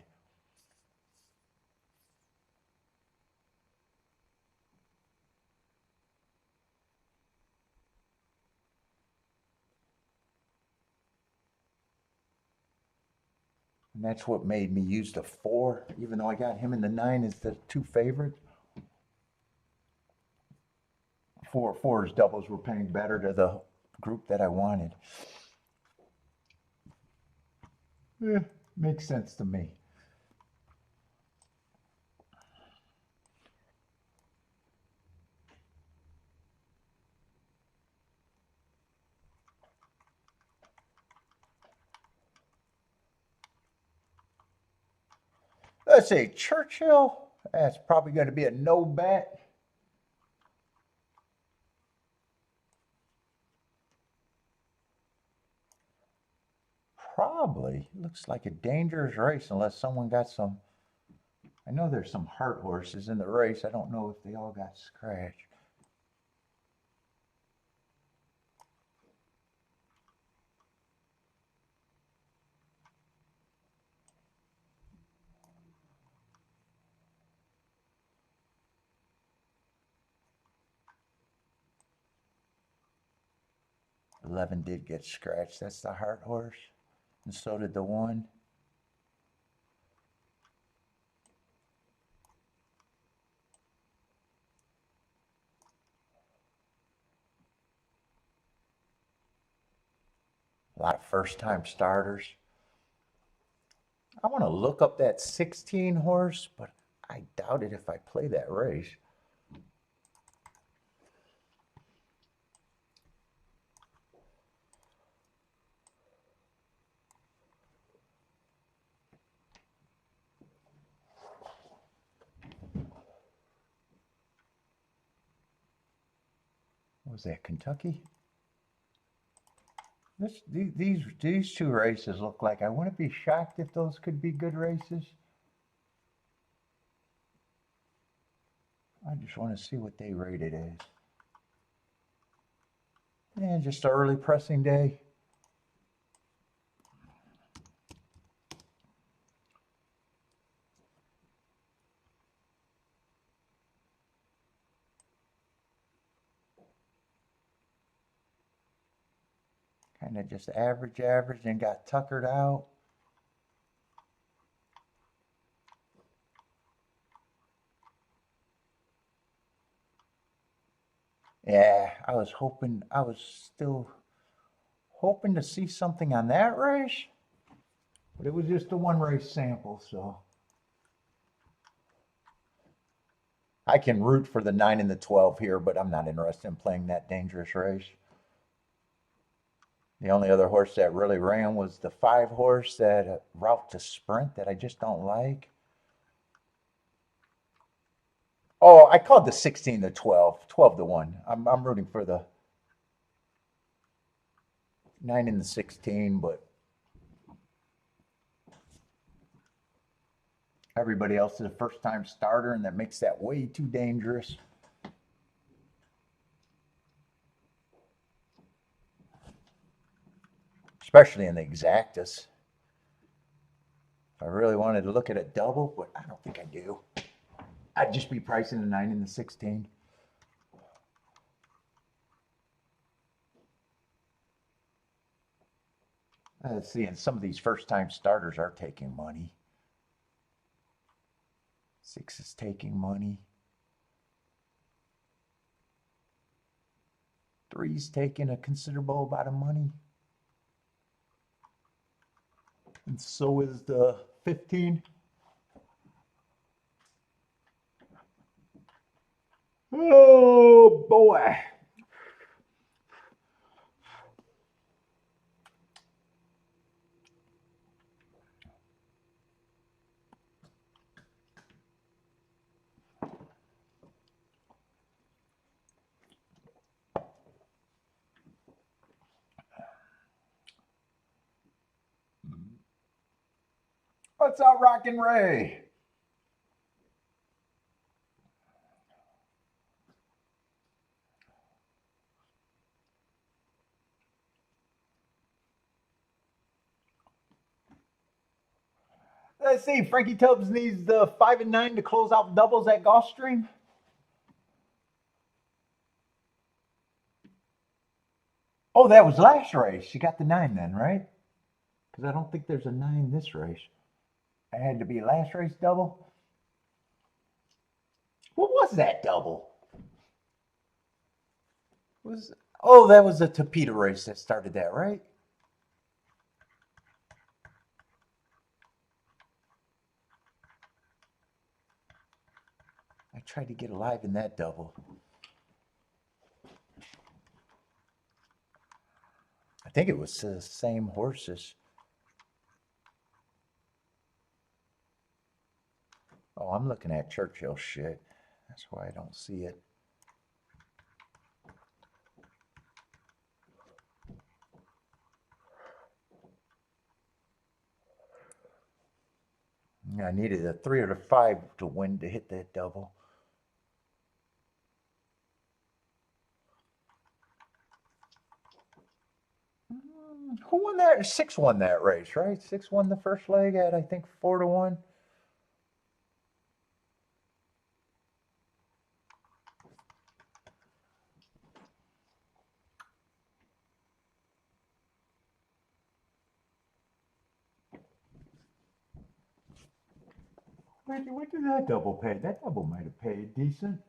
Speaker 1: And that's what made me use the 4, even though I got him in the 9 as the 2 favorites. 4's doubles were paying better to the group that I wanted. Yeah, makes sense to me. Let's see, Churchill. That's probably going to be a no bet. Probably looks like a dangerous race unless someone got some. I know there's some heart horses in the race. I don't know if they all got scratched. $11 did get scratched. That's the heart horse. And so did the one. A lot of first-time starters. I want to look up that 16 horse, but I doubt it if I play that race. What was that, Kentucky? These two races look like, I wouldn't be shocked if those could be good races. I just want to see what they rated as. And just an early pressing day. Kind of just average, and got tuckered out. Yeah, I was still hoping to see something on that race, but it was just a one race sample, so. I can root for the 9 and the 12 here, but I'm not interested in playing that dangerous race. The only other horse that really ran was the 5 horse that route to sprint that I just don't like. Oh, I called the 16 to 12, 12 to 1. I'm rooting for the 9 and the 16, but everybody else is a first time starter, and that makes that way too dangerous. Especially in the exactas. If I really wanted to look at a double, but I don't think I do. I'd just be pricing the 9 and the 16. Let's see, and some of these first-time starters are taking money. 6 is taking money. 3's taking a considerable amount of money. And so is the 15. Oh boy. What's up, Rockin' Ray? Let's see, Frankie Tubbs needs the 5 and 9 to close out doubles at Gulfstream. Oh, that was last race. You got the 9 then, right? Because I don't think there's a 9 this race. It had to be last race double. What was that double? Oh, that was the Tapeta race that started that, right? I tried to get alive in that double. I think it was the same horses. Oh, I'm looking at Churchill shit. That's why I don't see it. Yeah, I needed a 3 or a 5 to win to hit that double. Who won that? 6 won that race, right? 6 won the first leg at, I think, 4-1. What did that double pay? That double might have paid decent.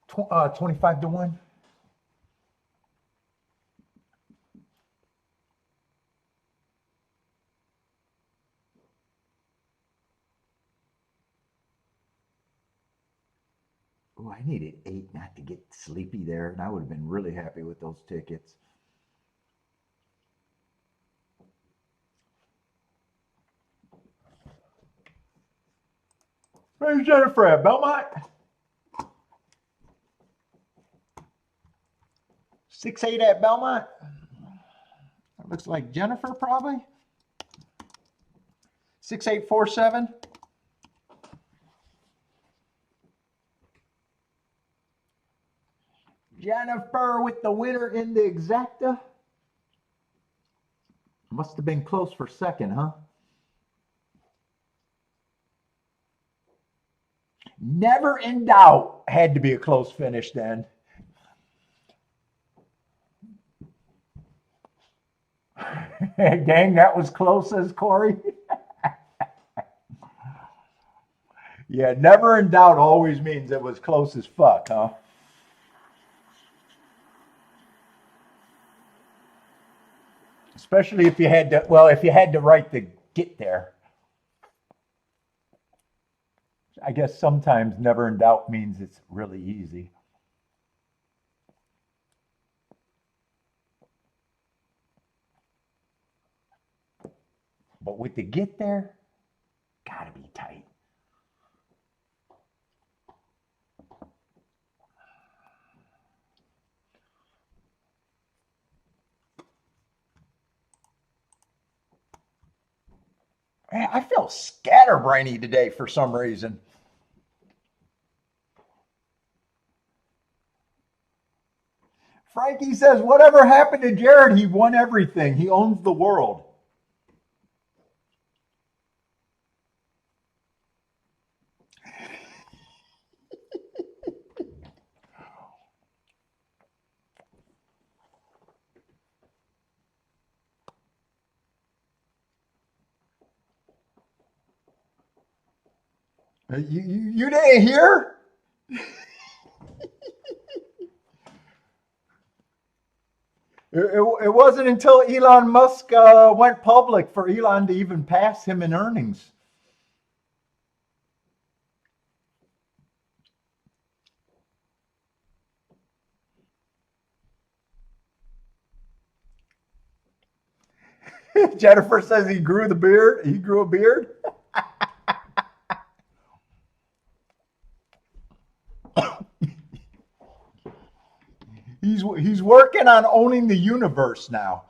Speaker 1: Tw 25-1. Oh, I needed 8 not to get sleepy there, and I would have been really happy with those tickets. Where's Jennifer at, Belmont? 6-8 at Belmont. That looks like Jennifer, probably. 6-8-4-7. Jennifer with the winner in the exacta. Must have been close for second, huh? Never in doubt. Had to be a close finish then. Dang, that was close, says Corey. Yeah, never in doubt always means it was close as fuck, huh? Especially if you had to, well, if you had to write the get there. I guess sometimes never in doubt means it's really easy. But with the get there, gotta be tight. Man, I feel scatterbrainy today for some reason. Frankie says, whatever happened to Jared? He won everything. He owns the world. You didn't hear? It wasn't until Elon Musk went public for Elon to even pass him in earnings. Jennifer says he grew the beard. He grew a beard. He's working on owning the universe now.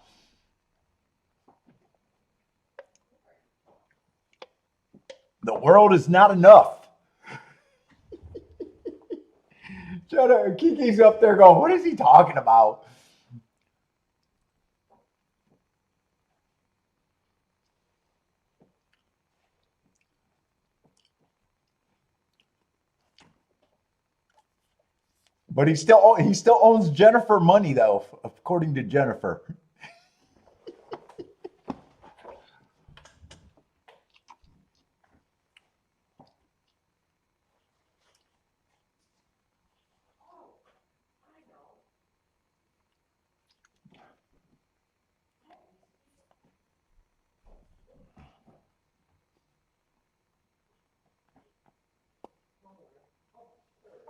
Speaker 1: The world is not enough. Kiki's up there going, what is he talking about? But he still owns Jennifer money, though, according to Jennifer.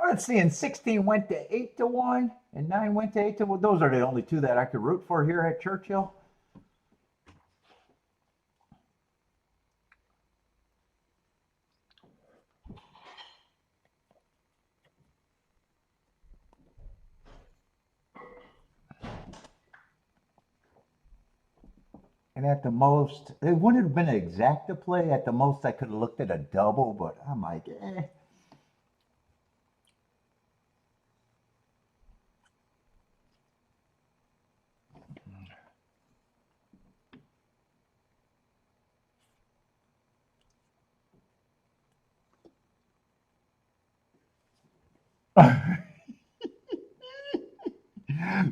Speaker 1: Let's see, and 16 went to 8-1, and 9 went to 8-1. Those are the only two that I could root for here at Churchill. And at the most, it wouldn't have been an exacta play. At the most, I could have looked at a double, but I'm like, eh.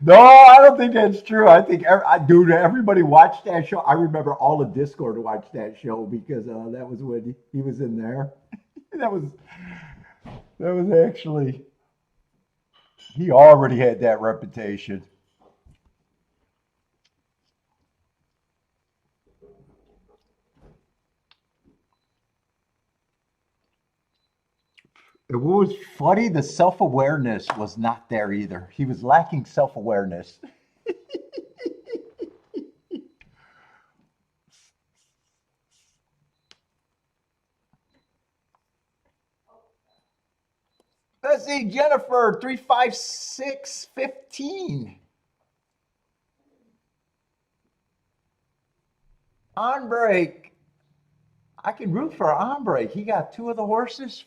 Speaker 1: No, I don't think that's true. I think, dude, everybody watched that show. I remember all of Discord watched that show because that was when he was in there. That was actually, he already had that reputation. What was funny, the self awareness was not there either. He was lacking self awareness. Let's see, Jennifer, 35615. On break. I can root for on break. He got two of the horses,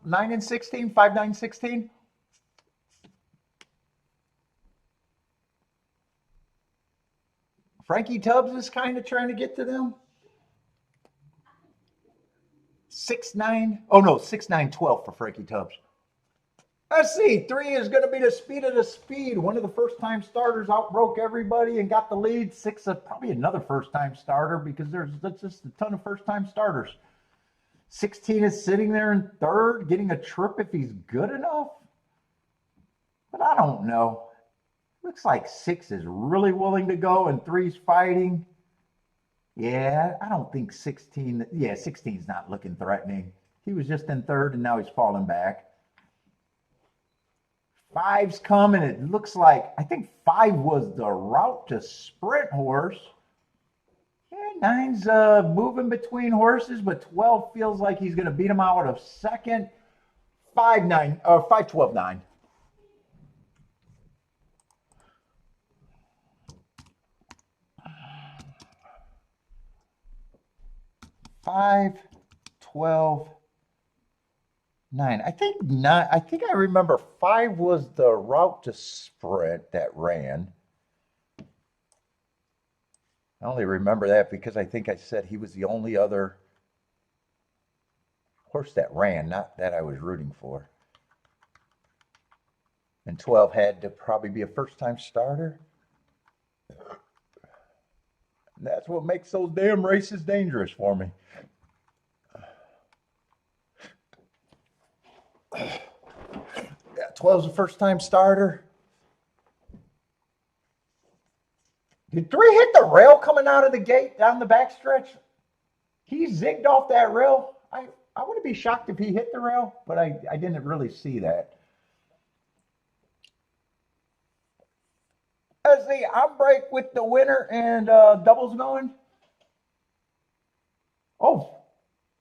Speaker 1: 9 and 16, 5, 9, 16. Frankie Tubbs is kind of trying to get to them. 6, 9. Oh no, 6, 9, 12 for Frankie Tubbs. Let's see, 3 is going to be the speed of the speed. One of the first time starters outbroke everybody and got the lead. 6 is probably another first time starter because there's just a ton of first time starters. 16 is sitting there in third, getting a trip if he's good enough. But I don't know. Looks like 6 is really willing to go and 3's fighting. Yeah, I don't think 16. Yeah, 16's not looking threatening. He was just in third and now he's falling back. 5's coming. It looks like, I think 5 was the route to sprint horse. Yeah, 9's moving between horses, but 12 feels like he's going to beat him out of second. 5, 9, or 5, 12, 9. 5, 12, 9. I think 9. I think I remember 5 was the route to sprint that ran. I only remember that because I think I said he was the only other horse that ran, not that I was rooting for. And 12 had to probably be a first-time starter. And that's what makes those damn races dangerous for me. Yeah, 12's a first-time starter. Did 3 hit the rail coming out of the gate down the backstretch? He zigged off that rail. I wouldn't be shocked if he hit the rail, but I didn't really see that. Let's see, I'm break with the winner and doubles going. Oh,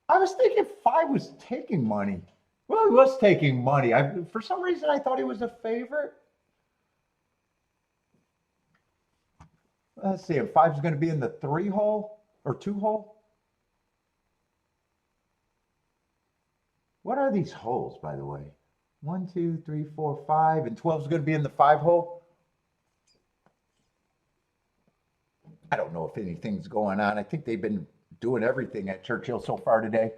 Speaker 1: I was thinking 5 was taking money. Well, he was taking money. For some reason, I thought he was a favorite. Let's see, if 5's going to be in the 3 hole or 2 hole. What are these holes, by the way? 1, 2, 3, 4, 5, and 12's going to be in the 5 hole. I don't know if anything's going on. I think they've been doing everything at Churchill so far today.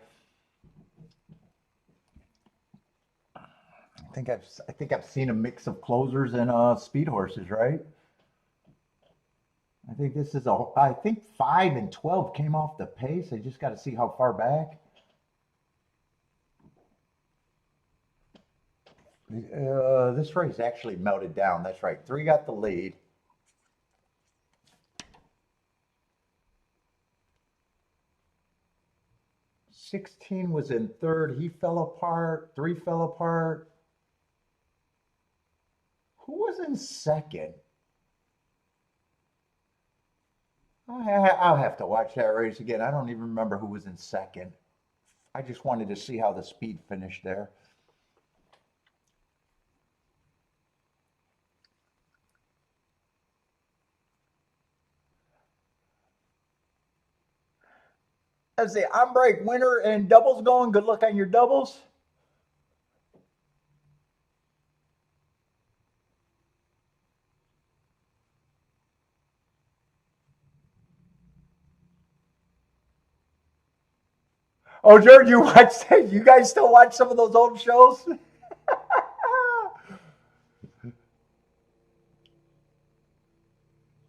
Speaker 1: I think I've seen a mix of closers and speed horses, right? I think this is I think 5 and 12 came off the pace. I just got to see how far back. This race actually melted down. That's right. 3 got the lead. '16 was in third. He fell apart. 3 fell apart. Who was in second? I'll have to watch that race again. I don't even remember who was in second. I just wanted to see how the speed finished there. Let's see, I'm break winner and doubles going. Good luck on your doubles. Oh, Jared, you watch that? You guys still watch some of those old shows?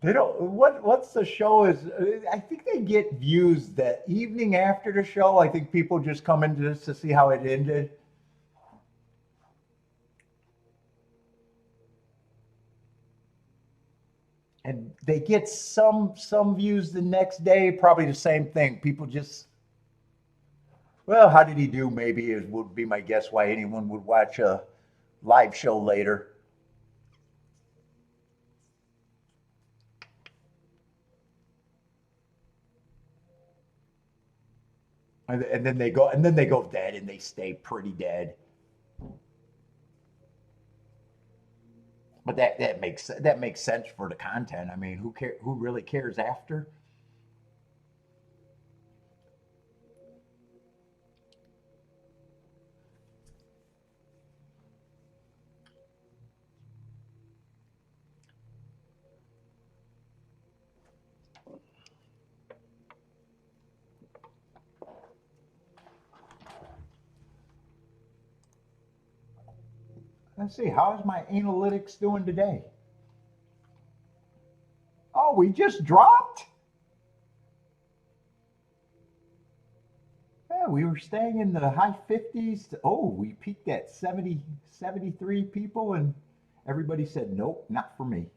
Speaker 1: They don't. What's the show is? I think they get views the evening after the show. I think people just come in just to see how it ended. And they get some views the next day, probably the same thing. People just, well, how did he do? Maybe it would be my guess why anyone would watch a live show later. And then they go dead and they stay pretty dead. But that makes sense for the content. I mean, who really cares after? Let's see, how's my analytics doing today? Oh, we just dropped? Yeah, we were staying in the high 50s. Oh, we peaked at 70, 73 people, and everybody said, nope, not for me.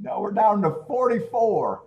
Speaker 1: No, we're down to 44.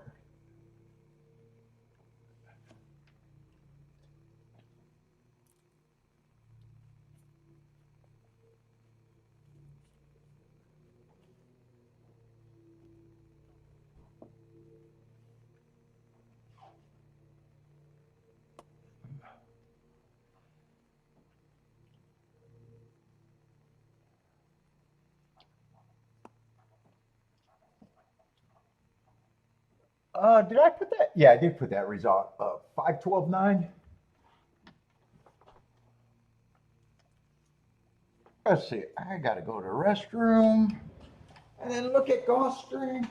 Speaker 1: Did I put that? Yeah, I did put that result. 512.9. Let's see. I gotta go to the restroom and then look at Gulfstream.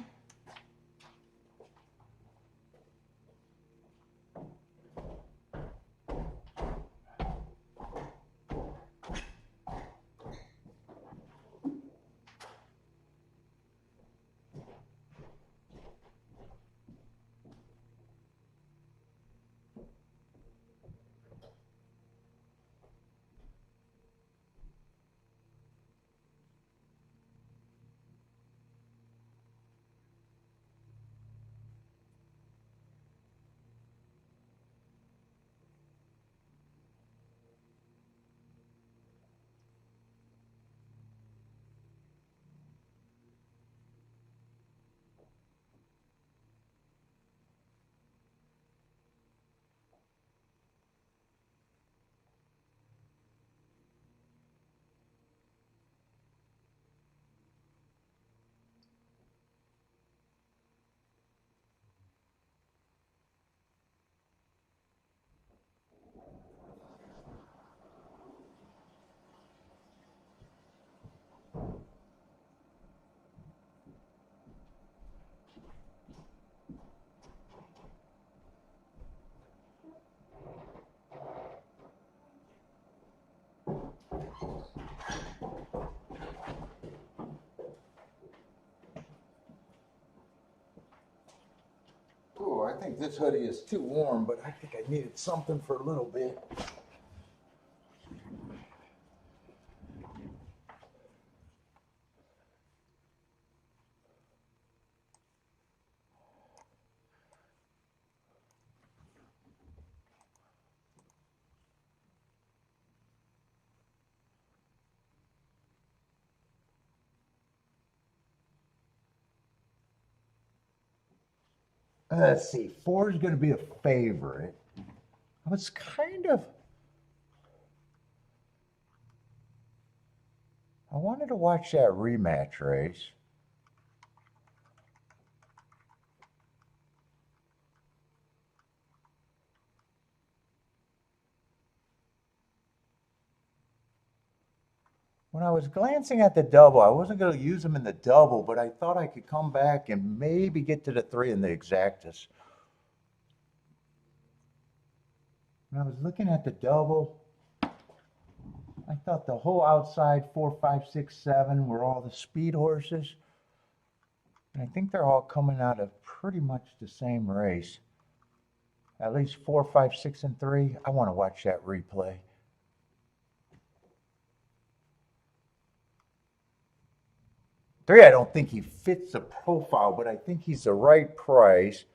Speaker 1: Oh, I think this hoodie is too warm, but I think I needed something for a little bit. Let's see, 4 is going to be a favorite. I was I wanted to watch that rematch race. When I was glancing at the double, I wasn't going to use them in the double, but I thought I could come back and maybe get to the 3 in the exactus. When I was looking at the double, I thought the whole outside 4, 5, 6, 7 were all the speed horses. And I think they're all coming out of pretty much the same race. At least 4, 5, 6, and 3. I want to watch that replay. Three, I don't think he fits the profile, but I think he's the right price.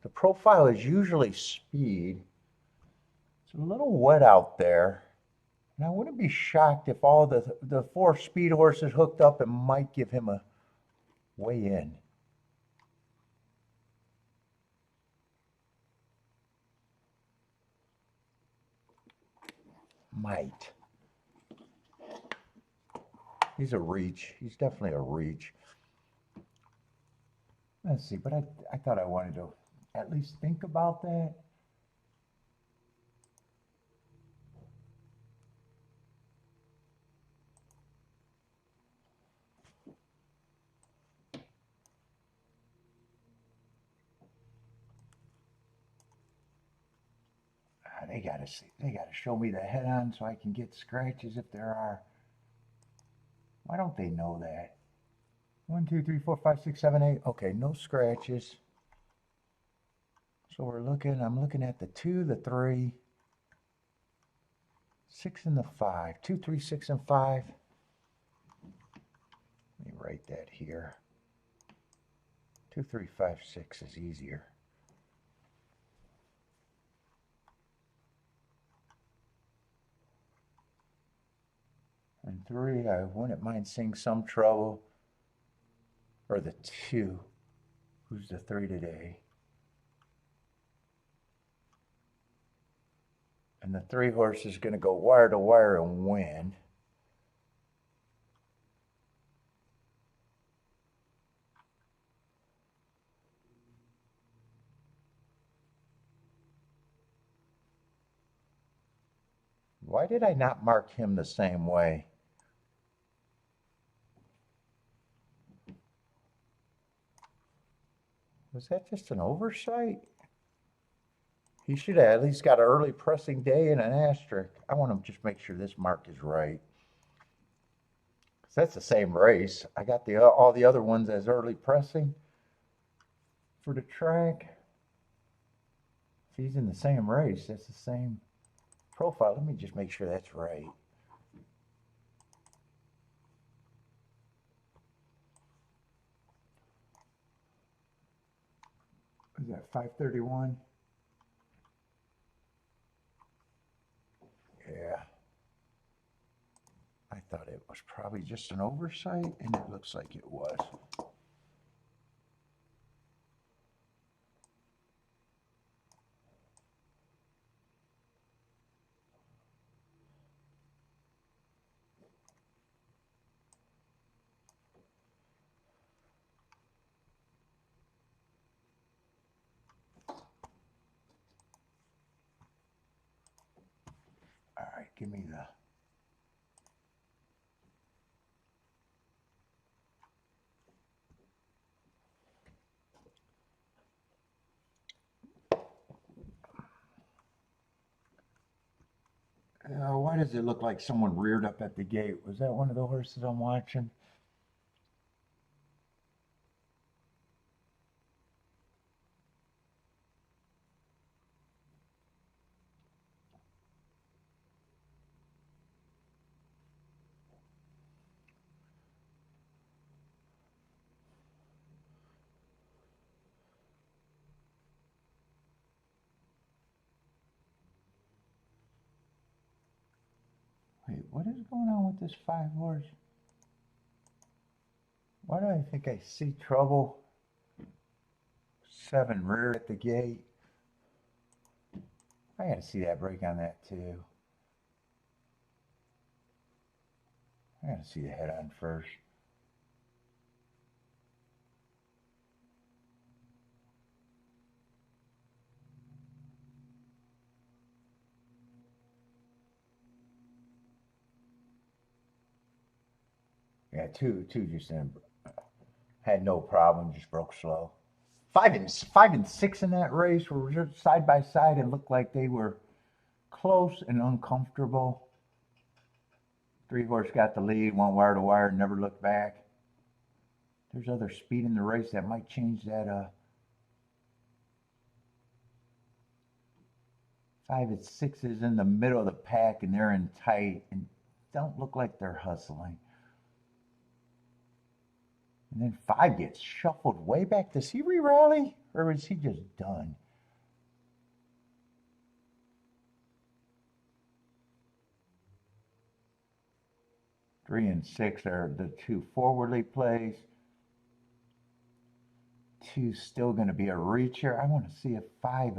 Speaker 1: The profile is usually speed. It's a little wet out there. And I wouldn't be shocked if all the 4 speed horses hooked up and might give him a way in. Might. He's a reach. He's definitely a reach. Let's see, but I thought I wanted to at least think about that. They gotta see. They gotta show me the head on so I can get scratches if there are. Why don't they know that? 1, 2, 3, 4, 5, 6, 7, 8. Okay, no scratches. So I'm looking at the 2, the 3, 6, and the 5. 2, 3, 6, and 5. Let me write that here. 2, 3, 5, 6 is easier. And 3, I wouldn't mind seeing some trouble. Or the 2. Who's the 3 today? And the 3 horse is going to go wire to wire and win. Why did I not mark him the same way? Was that just an oversight? He should have at least got an early pressing day and an asterisk. I want to just make sure this mark is right. Because that's the same race. I got all the other ones as early pressing for the track. If he's in the same race, that's the same profile. Let me just make sure that's right. Is that 531? Yeah. I thought it was probably just an oversight, and it looks like it was. All right, give me the... Why does it look like someone reared up at the gate? Was that one of the horses I'm watching? Wait, what is going on with this 5 horse? Why do I think I see trouble 7 rear at the gate. I got to see that break on that too. I got to see the head on first. Yeah, two just had no problem, just broke slow. 5 and 6 in that race were just side by side and looked like they were close and uncomfortable. 3 horse got the lead, went wire to wire, never looked back. There's other speed in the race that might change that. 5 and 6 is in the middle of the pack and they're in tight and don't look like they're hustling. And then 5 gets shuffled way back. Does he re-rally or is he just done? Three and 6 are the 2 forwardly plays. 2's still going to be a reacher. I want to see if 5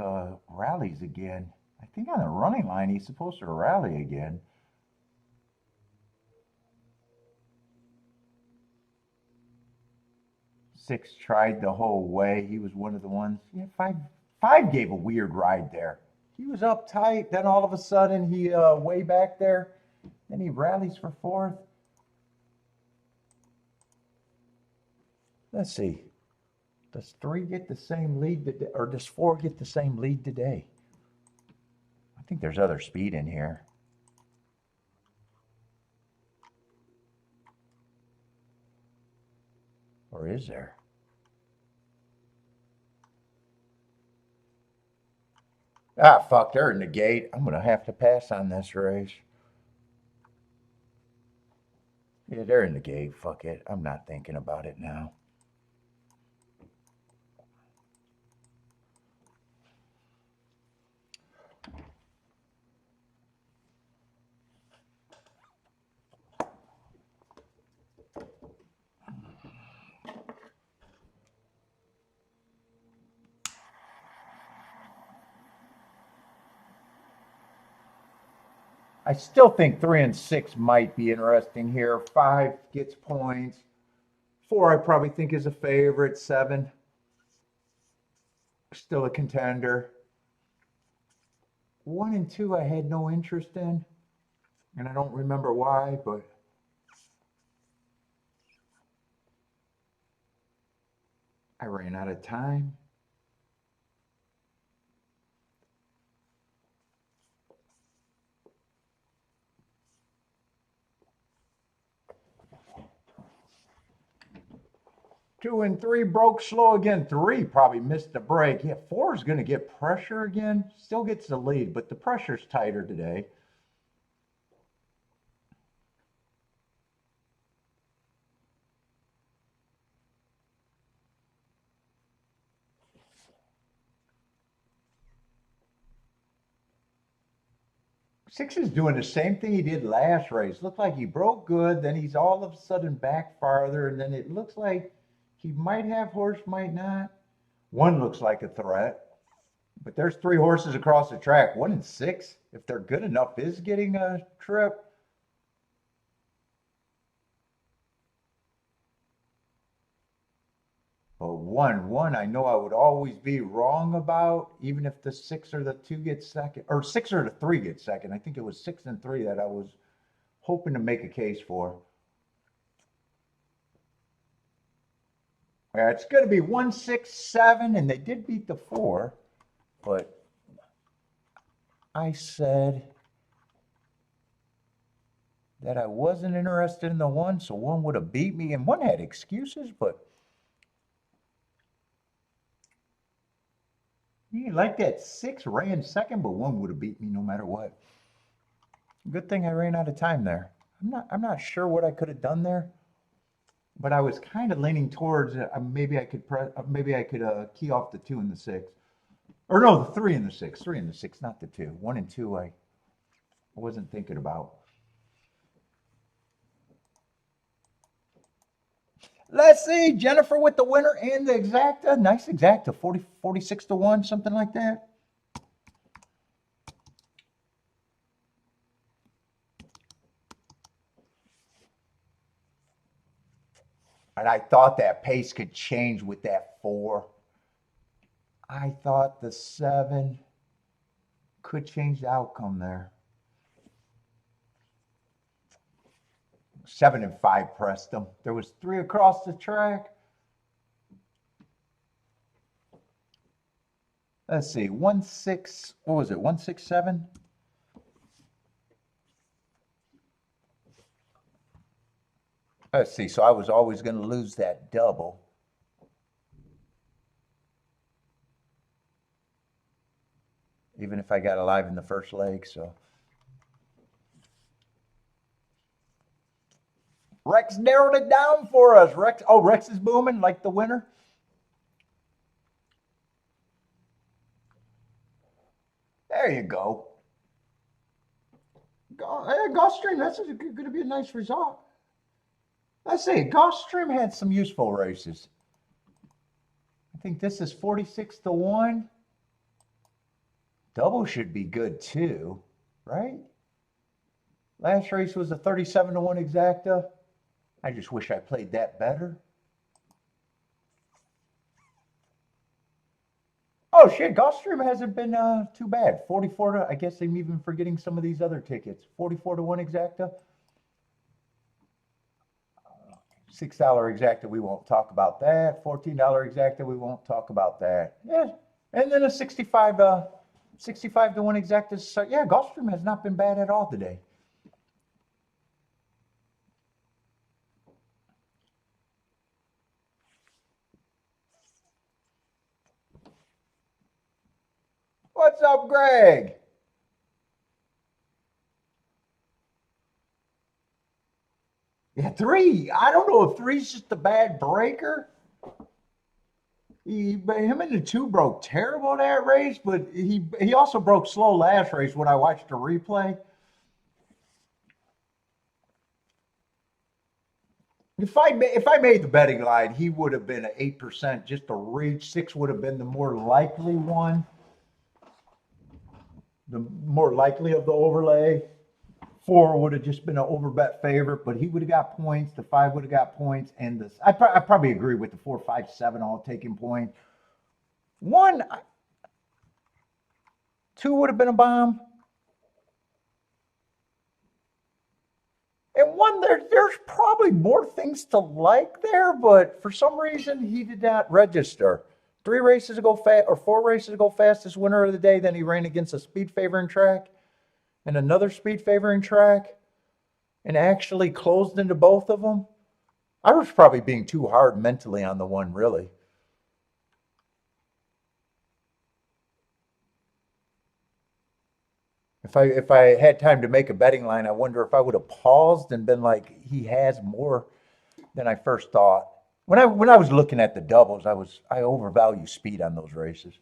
Speaker 1: rallies again. I think on the running line he's supposed to rally again. 6 tried the whole way. He was one of the ones. Yeah, 5 gave a weird ride there. He was uptight. Then all of a sudden he way back there. Then he rallies for 4th. Let's see. Does 3 get the same lead today, or does 4 get the same lead today? I think there's other speed in here. Or is there? Ah, fuck, they're in the gate. I'm going to have to pass on this race. Yeah, they're in the gate. Fuck it. I'm not thinking about it now. I still think 3 and 6 might be interesting here. 5 gets points. 4 I probably think is a favorite. 7 still a contender. 1 and 2 I had no interest in, and I don't remember why, but I ran out of time. Two and 3 broke slow again. 3 probably missed the break. Yeah, 4 is going to get pressure again. Still gets the lead, but the pressure's tighter today. Six is doing the same thing he did last race. Looked like he broke good, then he's all of a sudden back farther, and then it looks like he might have horse, might not. 1 looks like a threat, but there's 3 horses across the track. 1 and 6, if they're good enough, is getting a trip. But 1 I know I would always be wrong about, even if the 6 or the 2 get second, or 6 or the 3 get second. I think it was 6 and 3 that I was hoping to make a case for. Yeah, it's going to be 1, 6, 7, and they did beat the 4, but I said that I wasn't interested in the 1, so 1 would have beat me, and 1 had excuses, but he like that 6 ran second, but 1 would have beat me no matter what. Good thing I ran out of time there. I'm not sure what I could have done there, but I was kind of leaning towards maybe I could key off the 2 and the 6, or no, the 3 and the 6, 3 and the 6, not the 2. 1 and 2 I wasn't thinking about. Let's see, Jennifer with the winner and the exacta. Nice exacta, 46 to 1, something like that. And I thought that pace could change with that 4. I thought the 7 could change the outcome there. 7 and 5 pressed them. There was 3 across the track. Let's see, 1-6, what was it, 1-6-7? Let's see, so I was always going to lose that double. Even if I got alive in the first leg, so. Rex narrowed it down for us. Rex is booming like the winner. There you go. Gulfstream, that's going to be a nice result. Let's see, Gulfstream had some useful races. I think this is 46 to 1. Double should be good too, right? Last race was a 37 to 1 exacta. I just wish I played that better. Oh shit, Gulfstream hasn't been too bad. 44 to, I guess I'm even forgetting some of these other tickets. 44 to 1 exacta. $6 exacta, we won't talk about that. $14 exacta, we won't talk about that. Yeah, and then a 65 to 1 exacta. So yeah, Gulfstream has not been bad at all today. What's up, Greg? Yeah, 3. I don't know if 3's just a bad breaker. Him and the 2 broke terrible that race, but he also broke slow last race when I watched the replay. If I made the betting line, he would have been at 8% just to reach. 6 would have been the more likely one, the more likely of the overlay. 4 would have just been an overbet favorite, but he would have got points. The 5 would have got points, and this I probably agree with the 4, 5, 7 all taking points. 1, 2 would have been a bomb. And 1, there's probably more things to like there, but for some reason he did not register. 3 races ago, or 4 races ago, fastest winner of the day. Then he ran against a speed favoring track and another speed favoring track, and actually closed into both of them. I was probably being too hard mentally on the 1, really. If I had time to make a betting line, I wonder if I would have paused and been like, he has more than I first thought. When I was looking at the doubles, I overvalue speed on those races.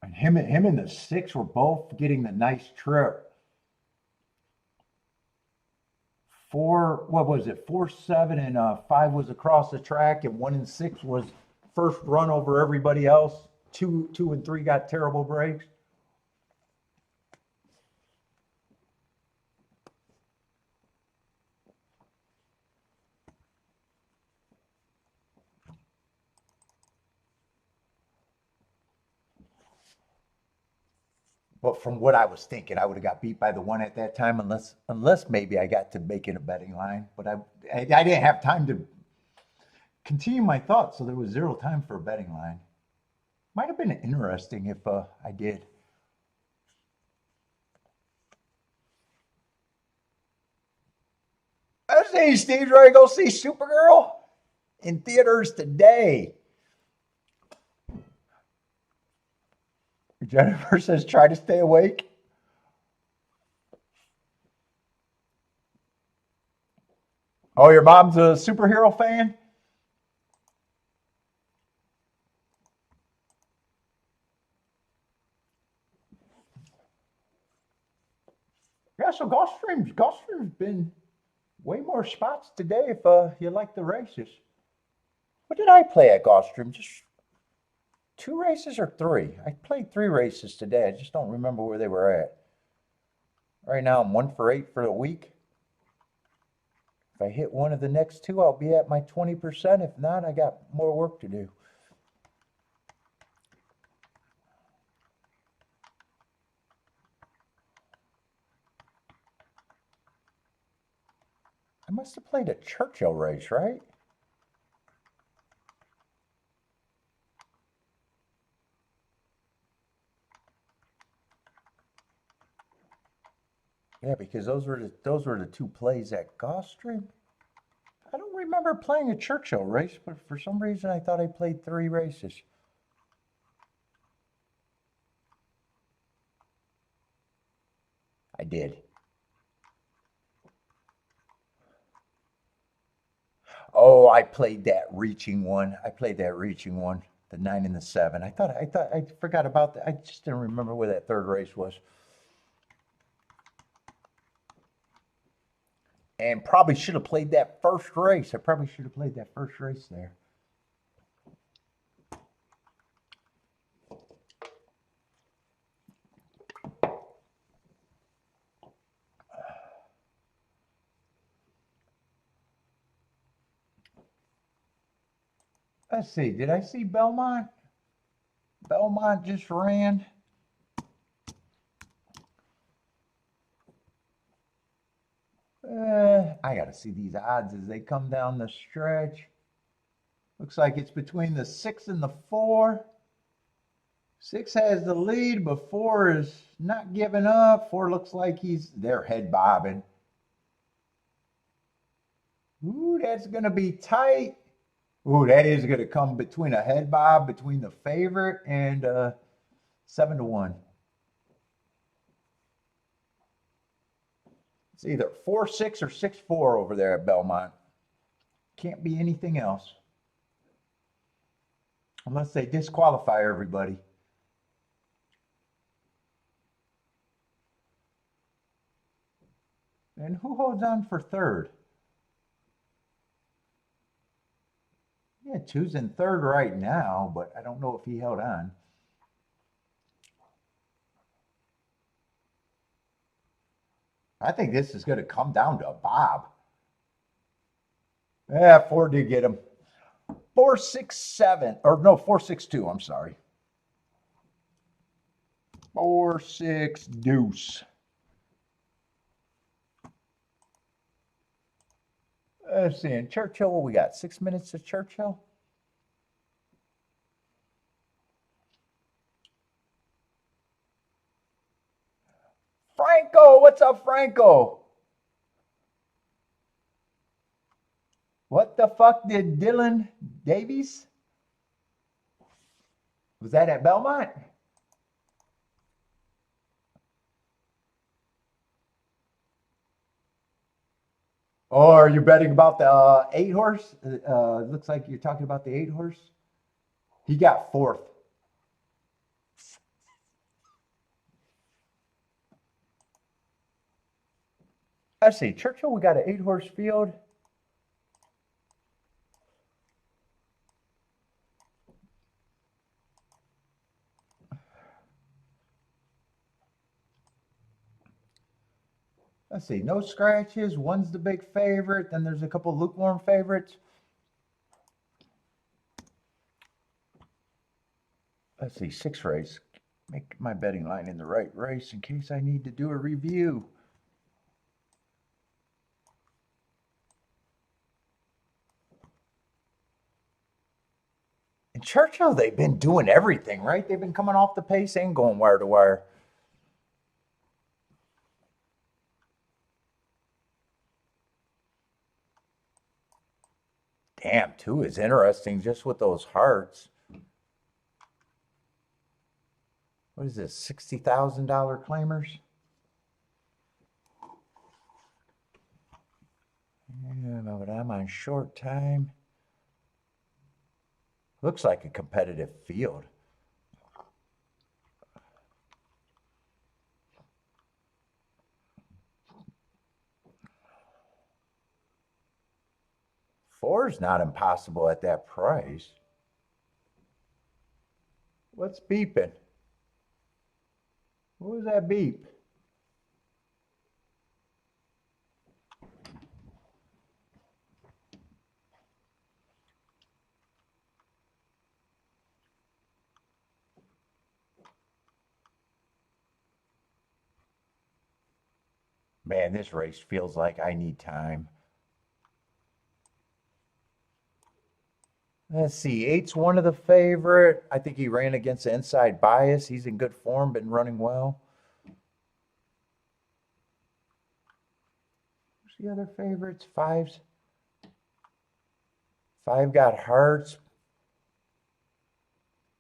Speaker 1: And him and the 6 were both getting the nice trip. 4, what was it? 4, 7, and 5 was across the track, and 1 and 6 was first run over everybody else. 2 and 3 got terrible breaks. But from what I was thinking, I would have got beat by the 1 at that time, unless maybe I got to make it a betting line. But I didn't have time to continue my thoughts, so there was 0 time for a betting line. Might have been interesting if I did. Let's see, Steve's ready to go see Supergirl in theaters today. Jennifer says, try to stay awake. Oh, your mom's a superhero fan? Yeah, so Gulfstream's been way more spots today if you like the races. What did I play at Gulfstream? Just 2 races or 3? I played 3 races today. I just don't remember where they were at. Right now I'm 1 for 8 for the week. If I hit one of the next 2, I'll be at my 20%. If not, I got more work to do. I must have played a Churchill race, right? Yeah, because those were the 2 plays at Gulfstream. I don't remember playing a Churchill race, but for some reason I thought I played 3 races. I did. Oh, I played that reaching one. The 9 and the 7. I forgot about that. I just didn't remember where that 3rd race was. And probably should have played that first race. I probably should have played that first race there. Let's see. Did I see Belmont? Belmont just ran. I got to see these odds as they come down the stretch. Looks like it's between the 6 and the 4. 6 has the lead, but 4 is not giving up. 4 looks like they're head bobbing. Ooh, that's going to be tight. Ooh, that is going to come between a head bob between the favorite and 7 to 1. It's either 4-6 or 6-4 over there at Belmont. Can't be anything else. Unless they disqualify everybody. And who holds on for 3rd? Yeah, 2's in 3rd right now, but I don't know if he held on. I think this is going to come down to Bob. Yeah, 4 did get him. 4-6-7, or no, 4-6-2, I'm sorry. 4-6 deuce. Let's see, in Churchill, what we got? 6 minutes to Churchill? Franco, what's up, Franco? What the fuck did Dylan Davies? Was that at Belmont? Oh, are you betting about the 8 horse? Looks like you're talking about the 8 horse. He got 4th. Let's see, Churchill, we got an 8 horse field. Let's see, no scratches. 1's the big favorite. Then there's a couple lukewarm favorites. Let's see, 6 race. Make my betting line in the right race in case I need to do a review. In Churchill, they've been doing everything, right? They've been coming off the pace and going wire to wire. Damn, 2 is interesting just with those hearts. What is this, $60,000 claimers? Yeah, but I'm on short time. Looks like a competitive field. Four's not impossible at that price. What's beeping? What was that beep? Man, this race feels like I need time. Let's see, eight's one of the favorite. I think he ran against the inside bias. He's in good form, been running well. Who's the other favorites? Fives. Five got hearts,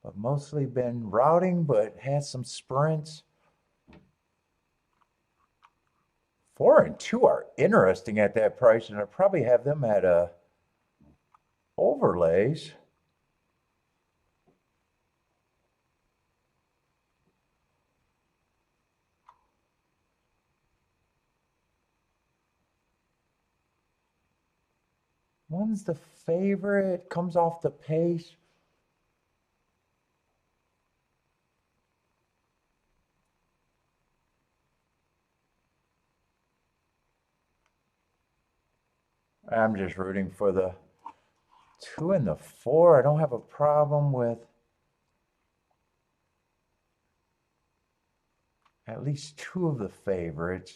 Speaker 1: but mostly been routing, but has some sprints. 4 and 2 are interesting at that price, and I probably have them at overlays. One's the favorite, comes off the pace. I'm just rooting for the 2 and the 4. I don't have a problem with at least 2 of the favorites.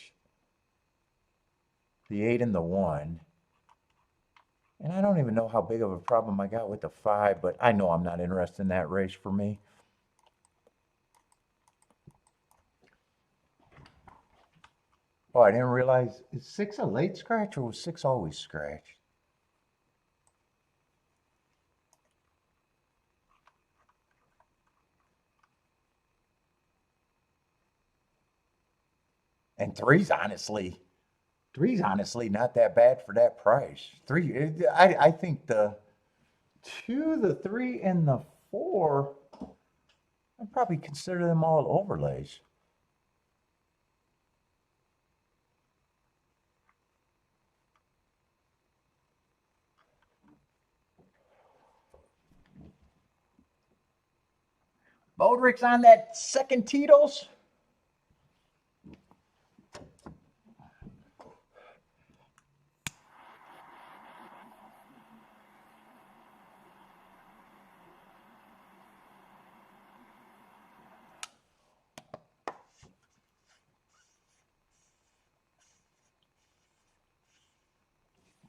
Speaker 1: The 8 and the 1. And I don't even know how big of a problem I got with the 5, but I know I'm not interested in that race for me. Oh, I didn't realize, is 6 a late scratch or was 6 always scratched? And three's honestly not that bad for that price. I think the 2, the 3, and the 4, I'd probably consider them all overlays. Bodrick's on that second Tito's.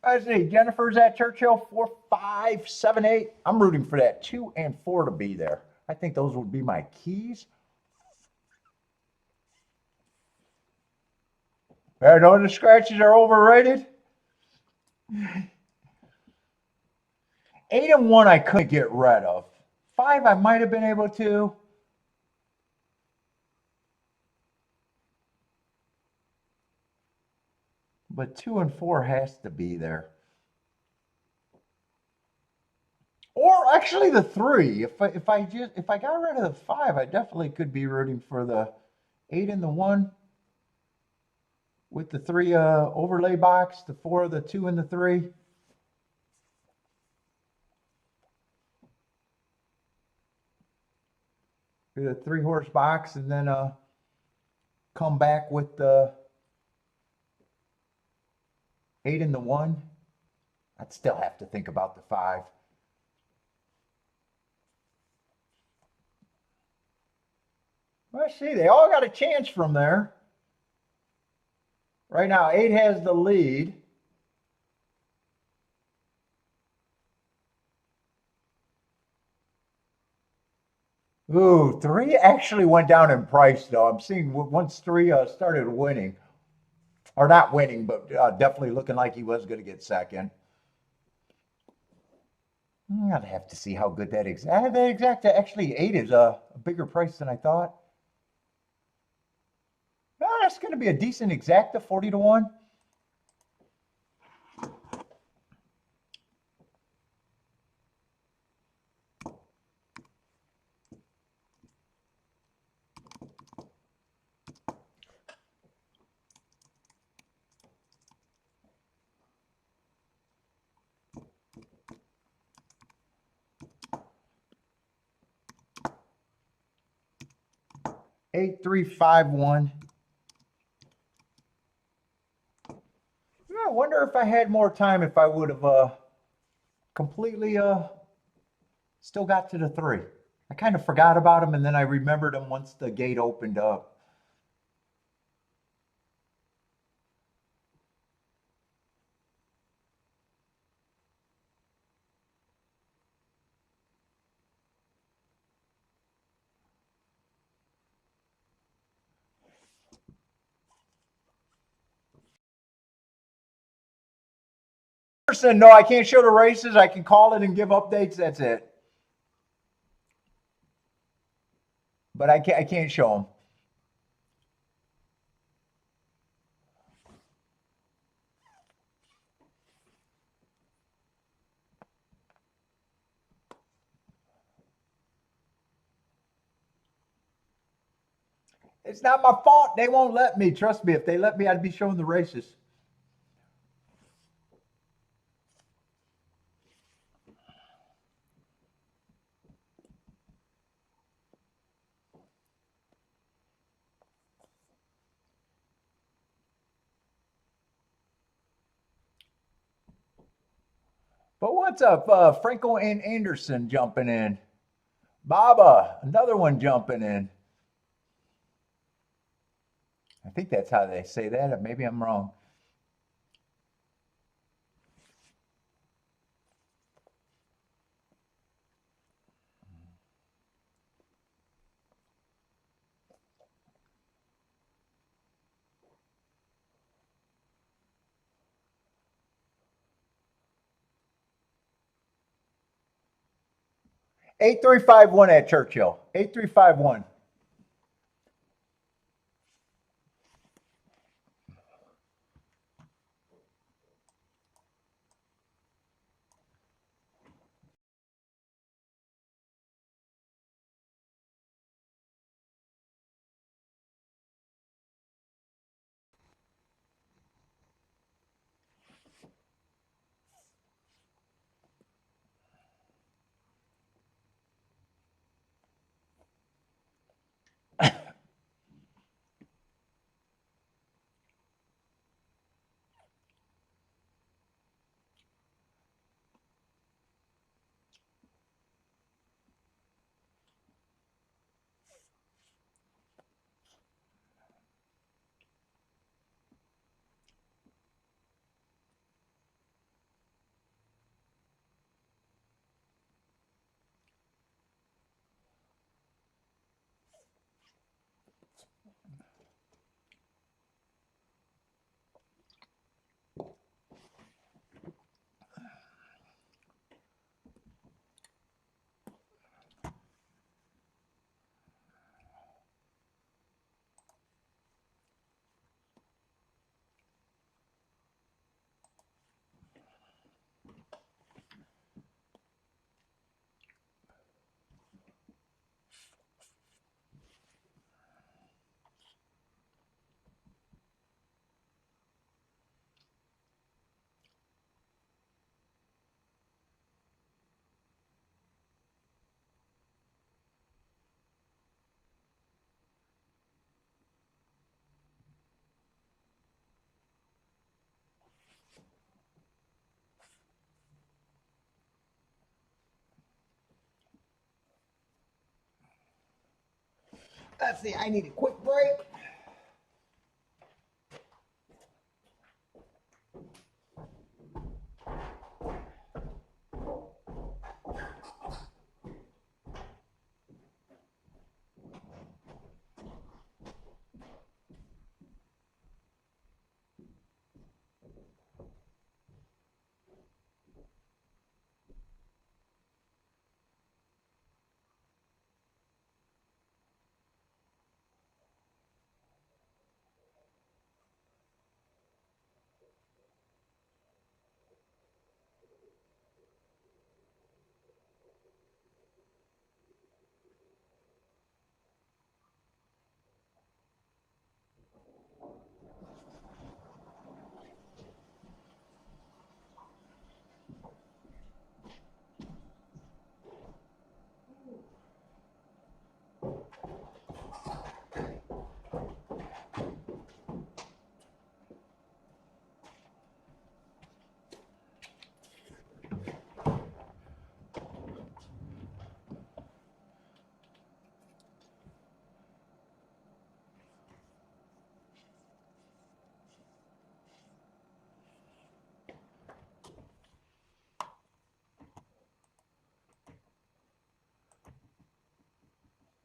Speaker 1: I see Jennifer's at Churchill 4, 5, 7, 8. I'm rooting for that 2 and 4 to be there. I think those would be my keys. I know the scratches are overrated. 8 and 1 I couldn't get rid of. 5 I might have been able to. But 2 and 4 has to be there. Or actually the 3. If I got rid of the 5, I definitely could be rooting for the 8 and the 1 with the 3 overlay box, the 4, the 2, and the 3. The 3-horse box, and then come back with the 8 and the 1. I'd still have to think about the 5. Let's see, they all got a chance from there. Right now, 8 has the lead. Ooh, 3 actually went down in price, though. I'm seeing once 3 started winning, or not winning, but definitely looking like he was going to get second. I'd have to see how good that exact. Actually, 8 is a bigger price than I thought. That's going to be a decent exacta, 40 to 1. 8351. I wonder if I had more time, if I would have completely still got to the 3. I kind of forgot about them, and then I remembered them once the gate opened up. No, I can't show the races. I can call it and give updates. That's it. But I can't show them. It's not my fault. They won't let me. Trust me. If they let me, I'd be showing the races. But what's up? Franco and Anderson jumping in. Baba, another one jumping in. I think that's how they say that. Maybe I'm wrong. Eight three five one at Churchill. 8351. Let's see. I need a quick break.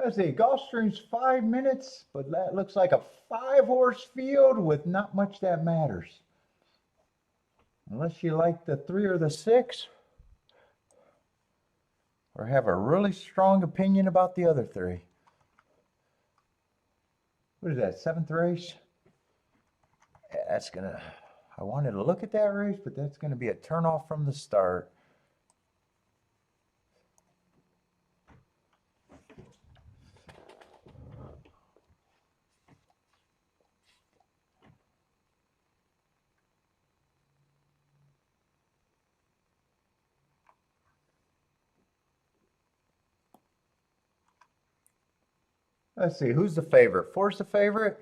Speaker 1: Let's see, Gulfstream's 5 minutes, but that looks like a 5 horse field with not much that matters. Unless you like the 3 or the 6, or have a really strong opinion about the other 3. What is that, 7th race? Yeah, that's gonna, I wanted to look at that race, but that's gonna be a turnoff from the start. Let's see, who's the favorite? 4's the favorite?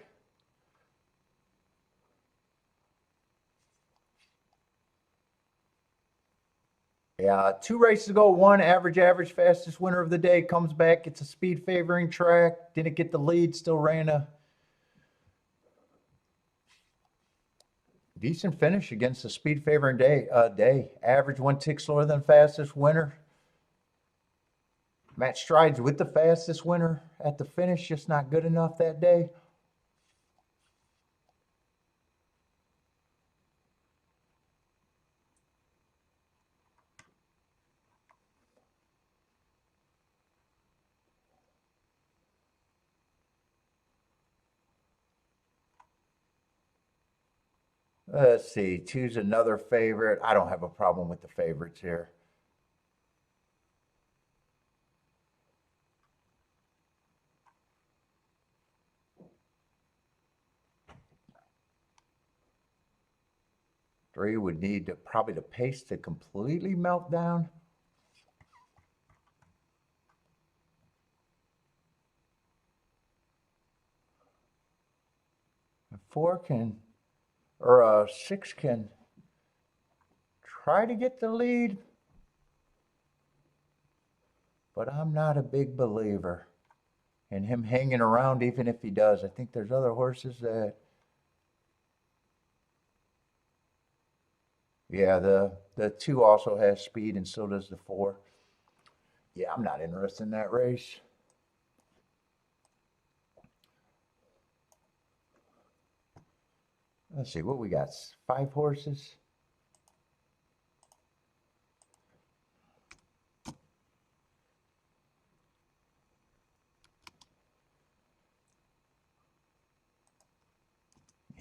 Speaker 1: Yeah, 2 races ago, 1 average, fastest winner of the day comes back, gets a speed favoring track, didn't get the lead, still ran a decent finish against the speed favoring day. Average 1 tick slower than fastest winner. Matt strides with the fastest winner at the finish, just not good enough that day. Let's see, choose another favorite. I don't have a problem with the favorites here. Three would need to, probably the pace to completely melt down. And 4 can, or 6 can try to get the lead, but I'm not a big believer in him hanging around even if he does. I think there's other horses that, yeah, the 2 also has speed and so does the 4. Yeah, I'm not interested in that race. Let's see, what we got? 5 horses?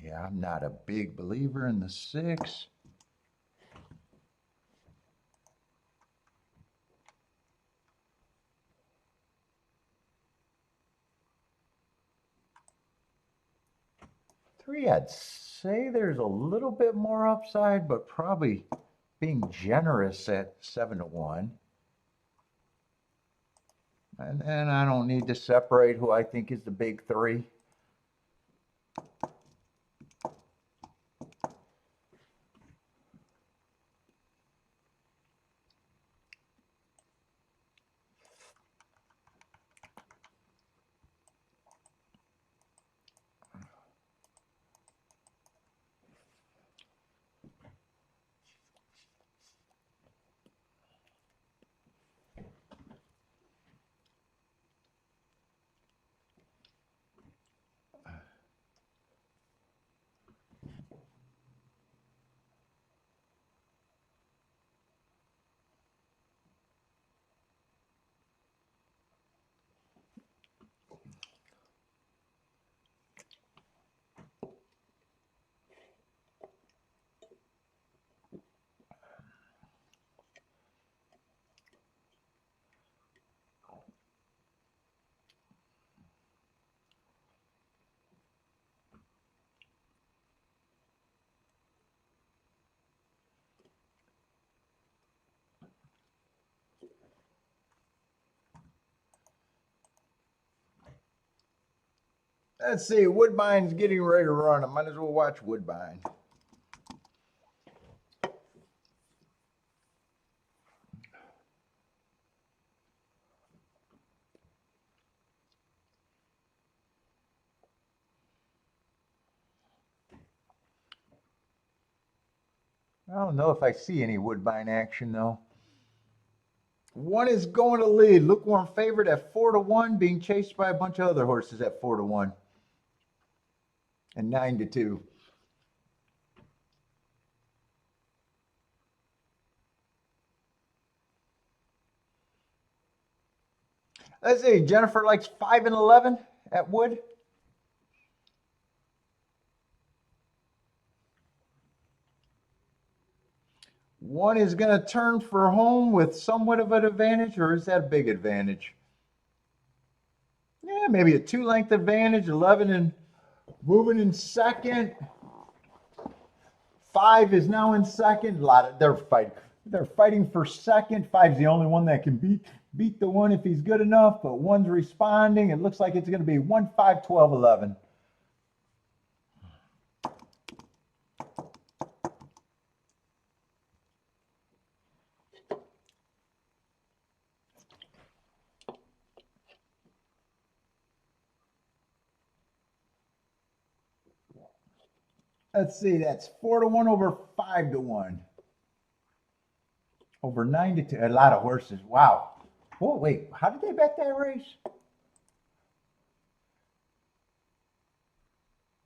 Speaker 1: Yeah, I'm not a big believer in the 6. Three, I'd say there's a little bit more upside, but probably being generous at 7-1. And then I don't need to separate who I think is the big 3. Let's see, Woodbine's getting ready to run. I might as well watch Woodbine. I don't know if I see any Woodbine action though. One is going to lead. Lukewarm favorite at 4-1, being chased by a bunch of other horses at 4-1 and 9-2. Let's see. Jennifer likes 5 and 11 at Wood. One is going to turn for home with somewhat of an advantage, or is that a big advantage? Yeah, maybe a 2-length advantage. 11 and moving in second. 5 is now in second. They're fighting for second. 5's the only one that can beat the one if he's good enough, but one's responding. It looks like it's going to be 1, 5, 12, 11. Let's see, that's 4-1 over 5-1. Over 9-2. A lot of horses. Wow. Oh, wait, how did they bet that race?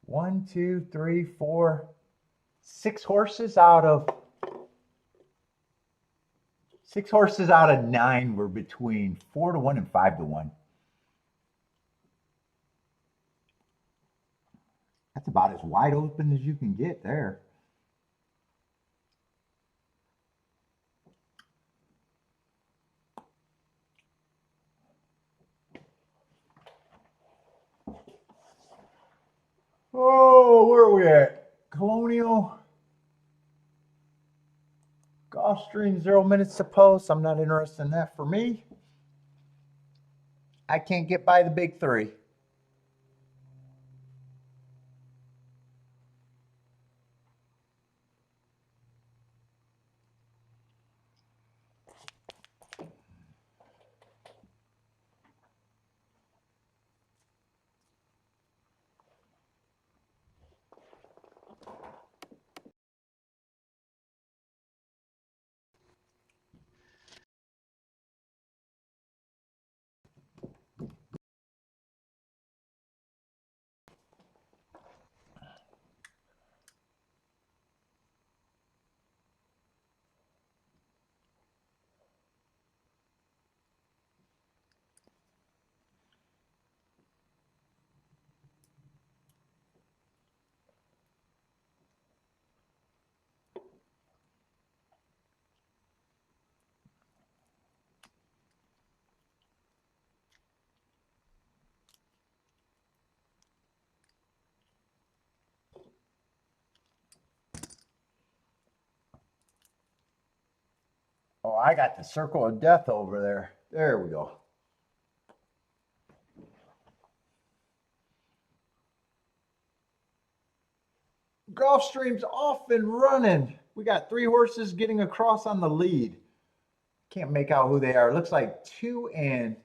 Speaker 1: 1, 2, 3, 4, 6 horses out of 9 were between 4-1 and 5-1. That's about as wide open as you can get there. Oh, where are we at? Colonial. Gulfstream, 0 minutes to post. I'm not interested in that. For me, I can't get by the big 3. Oh, I got the circle of death over there. There we go. Gulfstream's off and running. We got 3 horses getting across on the lead. Can't make out who they are. It looks like 2 and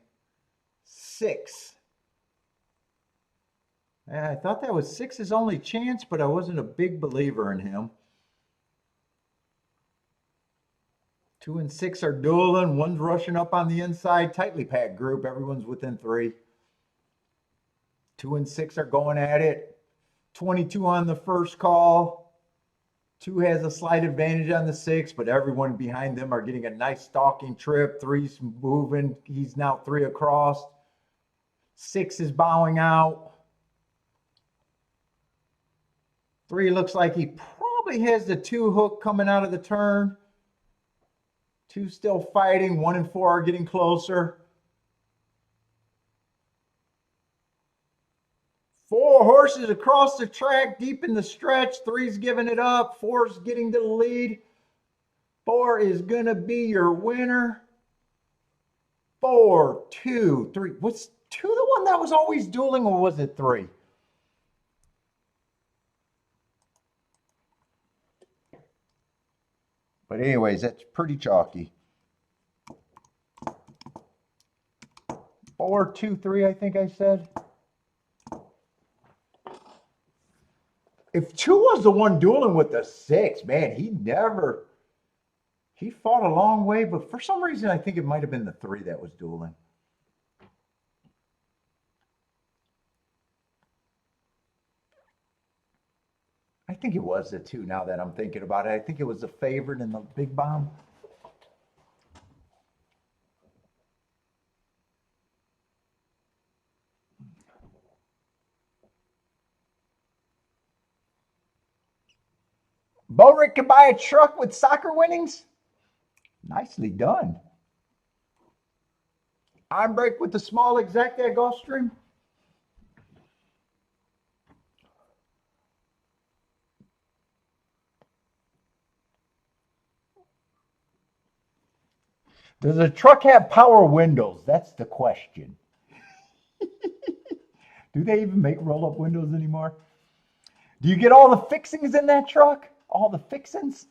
Speaker 1: 6. I thought that was 6's only chance, but I wasn't a big believer in him. 2 and 6 are dueling. One's rushing up on the inside. Tightly packed group. Everyone's within 3. 2 and 6 are going at it. 22 on the first call. 2 has a slight advantage on the 6, but everyone behind them are getting a nice stalking trip. 3's moving. He's now 3 across. 6 is bowing out. 3 looks like he probably has the 2 hook coming out of the turn. 2 still fighting. 1 and 4 are getting closer. 4 horses across the track, deep in the stretch. 3's giving it up. 4's getting to the lead. 4 is going to be your winner. 4, 2, 3. Was 2 the one that was always dueling, or was it 3? But anyways, that's pretty chalky. 4, 2, 3, I think I said. If 2 was the one dueling with the 6, man, he never He fought a long way, but for some reason, I think it might have been the 3 that was dueling. I think it was the 2 now that I'm thinking about it. I think it was the favorite and the big bomb. Boric can buy a truck with soccer winnings. Nicely done. On break with the small exact at Gulfstream. Does a truck have power windows? That's the question. Do they even make roll-up windows anymore? Do you get all the fixings in that truck? All the fixings?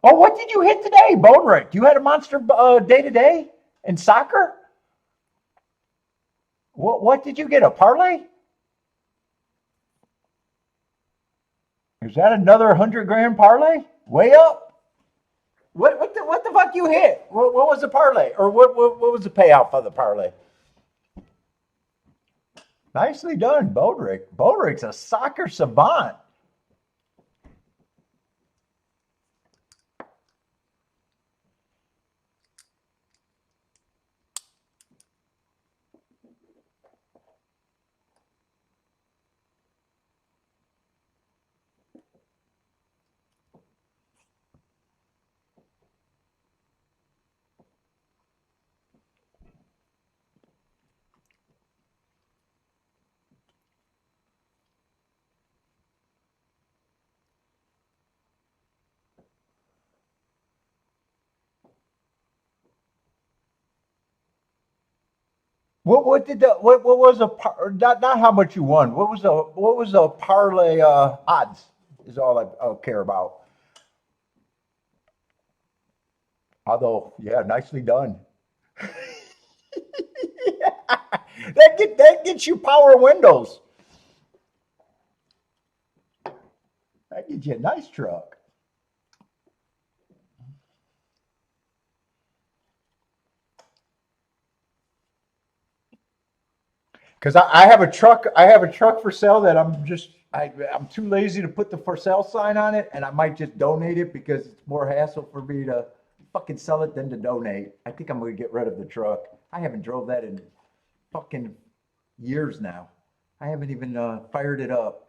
Speaker 1: Oh, what did you hit today, Bodrick? You had a monster day today in soccer? What did you get, a parlay? Is that another 100 grand parlay? Way up? What the fuck you hit? What was the parlay? Or what was the payout for the parlay? Nicely done, Bodrick. Bodrick's a soccer savant. What was not how much you won? What was the parlay odds? Is all I care about. Although, yeah, nicely done. That gets you power windows. That gets you a nice truck. Because I have a truck. I have a truck for sale that I'm too lazy to put the for sale sign on it, and I might just donate it because it's more hassle for me to fucking sell it than to donate. I think I'm gonna get rid of the truck. I haven't drove that in fucking years now. I haven't even fired it up.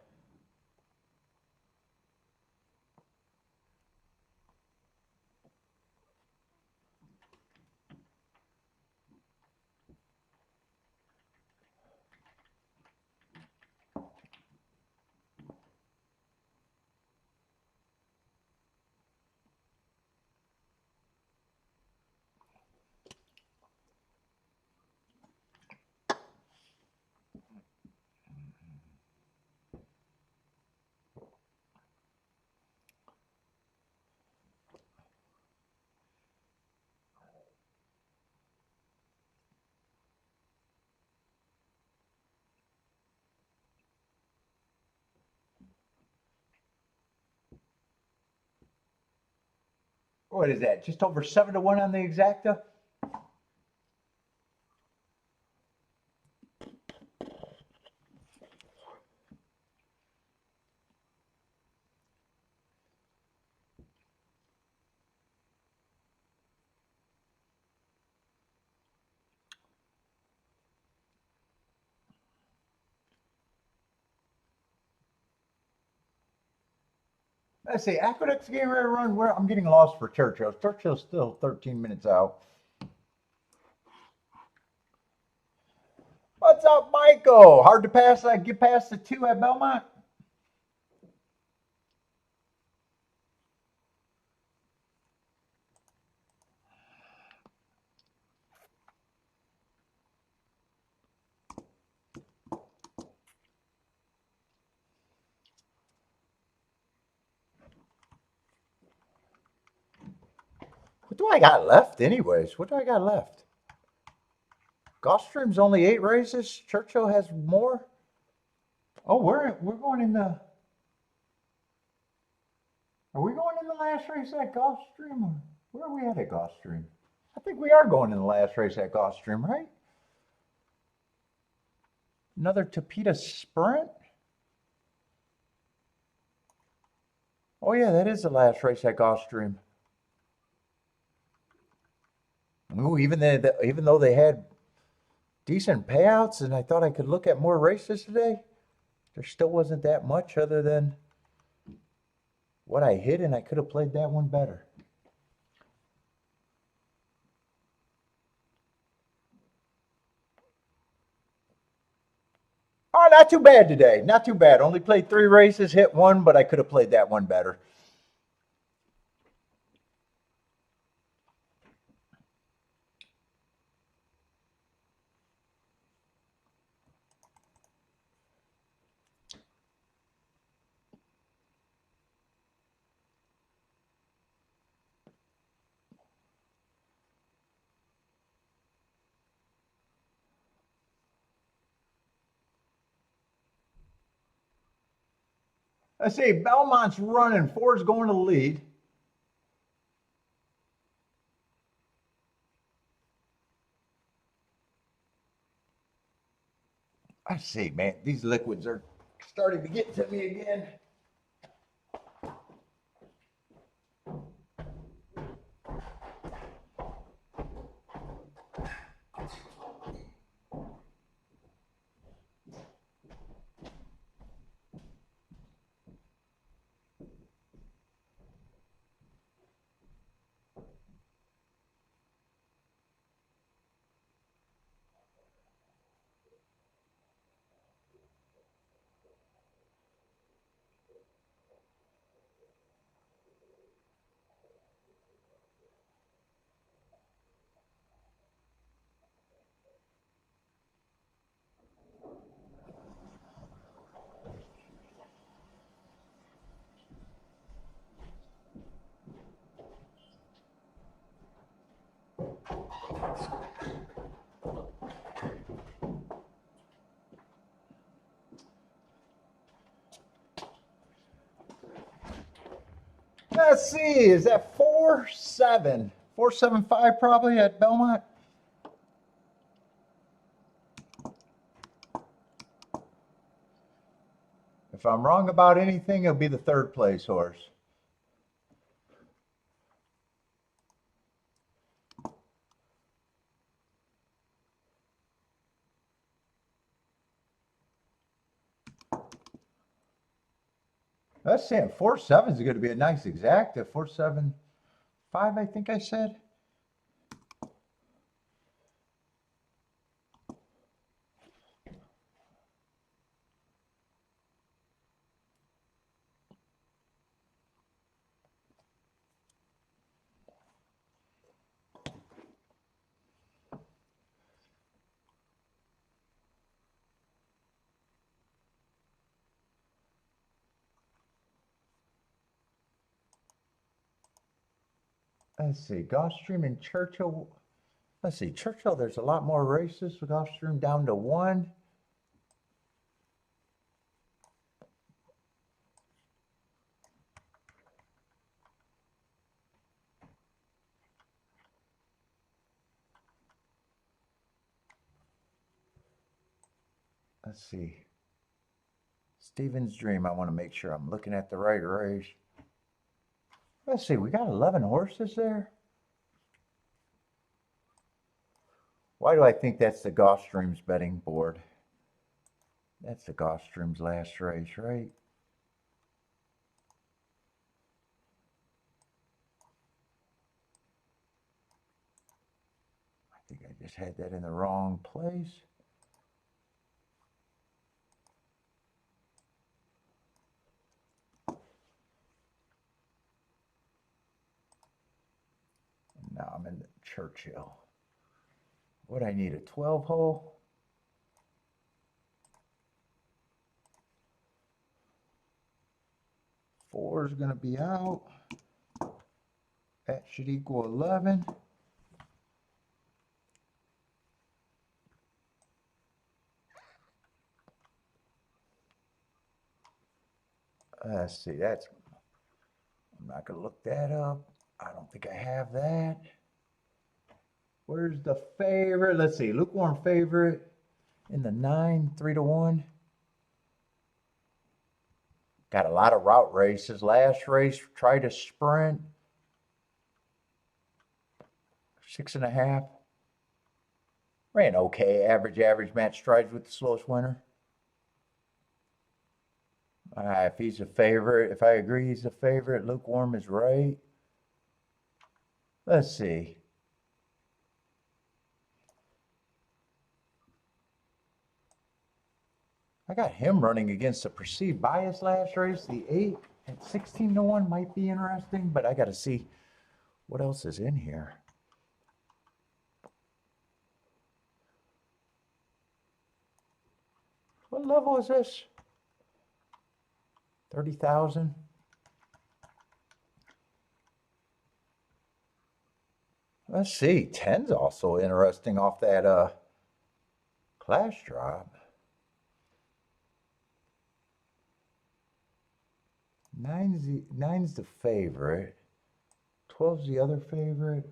Speaker 1: What is that? Just over 7-1 on the exacta? Let's see. Aqueduct's getting ready to run. Where I'm getting lost for Churchill. Churchill's still 13 minutes out. What's up, Michael? Hard to pass. I get past the 2 at Belmont. What do I got left, anyways? What do I got left? Gulfstream's only 8 races. Churchill has more. Oh, we're going in the. Are we going in the last race at Gulfstream? Or where are we at Gulfstream? I think we are going in the last race at Gulfstream, right? Another Tapita Sprint? Oh yeah, that is the last race at Gulfstream. Ooh, even though they had decent payouts and I thought I could look at more races today, there still wasn't that much other than what I hit, and I could have played that one better. Oh, not too bad today. Not too bad. Only played 3 races, hit one, but I could have played that one better. Let's see, Belmont's running. 4's going to the lead. I see, man. These liquids are starting to get to me again. Let's see, is that 4-7? 4-7-5 probably at Belmont? If I'm wrong about anything, it'll be the 3rd place horse. Let's see, 4-7 is going to be a nice exact. At 4-7-5, I think I said. Let's see, Gulfstream and Churchill. Let's see, Churchill, there's a lot more races. Gulfstream down to 1. Let's see. Steven's Dream. I want to make sure I'm looking at the right race. Let's see, we got 11 horses there. Why do I think that's the Gulfstream's betting board? That's the Gulfstream's last race, right? I think I just had that in the wrong place. And now I'm in the Churchill. What, I need a 12 hole? Four is going to be out. That should equal 11. Let's see, I'm not going to look that up. I don't think I have that. Where's the favorite? Let's see. Lukewarm favorite in the 9, 3-1. Got a lot of route races. Last race, tried a sprint. 6.5. Ran okay. Average match strides with the slowest winner. If he's a favorite, if I agree he's a favorite, lukewarm is right. Let's see. I got him running against the perceived bias last race. The 8 at 16-1 might be interesting, but I got to see what else is in here. What level is this? 30,000. Let's see. 10's also interesting off that class drop. 9's the favorite. 12's the other favorite.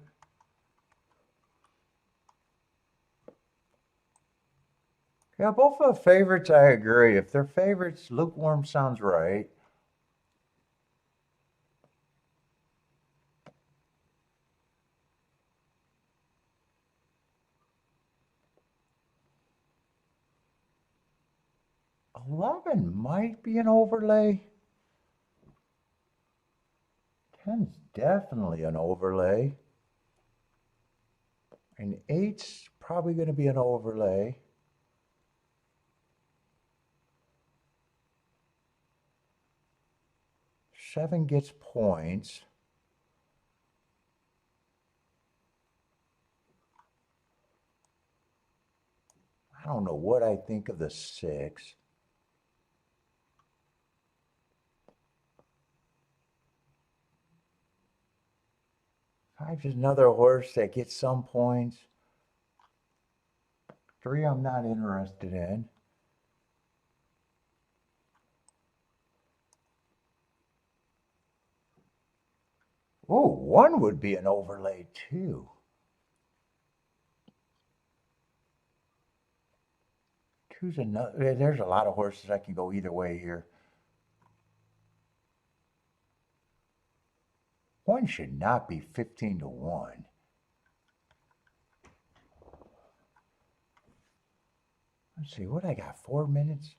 Speaker 1: Yeah, both of the favorites, I agree. If they're favorites, lukewarm sounds right. $11 might be an overlay. 10's definitely an overlay. And 8's probably going to be an overlay. Seven gets points. I don't know what I think of the 6. Five's another horse that gets some points. 3 I'm not interested in. Oh, 1 would be an overlay too. 2's another. There's a lot of horses I can go either way here. 1 should not be 15-1. Let's see what I got. 4 minutes.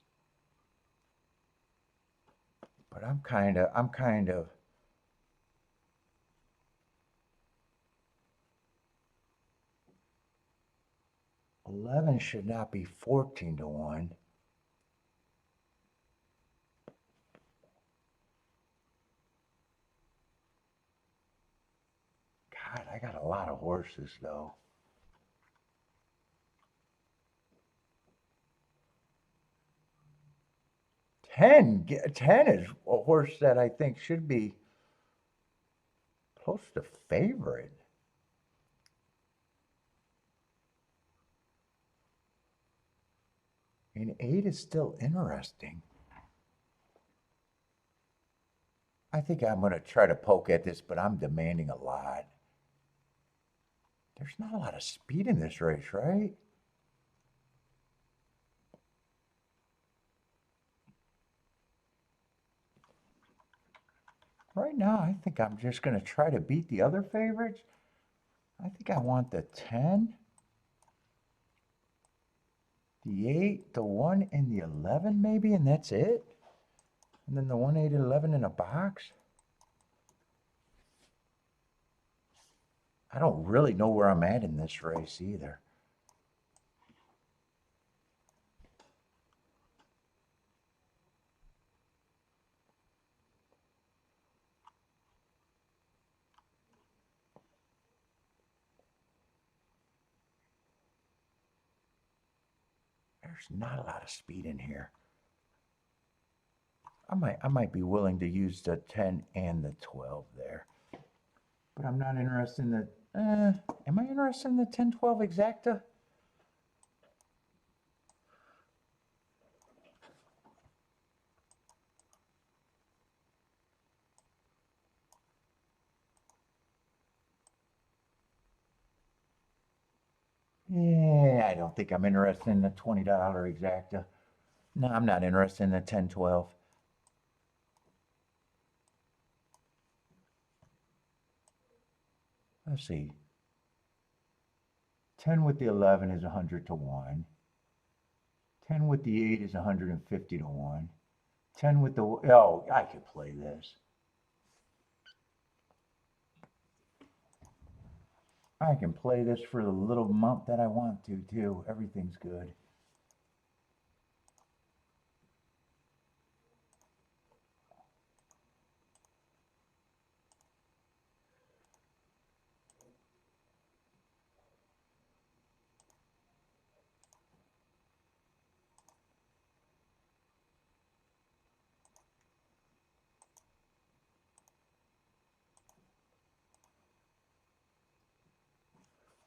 Speaker 1: But I'm kind of. 11 should not be 14-1. God, I got a lot of horses though. 10 is a horse that I think should be close to favorite. And 8 is still interesting. I think I'm going to try to poke at this, but I'm demanding a lot. There's not a lot of speed in this race, right? Right now, I think I'm just going to try to beat the other favorites. I think I want the 10, the 8, the 1, and the 11 maybe, and that's it. And then the 1, 8, 11 in a box. I don't really know where I'm at in this race either. There's not a lot of speed in here. I might be willing to use the 10 and the 12 there. But I'm not interested in the, am I interested in the 10, 12 exacta? don't think I'm interested in the $20 exacta. No, I'm not interested in the 10-12. Let's see. 10 with the 11 is 100 to 1. 10 with the 8 is 150 to 1. 10 with the, oh, I could play this. I can play this for the little amount that I want to, too. Everything's good.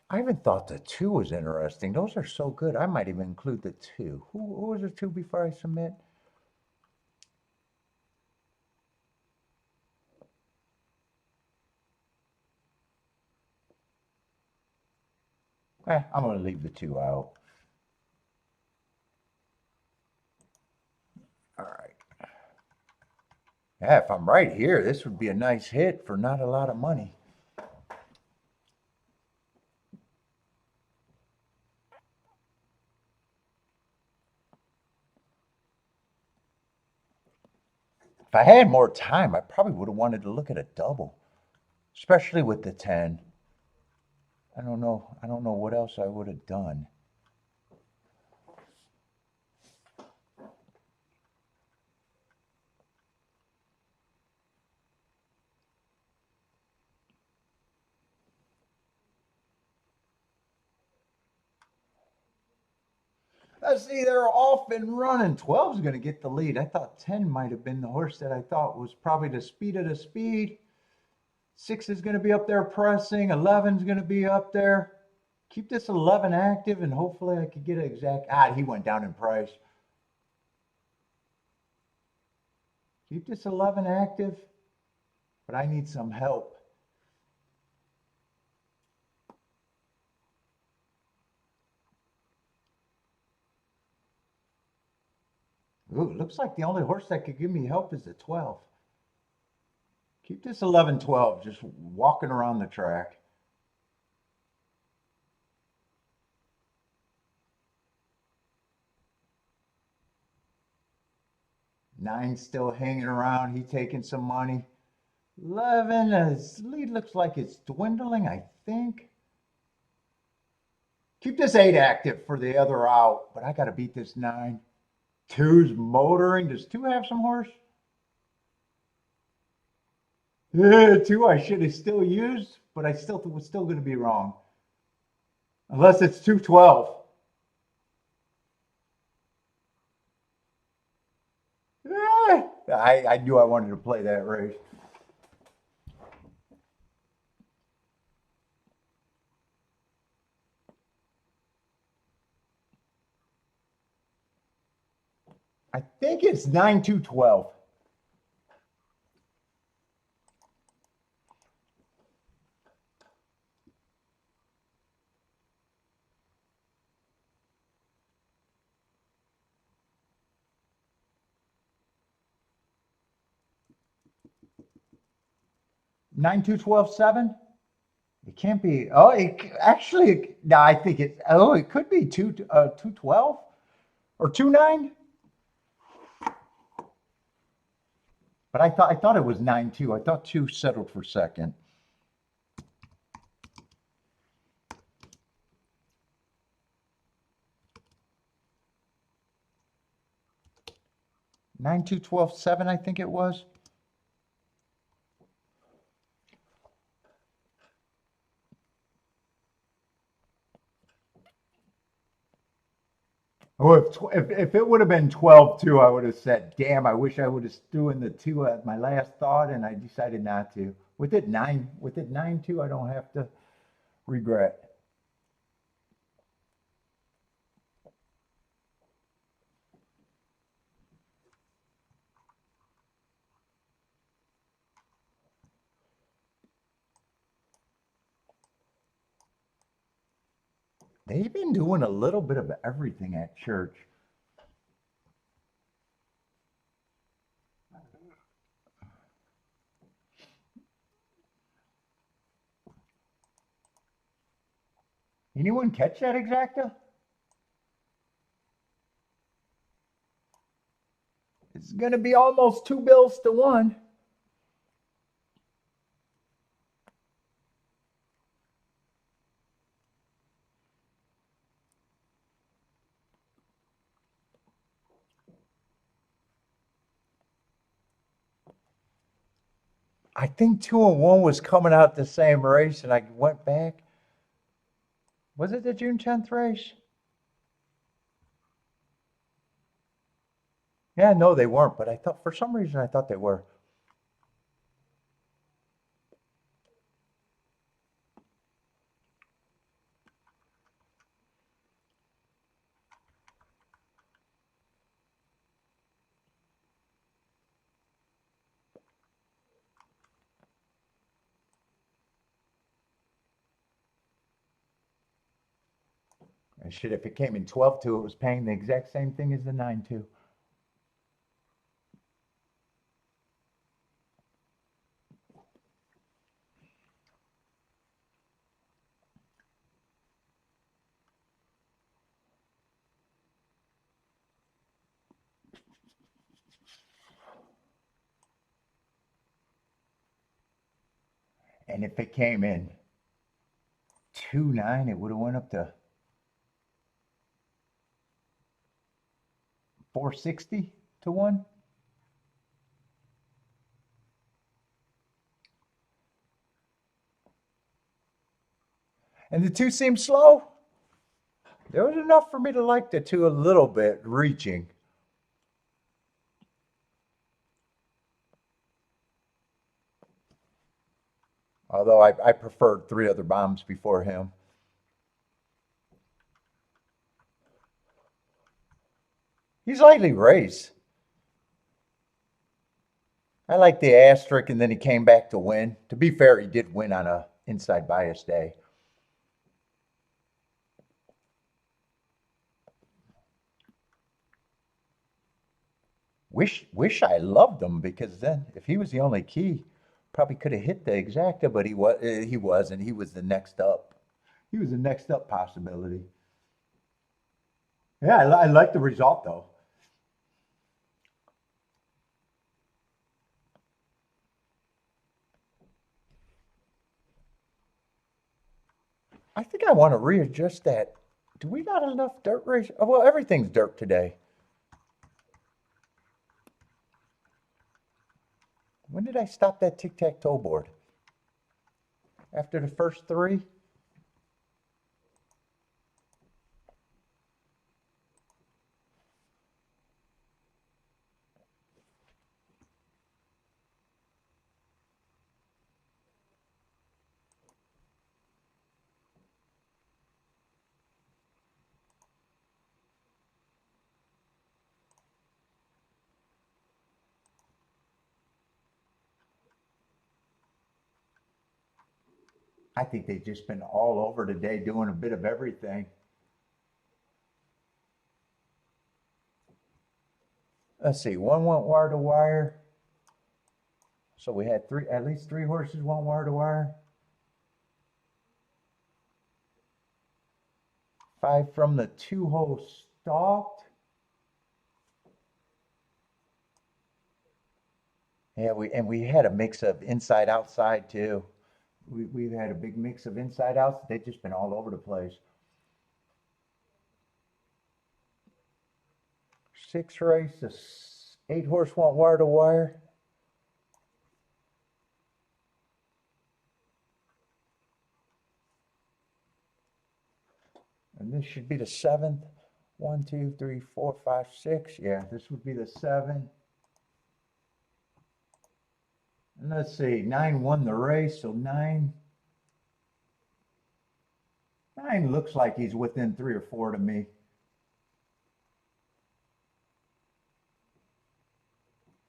Speaker 1: I even thought the 2 was interesting. Those are so good. I might even include the 2. Who was the 2 before I submit? I'm going to leave the 2 out. All right. Yeah, if I'm right here, this would be a nice hit for not a lot of money. If I had more time, I probably would have wanted to look at a double, especially with the 10. I don't know what else I would have done. Let's see, they're off and running. 12 is going to get the lead. I thought 10 might have been the horse that I thought was probably the speed of the speed. 6 is going to be up there pressing. 11 is going to be up there. Keep this 11 active, and hopefully I could get an exact. He went down in price. Keep this 11 active, but I need some help. Ooh, it looks like the only horse that could give me help is the 12. Keep this 11-12 just walking around the track. Nine still hanging around. He taking some money. 11, his lead looks like it's dwindling, I think. Keep this 8 active for the other out, but I got to beat this 9. 2's motoring. Does 2 have some horse? 2 I should have still used, but I still was still going to be wrong. Unless it's 2-12. I knew I wanted to play that race. I think it's 9-2-12. Nine two 12-7. It can't be. Oh, actually, no. I think it. Oh, it could be 2-12 or 2-9. But I thought it was 9-2. I thought 2 settled for second. Nine two 12-7. I think it was. Oh, if it would have been 12-2, I would have said, "Damn, I wish I would have doing the 2 at my last thought," and I decided not to. With it 9-2, I don't have to regret. They've been doing a little bit of everything at church. Anyone catch that exacta? It's going to be almost 2 bills to 1. I think 2 and 1 was coming out the same race, and I went back. Was it the June 10th race? Yeah, no, they weren't, but I thought for some reason I thought they were. And shit, if it came in 12-2, it was paying the exact same thing as the 9-2. And if it came in 2-9, it would have went up to 460 to 1. And the 2 seemed slow. There was enough for me to like the 2 a little bit, reaching. Although I preferred 3 other bombs before him. He's lightly raised. I like the asterisk, and then he came back to win. To be fair, he did win on a inside bias day. Wish I loved him, because then if he was the only key, probably could have hit the exacta, but he wasn't. He was the next up. He was the next up possibility. Yeah, I like the result though. I think I want to readjust that. Do we got enough dirt ratio? Oh, well, everything's dirt today. When did I stop that tic-tac-toe board? After the first 3? I think they've just been all over today doing a bit of everything. Let's see, 1 went wire to wire. So we had at least 3 horses went wire to wire. 5 from the 2-hole stalked. Yeah, we had a mix of inside outside too. We've had a big mix of inside outs. They've just been all over the place. 6 race, the 8-horse went wire to wire. And this should be the 7th. 1, 2, 3, 4, 5, 6. Yeah, this would be the 7. And let's see, 9 won the race, so 9 looks like he's within 3 or 4 to me.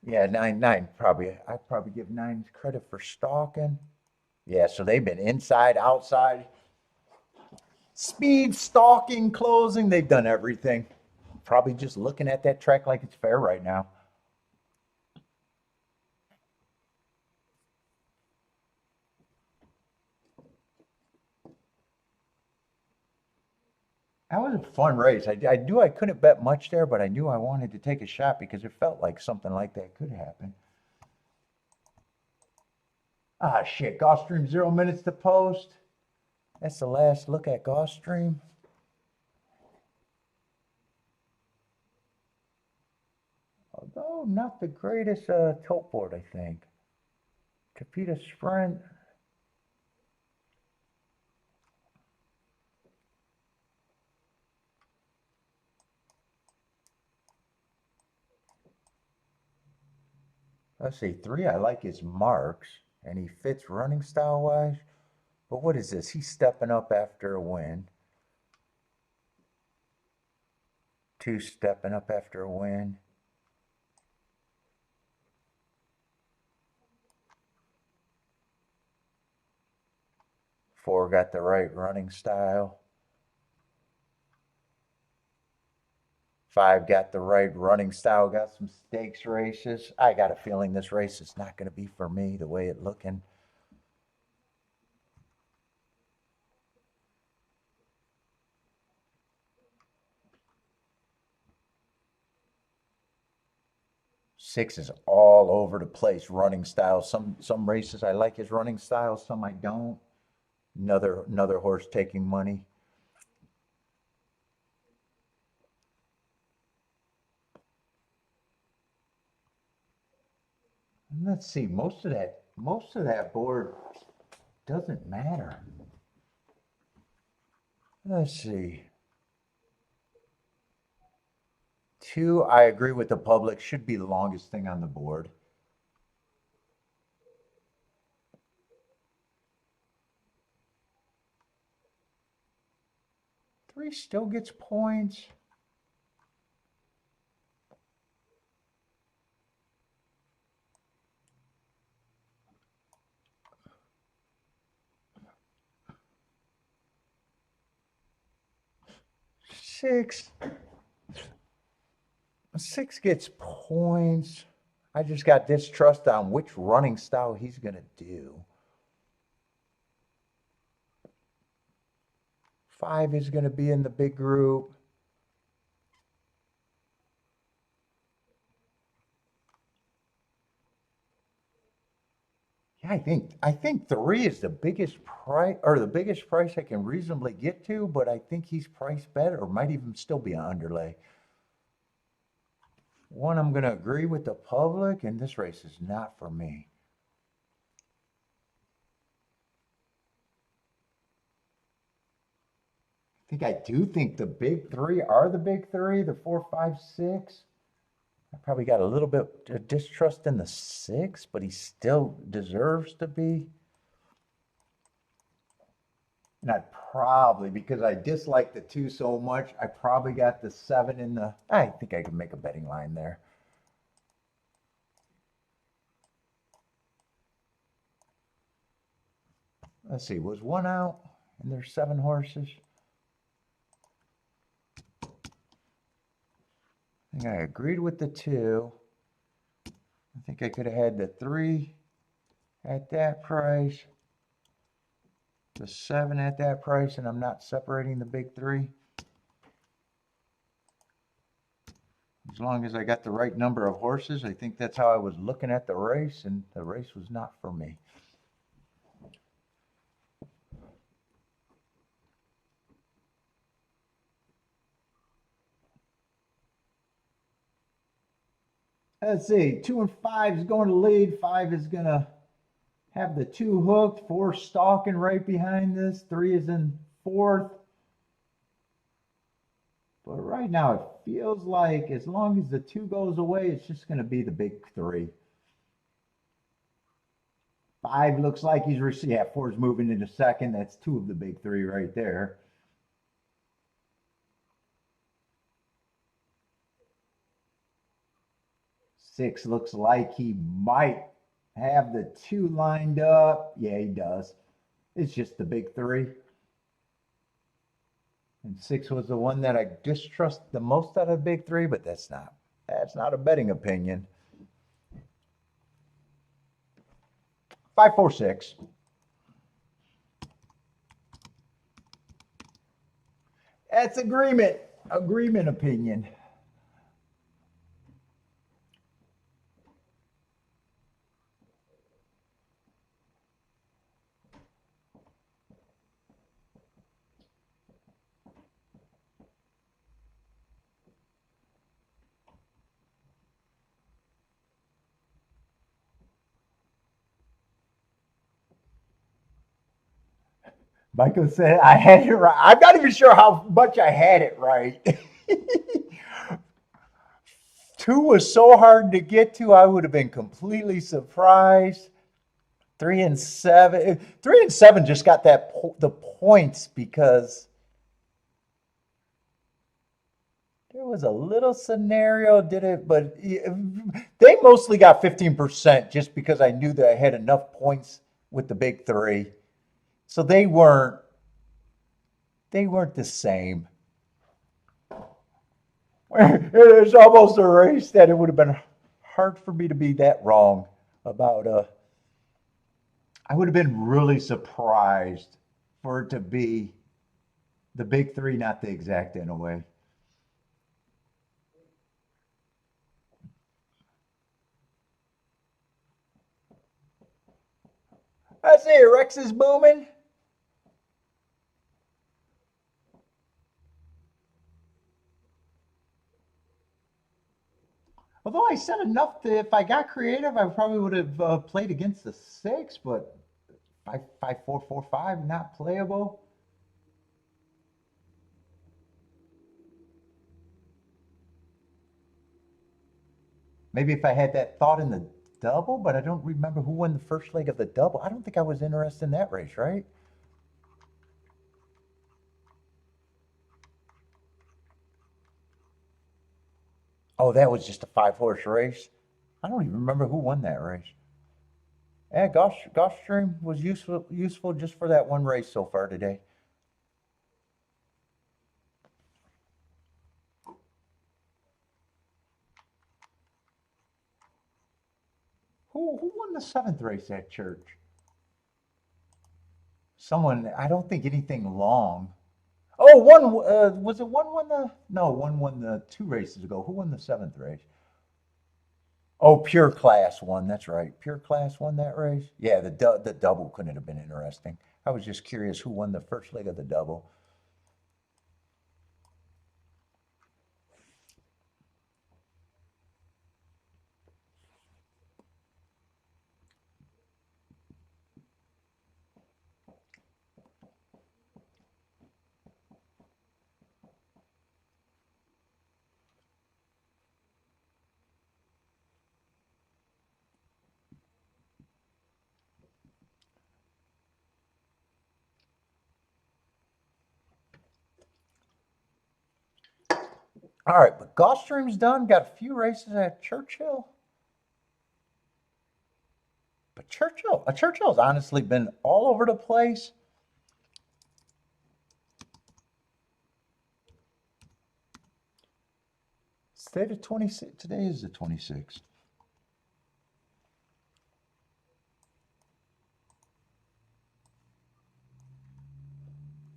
Speaker 1: Yeah, 9 probably. I'd probably give 9 credit for stalking. Yeah, so they've been inside, outside. Speed, stalking, closing, they've done everything. Probably just looking at that track like it's fair right now. That was a fun race. I knew I couldn't bet much there, but I knew I wanted to take a shot because it felt like something like that could happen. Ah, shit. Gulfstream 0 minutes to post. That's the last look at Gulfstream. Although not the greatest tilt board, I think. Tapita Sprint. Let's see, 3 I like his marks, and he fits running style wise. But what is this? He's stepping up after a win. 2 stepping up after a win. Four got the right running style. 5 got the right running style, got some stakes races. I got a feeling this race is not going to be for me the way it's looking. Six is all over the place running style. Some races I like his running style, some I don't. Another horse taking money. And let's see, most of that board doesn't matter. Let's see. 2, I agree with the public, should be the longest thing on the board. 3 still gets points. Six gets points. I just got distrust on which running style he's going to do. 5 is going to be in the big group. Yeah, I think 3 is the biggest price, or the biggest price I can reasonably get to, but I think he's priced better, or might even still be an underlay. 1, I'm going to agree with the public, and this race is not for me. I do think the big 3 are the big 3, the 4, 5, 6. I probably got a little bit of distrust in the 6, but he still deserves to be. And I'd probably, because I dislike the 2 so much, I probably got the 7 in the, I think I could make a betting line there. Let's see, was 1 out and there's 7 horses? I think I agreed with the 2. I think I could have had the 3 at that price, the 7 at that price, and I'm not separating the big 3. As long as I got the right number of horses, I think that's how I was looking at the race, and the race was not for me. Let's see, 2 and 5 is going to lead. 5 is going to have the 2 hooked. 4 stalking right behind this. 3 is in 4th. But right now it feels like as long as the 2 goes away, it's just going to be the big 3. 5 looks like he's received. Yeah, 4 is moving into 2nd. That's 2 of the big 3 right there. 6 looks like he might have the 2 lined up. Yeah, he does. It's just the big 3. And 6 was the one that I distrust the most out of the big three, but that's not a betting opinion. 546. That's agreement. Agreement opinion. Michael said I had it right. I'm not even sure how much I had it right. 2 was so hard to get to, I would have been completely surprised. 3 and 7. 3 and 7 just got the points because there was a little scenario, did it? But they mostly got 15% just because I knew that I had enough points with the big three. So they weren't the same. It's almost a race that it would have been hard for me to be that wrong about. I would have been really surprised for it to be the big three, not the exact in a way. I see Rex is booming. Although I said enough that if I got creative, I probably would have played against the 6, but 5 4 4 5 not playable. Maybe if I had that thought in the double, but I don't remember who won the first leg of the double. I don't think I was interested in that race, right? Oh, that was just a 5 horse race. I don't even remember who won that race. Yeah, Gulfstream was useful just for that one race so far today. Who won the 7th race at Church? Someone. I don't think anything long. Oh, one was it one won the no one won the 2 races ago. Who won the 7th race? Oh, Pure Class won. That's right. Pure Class won that race. Yeah, the double couldn't have been interesting. I was just curious who won the first leg of the double. All right, but Gulfstream's done. Got a few races at Churchill. But Churchill's honestly been all over the place. Today the 26th. Today is the 26th.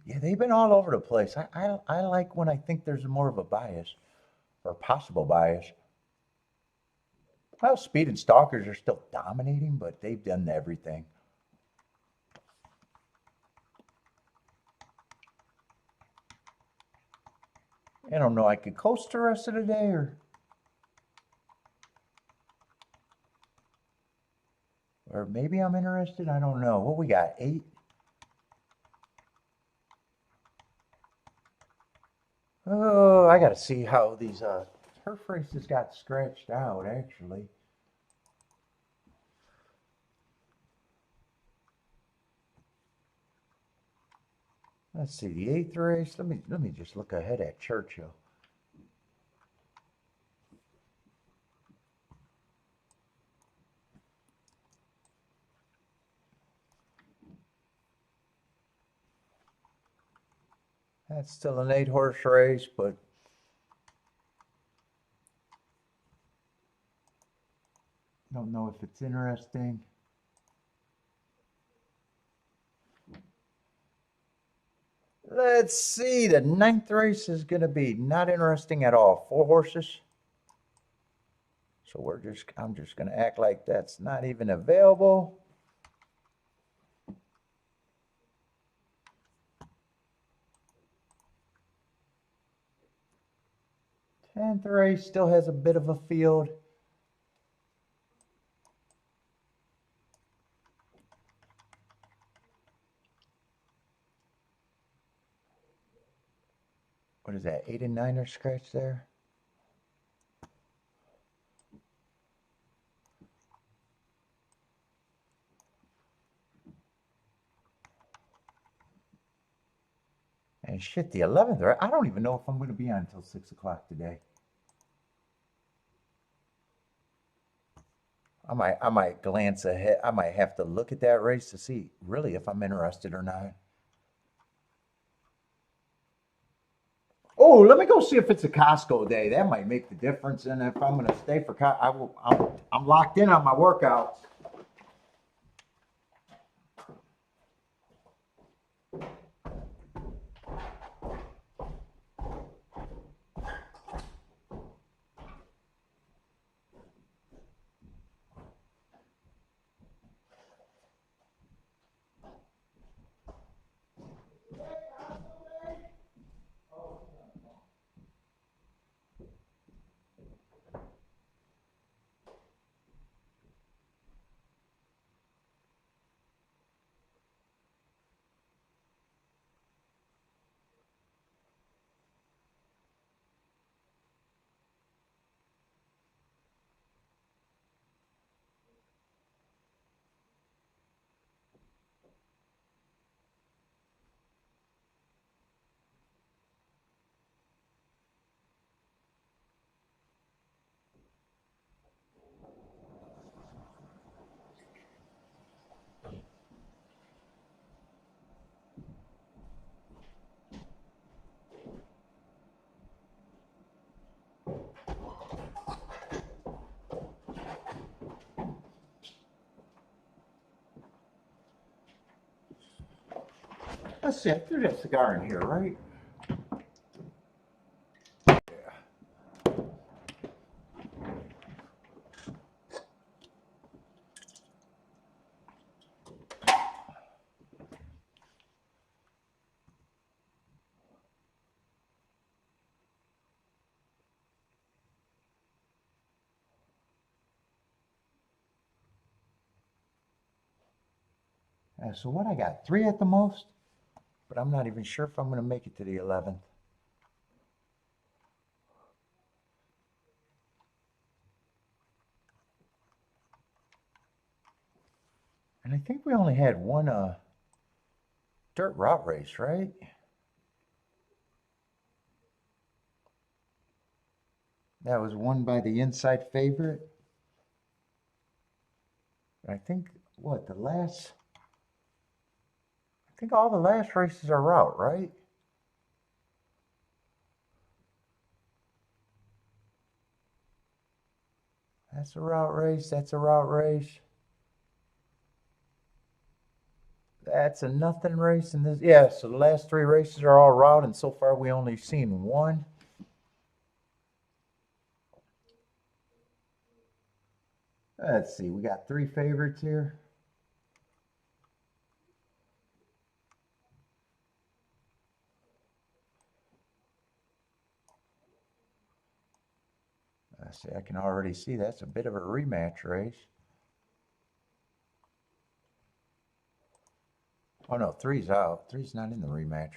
Speaker 1: Yeah, they've been all over the place. I like when I think there's more of a bias or possible bias. Well, Speed and Stalkers are still dominating, but they've done everything. I don't know. I could coast the rest of the day, or maybe I'm interested. I don't know. What we got? 8. Oh, I got to see how these turf races got scratched out. Actually, let's see the 8th race. Let me just look ahead at Churchill. That's still an 8-horse race, but don't know if it's interesting. Let's see, the 9th race is going to be not interesting at all. 4 horses. So I'm just going to act like that's not even available. Tenth race still has a bit of a field. What is that? 8 and 9 are scratched there. And shit, the 11th, right? I don't even know if I'm going to be on until 6 o'clock today. I might glance ahead. I might have to look at that race to see really if I'm interested or not. Oh, let me go see if it's a Costco day. That might make the difference. And if I'm going to stay for I'm locked in on my workouts. Let's see, I threw that cigar in here, right? So what I got? 3 at the most? But I'm not even sure if I'm going to make it to the 11th. And I think we only had one dirt route race, right? That was won by the inside favorite. I think, what, I think all the last races are route, right? That's a route race. That's a route race. That's a nothing race. And this, yeah, so the last 3 races are all route, and so far we only seen 1. Let's see, we got 3 favorites here. Let's see, I can already see that's a bit of a rematch race. Oh no, 3's out. 3's not in the rematch.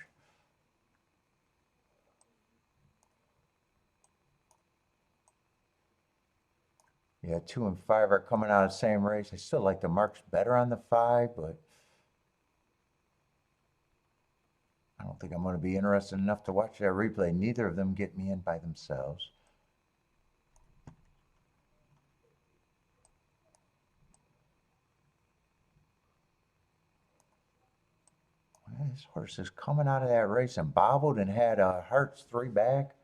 Speaker 1: Yeah, 2 and 5 are coming out of the same race. I still like the marks better on the 5, but I don't think I'm going to be interested enough to watch that replay. Neither of them get me in by themselves. This horse is coming out of that race and bobbled and had Hearts 3 back.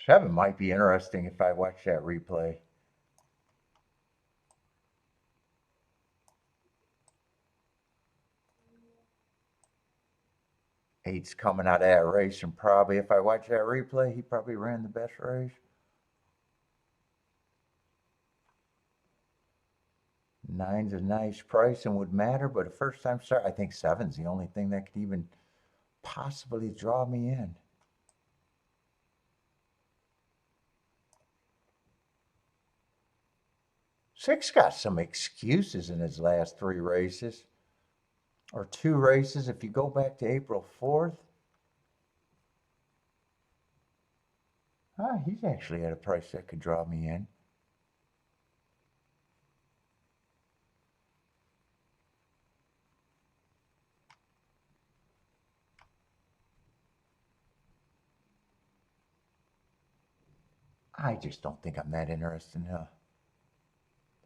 Speaker 1: Seven might be interesting if I watch that replay. Eight's coming out of that race, and probably if I watch that replay, he probably ran the best race. Nine's a nice price and would matter, but a first-time start, I think seven's the only thing that could even possibly draw me in. Six got some excuses in his last 3 races, or 2 races. If you go back to April 4th, he's actually at a price that could draw me in. I just don't think I'm that interested in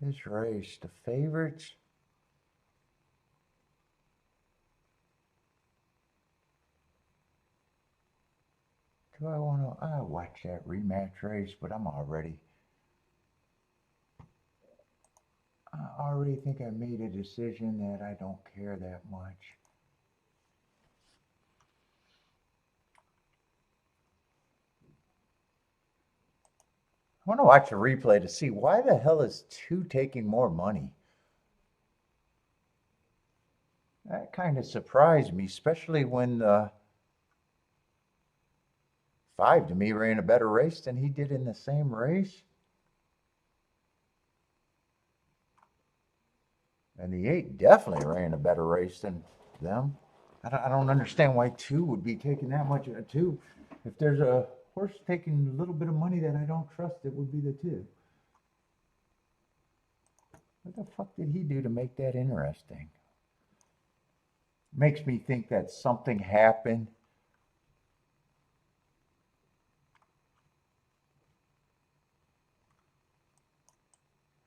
Speaker 1: this race. The favorites. Do I want to watch that rematch race? But I already think I made a decision that I don't care that much. I want to watch a replay to see why the hell is 2 taking more money. That kind of surprised me, especially when 5 to me ran a better race than he did in the same race. And the 8 definitely ran a better race than them. I don't understand why 2 would be taking that much. 2, if there's a horse taking a little bit of money that I don't trust, it would be the 2. What the fuck did he do to make that interesting? Makes me think that something happened.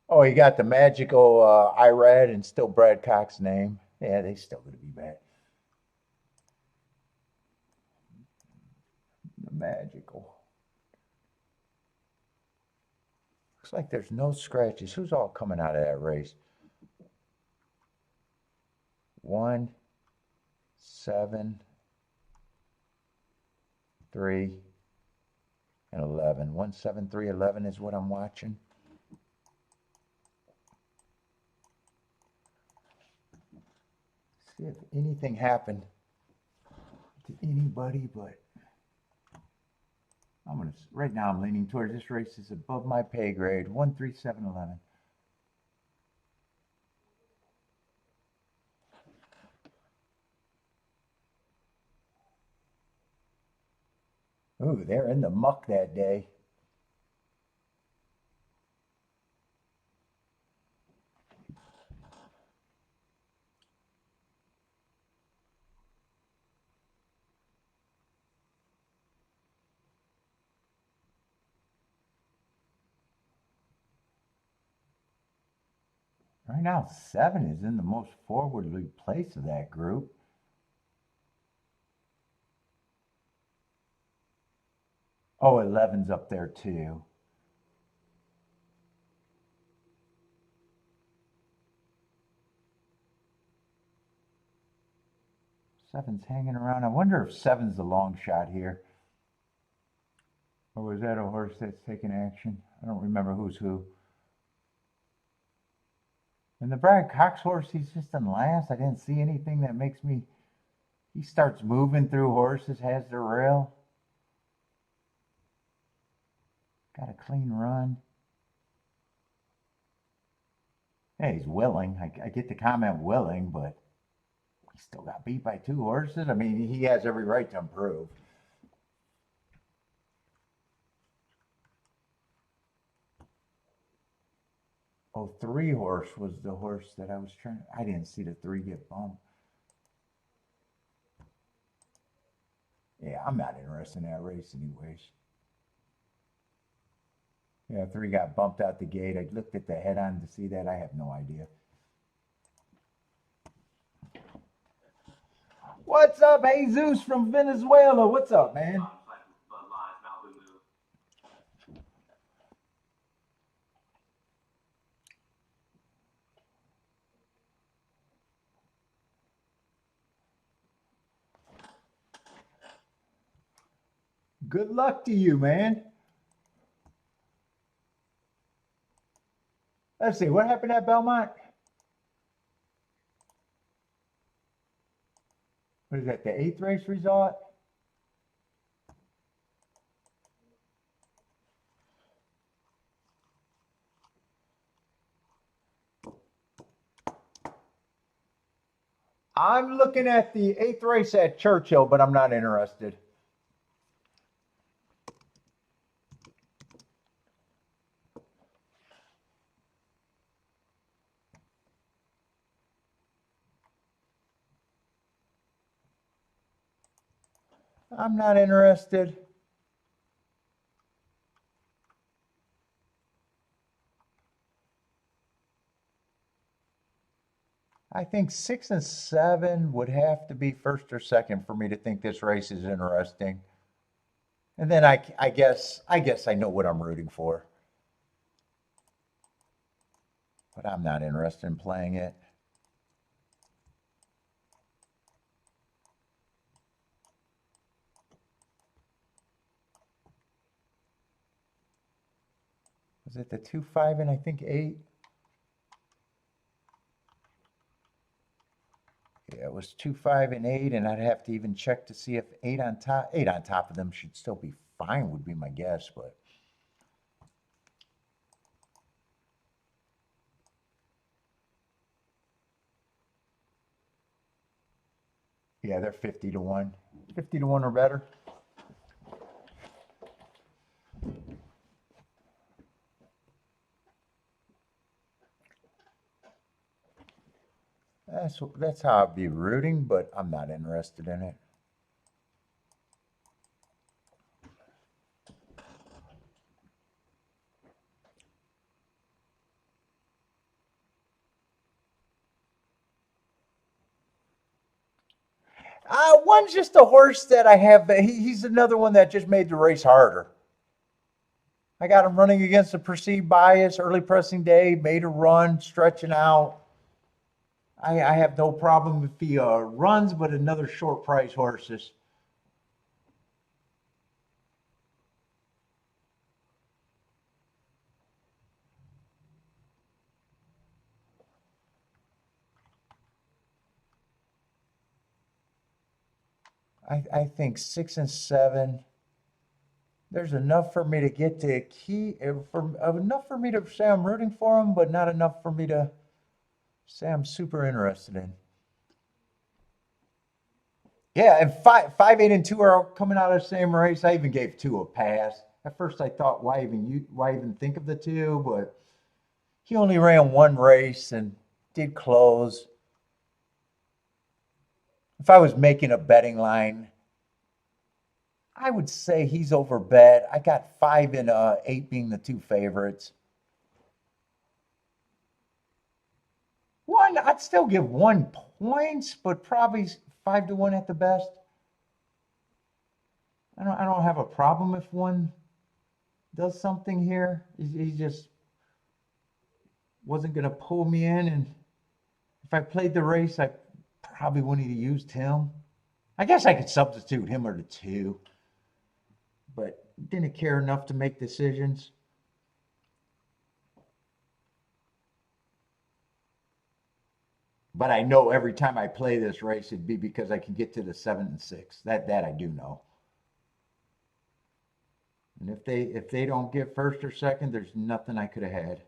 Speaker 1: Oh, he got the magical Irad and still Brad Cox's name. Yeah, they still going to be bad. The magical. Looks like there's no scratches. Who's all coming out of that race? 1, 7, 3, and 11. 1, 7, 3, 11 is what I'm watching. See if anything happened to anybody, but right now I'm leaning towards this race is above my pay grade. 1, 3, 7, 11. Ooh, they're in the muck that day. Right now, 7 is in the most forwardly place of that group. Oh, 11's up there too. Seven's hanging around. I wonder if 7's the long shot here. Or was that a horse that's taking action? I don't remember who's who. And the Brad Cox horse, he's just in last. I didn't see anything that makes me... He starts moving through horses, has the rail. Got a clean run. Yeah, he's willing. I get the comment willing, but he still got beat by 2 horses. I mean, he has every right to improve. Oh, 3 horse was the horse that I was trying. I didn't see the 3 get bumped. Yeah, I'm not interested in that race anyways. Yeah, 3 got bumped out the gate. I looked at the head on to see that. I have no idea. What's up, Jesus from Venezuela? What's up, man? Good luck to you, man. Let's see, what happened at Belmont? What is that, the eighth race result? I'm looking at the eighth race at Churchill, but I'm not interested. I'm not interested. I think 6 and 7 would have to be first or second for me to think this race is interesting. And then I guess I know what I'm rooting for, but I'm not interested in playing it. Was it the 2, 5, and I think 8? Yeah, it was 2, 5, and 8, and I'd have to even check to see if 8 on top of them should still be fine, would be my guess, but. Yeah, they're 50 to 1. 50 to 1 or better. That's how I'd be rooting, but I'm not interested in it. One's just a horse that I have. He's another one that just made the race harder. I got him running against a perceived bias, early pressing day, made a run, stretching out. I have no problem if he runs, but another short price horses. I think 6 and 7. There's enough for me to get to key, enough for me to say I'm rooting for him, but not enough for me to say I'm super interested in. Yeah, and 5, 8, and 2 are coming out of the same race. I even gave 2 a pass. At first, I thought, why even think of the 2? But he only ran one race and did close. If I was making a betting line, I would say he's over bet. I got 5 and 8 being the 2 favorites. One, I'd still give 1 points, but probably 5 to 1 at the best. I don't have a problem if one does something here. He just wasn't going to pull me in, and if I played the race, I probably wouldn't have used him. I guess I could substitute him or the 2, but didn't care enough to make decisions. But I know every time I play this race, it'd be because I can get to the 7 and 6. That I do know. And if they don't get first or second, there's nothing I could have had.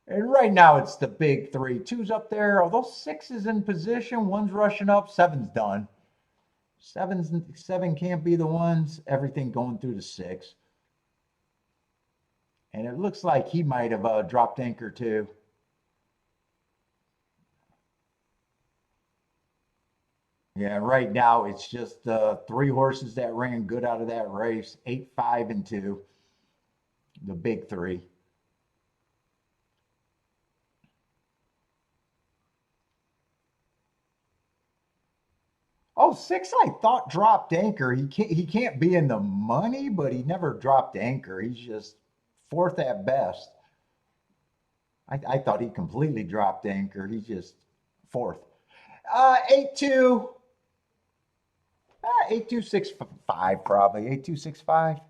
Speaker 1: And right now it's the big 3. 2's up there. Although 6 is in position, 1's rushing up, 7's done. 7 can't be the ones. Everything going through the 6. And it looks like he might have dropped anchor too. Yeah, right now it's just 3 horses that ran good out of that race. 8, 5, and 2. The big 3. Oh, six I thought dropped anchor. He can't be in the money, but he never dropped anchor. He's just fourth at best. I thought he completely dropped anchor. He's just fourth. 8-2. 8265 probably. 8265.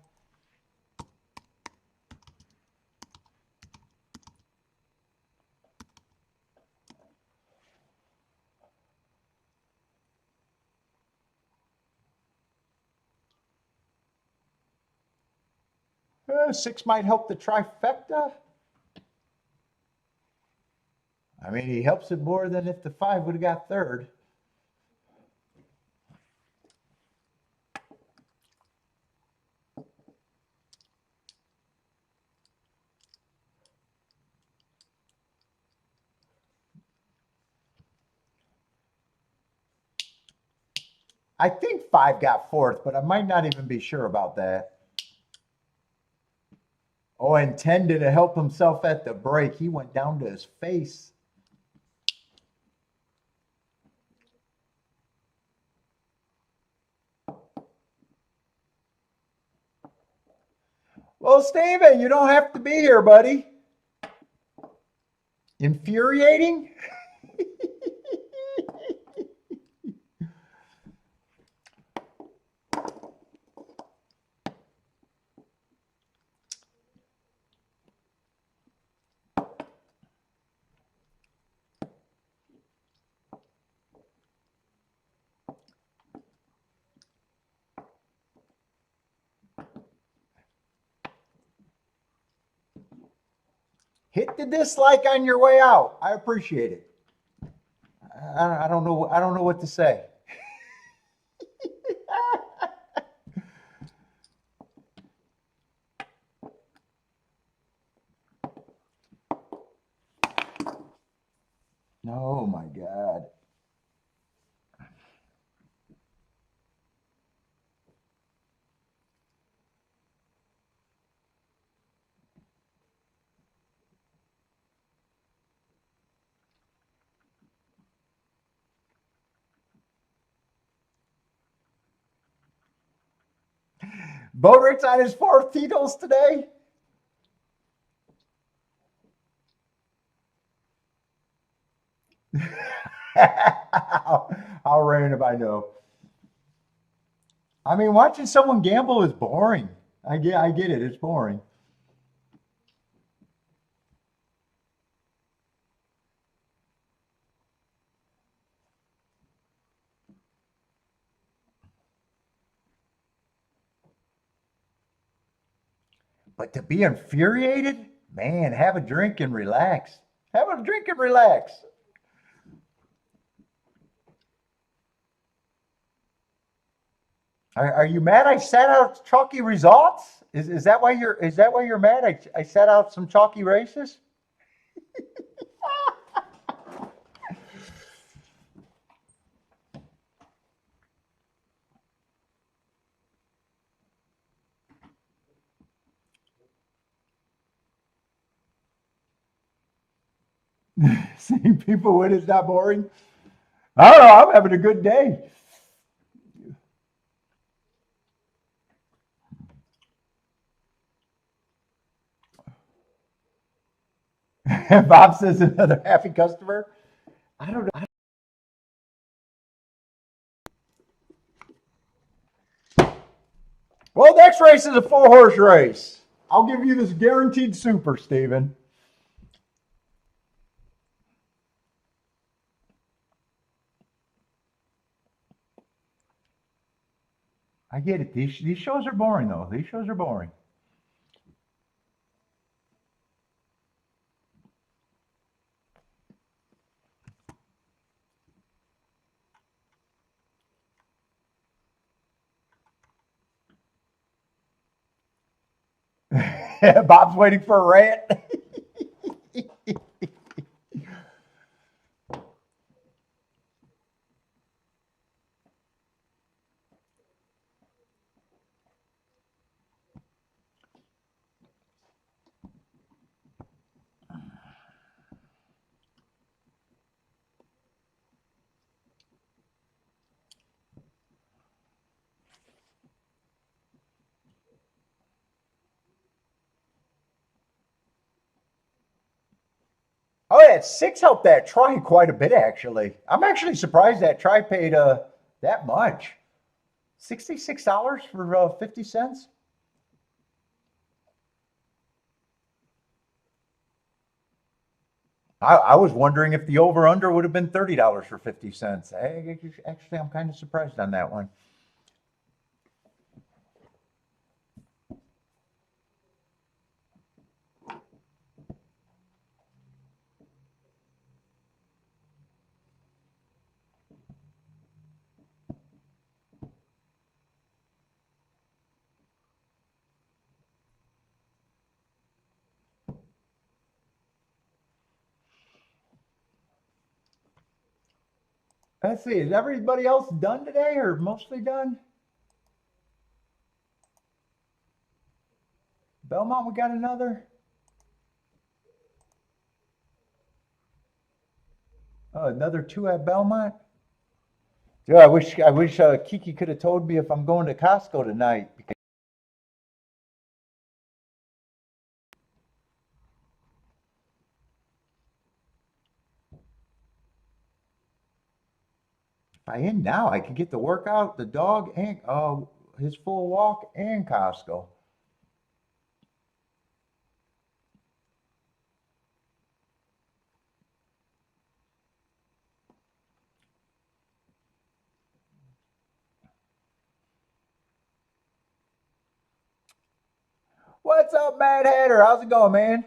Speaker 1: Six might help the trifecta. I mean, he helps it more than if the five would have got third. I think five got fourth, but I might not even be sure about that. Oh, intended to help himself at the break. He went down to his face. Well, Steven, you don't have to be here, buddy. Infuriating? Hit the dislike on your way out. I appreciate it. I don't know. I don't know what to say. Oh my God. Bodrick's on his fourth Tito's today. How random I know. I mean, watching someone gamble is boring. I get it. It's boring. But to be infuriated, man, have a drink and relax. Have a drink and relax. Are you mad I sat out chalky results? Is that why you're mad? I sat out some chalky races? Seeing people win is not boring. I don't know. I'm having a good day. Bob says another happy customer. I don't know. Well, the next race is a four-horse race. I'll give you this guaranteed super, Steven. I get it. These shows are boring, though. These shows are boring. Bob's waiting for a rant. that 6 helped that try quite a bit, actually. I'm actually surprised that try paid that much. $66 for 50 cents? I was wondering if the over under would have been $30 for 50 cents. Actually, I'm kind of surprised on that one. Let's see, is everybody else done today or mostly done? Belmont, we got another? Oh, another 2 at Belmont? Yeah, I wish Kiki could have told me if I'm going to Costco tonight. If I in now, I could get the workout, the dog, and his full walk, and Costco. What's up, Mad Hatter? How's it going, man?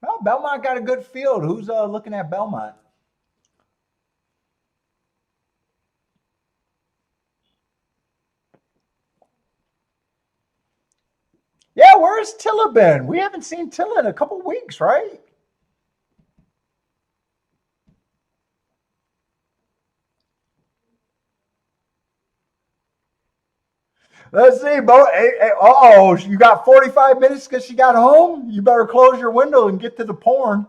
Speaker 1: Well, Belmont got a good field. Who's looking at Belmont? Yeah, where's Tilla been? We haven't seen Tilla in a couple weeks, right? Let's see, Bo. Oh, you got 45 minutes because she got home? You better close your window and get to the porn.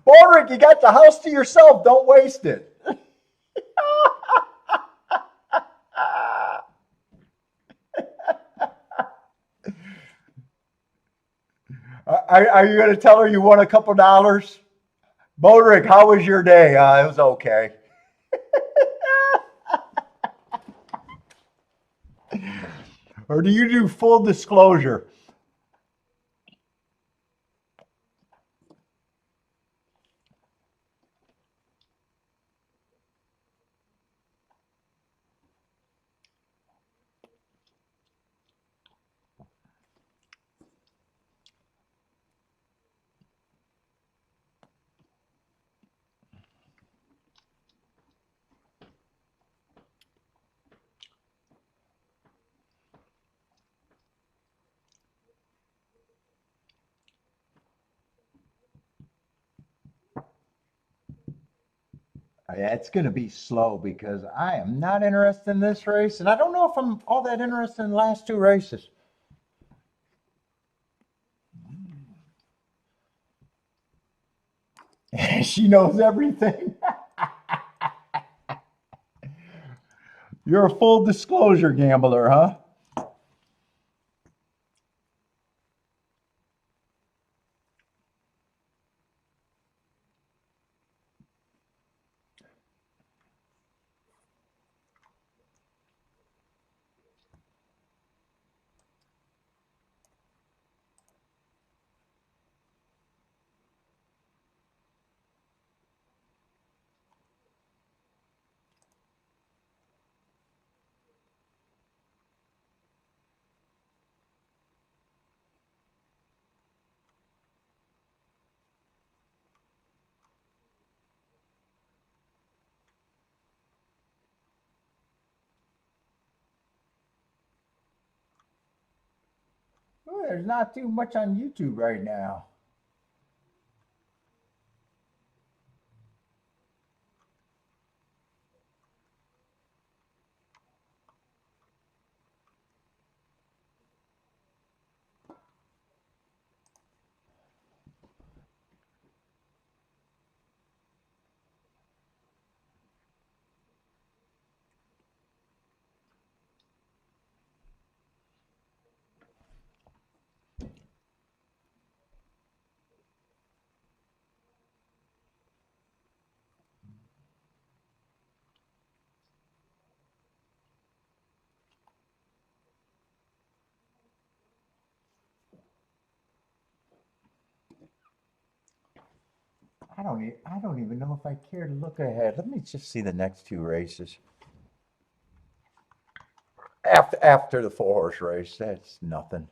Speaker 1: Baldrick, you got the house to yourself. Don't waste it. Are you going to tell her you won a couple dollars? Baldrick, how was your day? It was okay. Or do you do full disclosure? Yeah, it's going to be slow because I am not interested in this race, and I don't know if I'm all that interested in the last 2 races. She knows everything. You're a full disclosure gambler, huh? Well, there's not too much on YouTube right now. I don't even know if I care to look ahead. Let me just see the next two races. After the 4-horse race, that's nothing.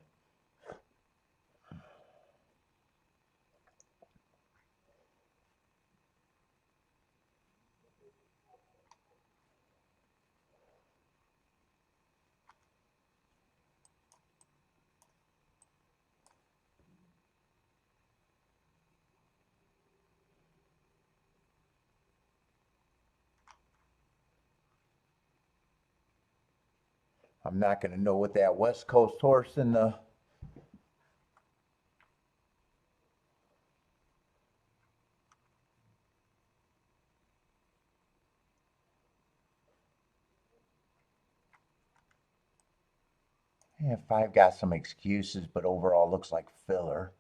Speaker 1: I'm not going to know what that West Coast horse in the yeah, 5 got some excuses, but overall looks like filler.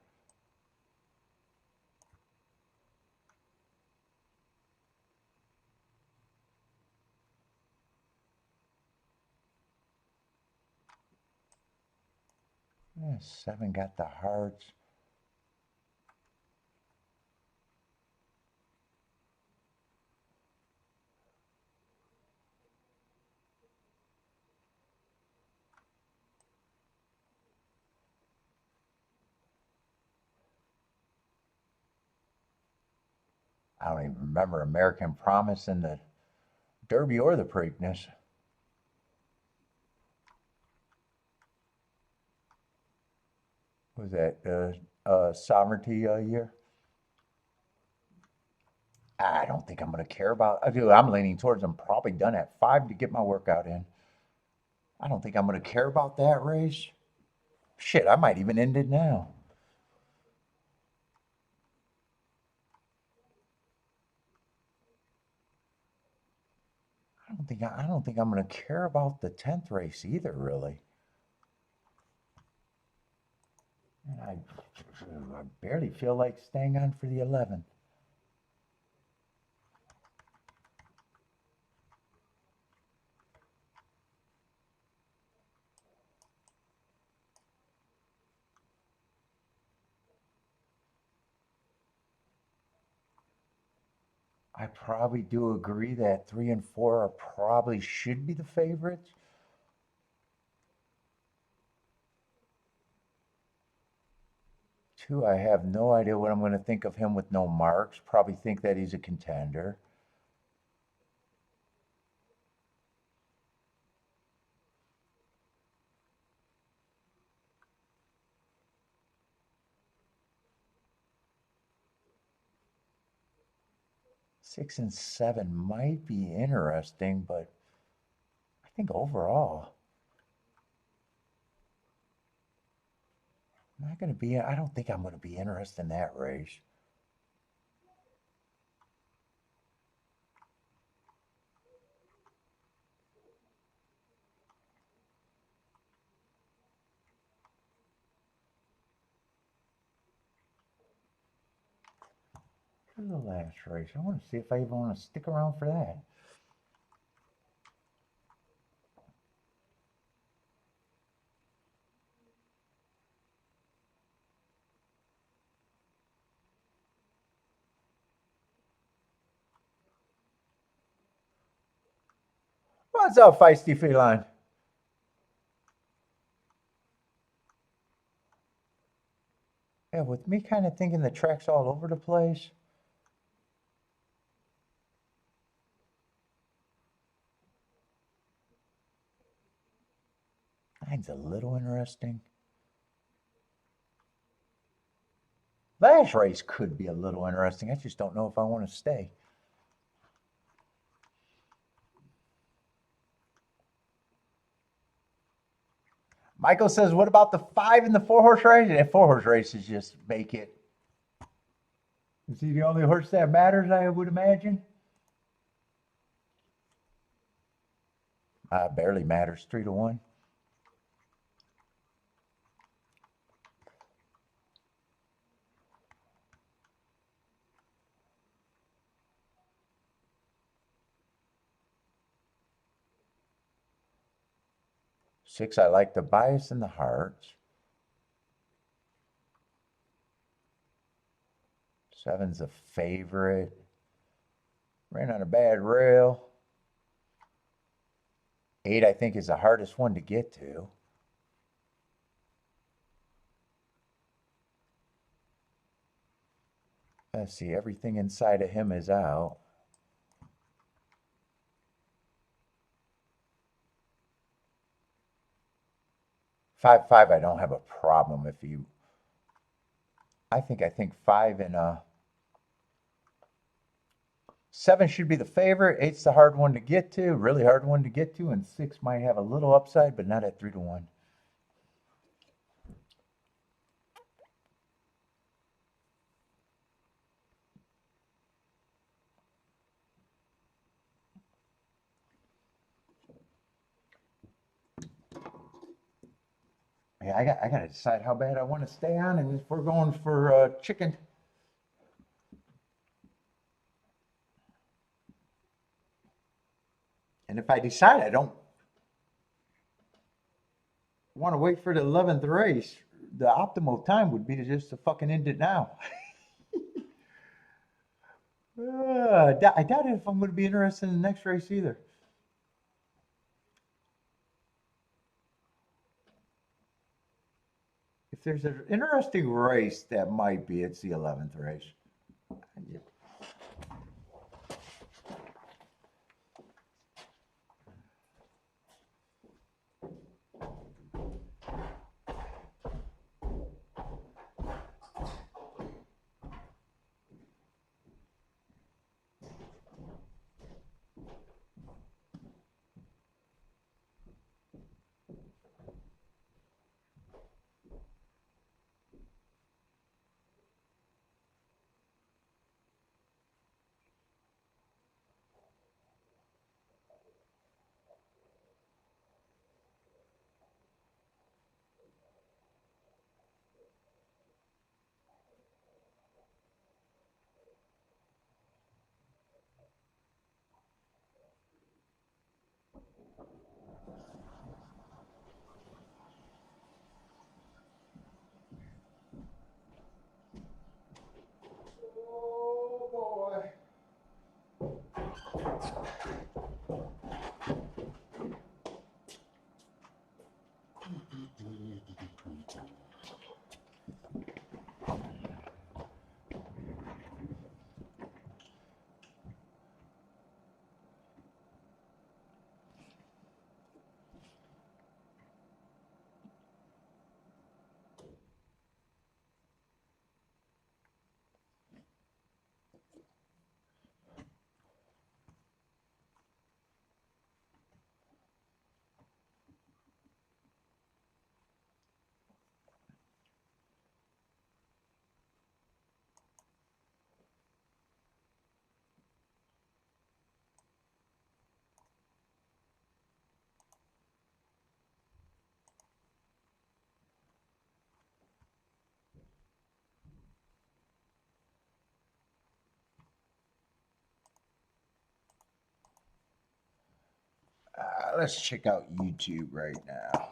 Speaker 1: Yeah, 7 got the hearts. I don't even remember American Promise in the Derby or the Preakness. Was that Sovereignty year? I don't think I'm going to care about. I'm leaning towards I'm probably done at 5 to get my workout in. I don't think I'm going to care about that race. Shit, I might even end it now. I don't think I'm going to care about the 10th race either, really. And I barely feel like staying on for the 11th. I probably do agree that 3 and 4 are probably should be the favorites. 2, I have no idea what I'm going to think of him with no marks. Probably think that he's a contender. 6 and 7 might be interesting, but I think overall, I'm not going to be. I don't think I'm going to be interested in that race. For the last race, I want to see if I even want to stick around for that. What's up, feisty feline? Yeah, with me kind of thinking the track's all over the place. Mine's a little interesting. Last race could be a little interesting. I just don't know if I want to stay. Michael says, what about the 5 and the 4-horse race? And 4-horse races just make it. Is he the only horse that matters, I would imagine? Barely matters, 3 to 1. Six, I like the bias and the hearts. Seven's a favorite. Ran on a bad rail. 8, I think, is the hardest one to get to. Let's see, everything inside of him is out. Five, I don't have a problem if you. I think 5 and 7 should be the favorite. 8's the hard one to get to, really hard one to get to, and 6 might have a little upside, but not at 3-1. Yeah, I got to decide how bad I want to stay on, and if we're going for chicken. And if I decide I don't want to wait for the 11th race, the optimal time would be to just fucking end it now. I doubt if I'm going to be interested in the next race either. If there's an interesting race, that might be, it's the 11th race. Yeah. Oh boy. Let's check out YouTube right now.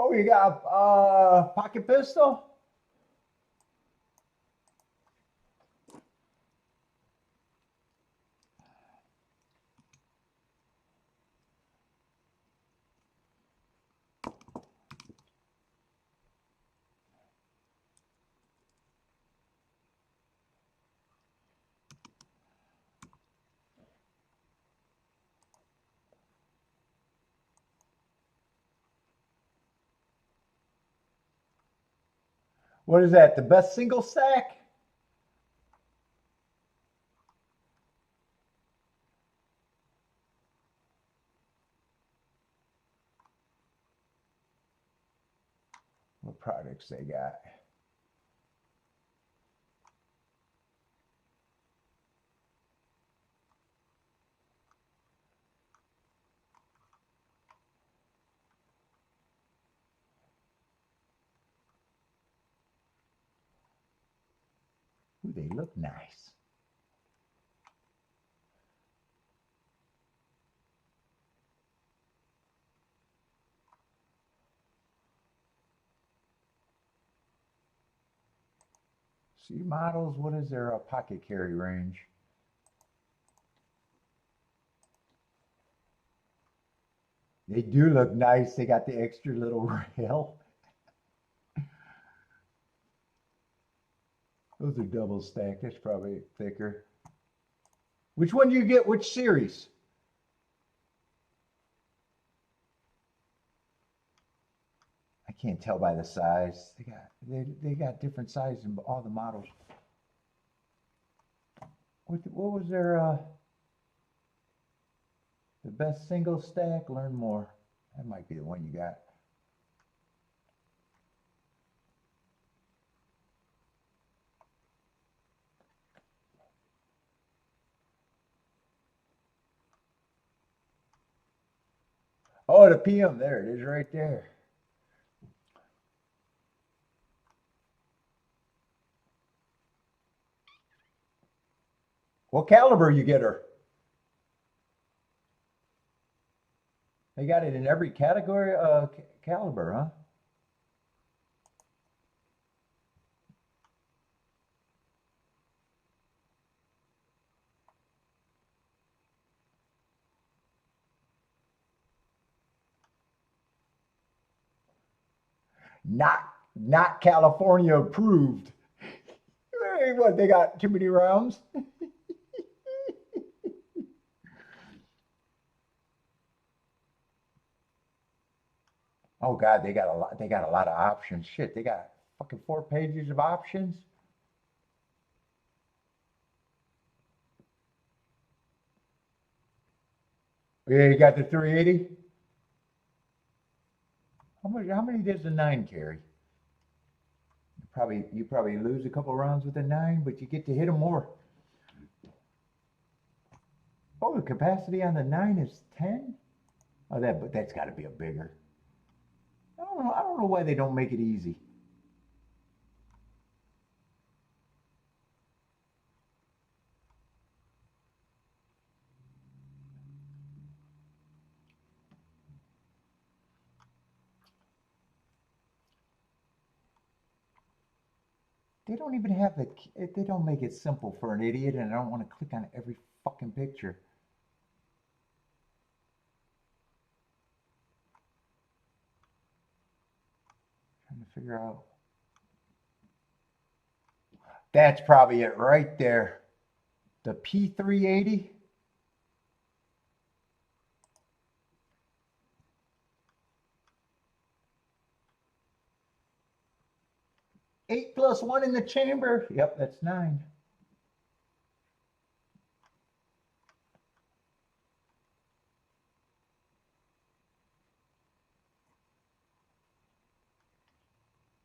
Speaker 1: Oh, you got a pocket pistol? What is that? The best single stack? What products they got? Ooh, they look nice. C models, what is their pocket carry range? They do look nice. They got the extra little rail. Those are double stacked. That's probably thicker. Which one do you get? Which series? I can't tell by the size. They got different sizes in all the models. What was their the best single stack? Learn more. That might be the one you got. Oh, the PM. There it is right there. What caliber you get her? They got it in every category caliber, huh? Not California approved. Hey, what, they got too many rounds? Oh God, they got a lot. They got a lot of options. Shit, they got fucking 4 pages of options. Yeah, you got the 380. How many does the 9 carry? You probably lose a couple rounds with the 9, but you get to hit them more. Oh, the capacity on the 9 is 10. Oh, but that's got to be a bigger. I don't know why they don't make it easy. They don't even have they don't make it simple for an idiot, and I don't want to click on every fucking picture. Trying to figure out. That's probably it right there. The P380. Eight plus one in the chamber. Yep, that's 9.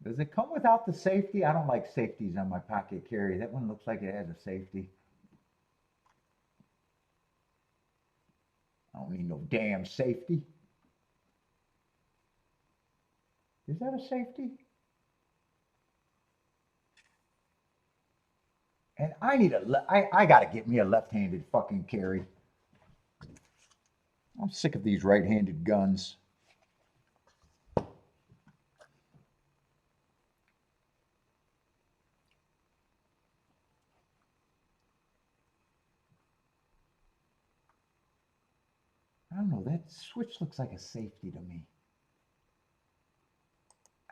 Speaker 1: Does it come without the safety? I don't like safeties on my pocket carry. That one looks like it has a safety. I don't need no damn safety. Is that a safety? And I need I gotta get me a left-handed fucking carry. I'm sick of these right-handed guns. don't know. That switch looks like a safety to me.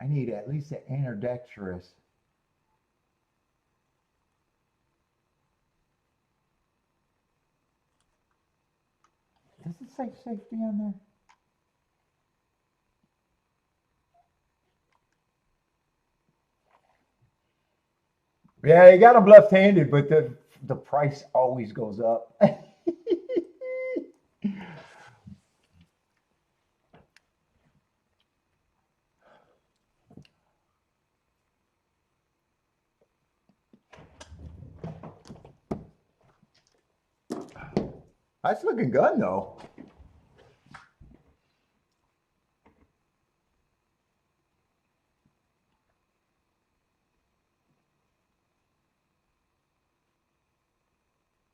Speaker 1: I need at least an ambidextrous. Does it say safety on there? Yeah, you got them left-handed, but the price always goes up. Nice looking gun though.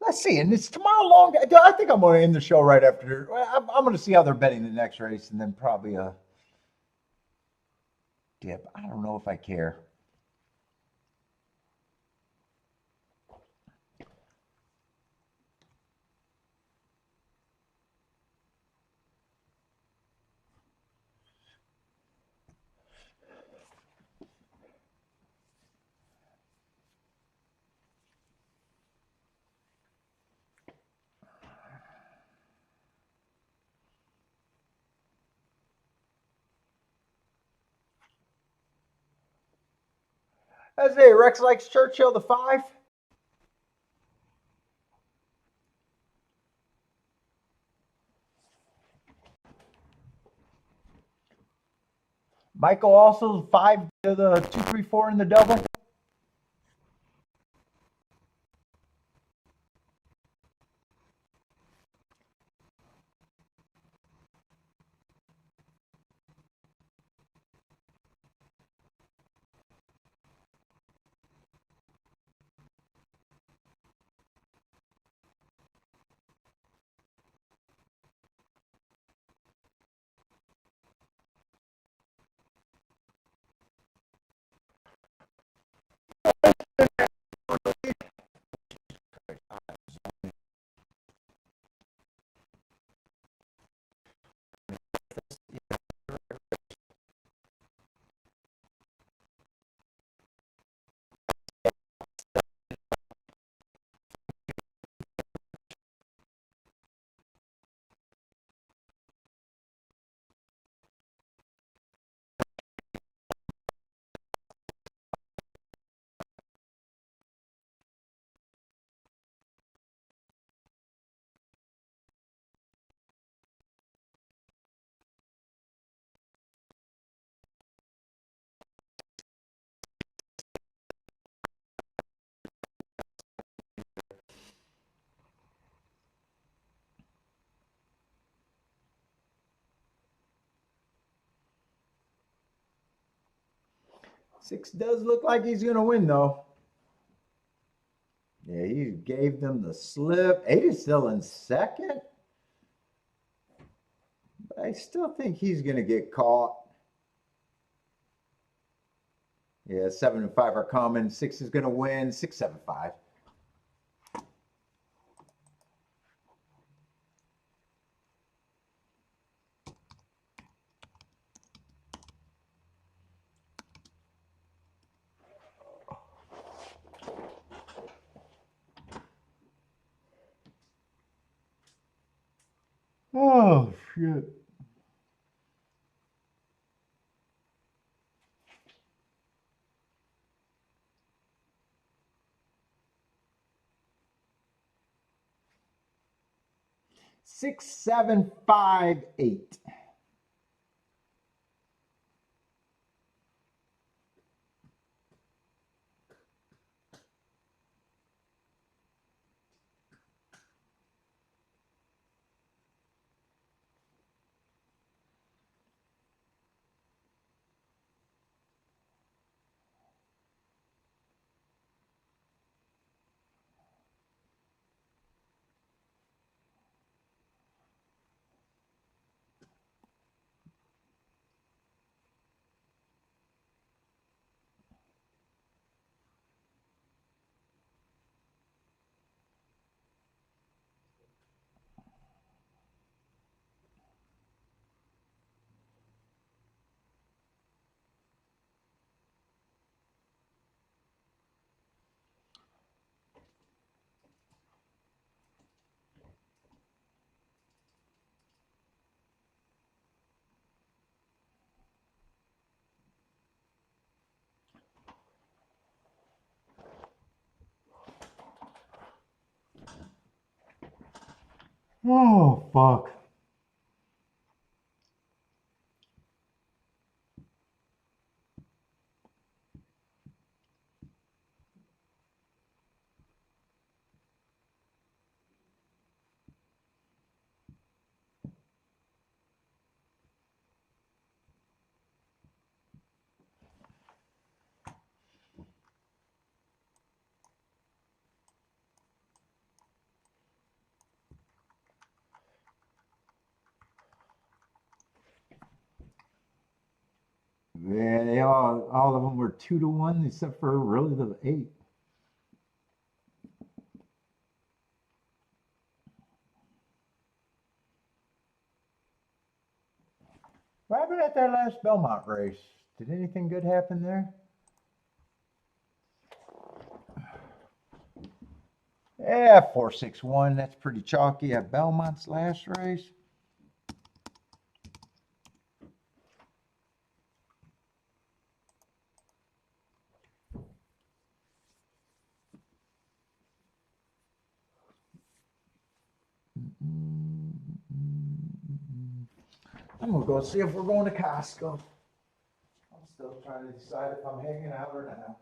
Speaker 1: Let's see, and it's tomorrow long. I think I'm going to end the show right after. I'm going to see how they're betting the next race, and then probably a dip. I don't know if I care. Let's see, Rex likes Churchill the 5. Michael also 5 to the 2, 3, 4 in the double. Six does look like he's going to win, though. Yeah, he gave them the slip. 8 is still in second. But I still think he's going to get caught. Yeah, 7 and 5 are coming. 6 is going to win. 6, 7, 5. Oh, shit. Six, 7, 5, 8. Oh, fuck. Yeah, all of them were 2-1, except for really the 8. What happened at that last Belmont race? Did anything good happen there? Yeah, 461. That's pretty chalky at Belmont's last race. I'm gonna go see if we're going to Costco. I'm still trying to decide if I'm hanging out or not.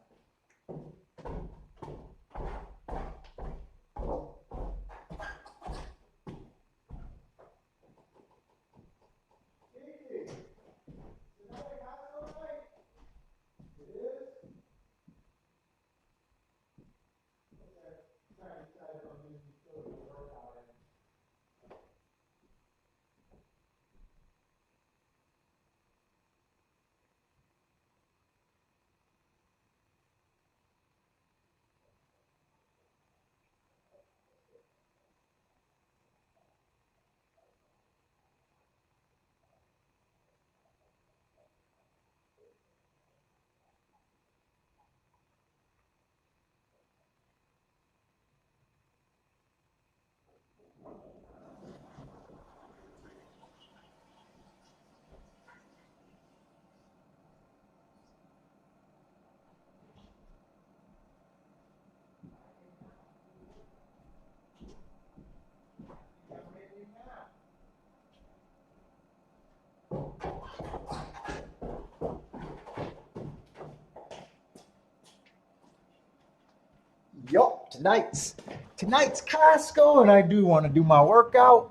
Speaker 1: Yup, tonight's Costco, and I do want to do my workout.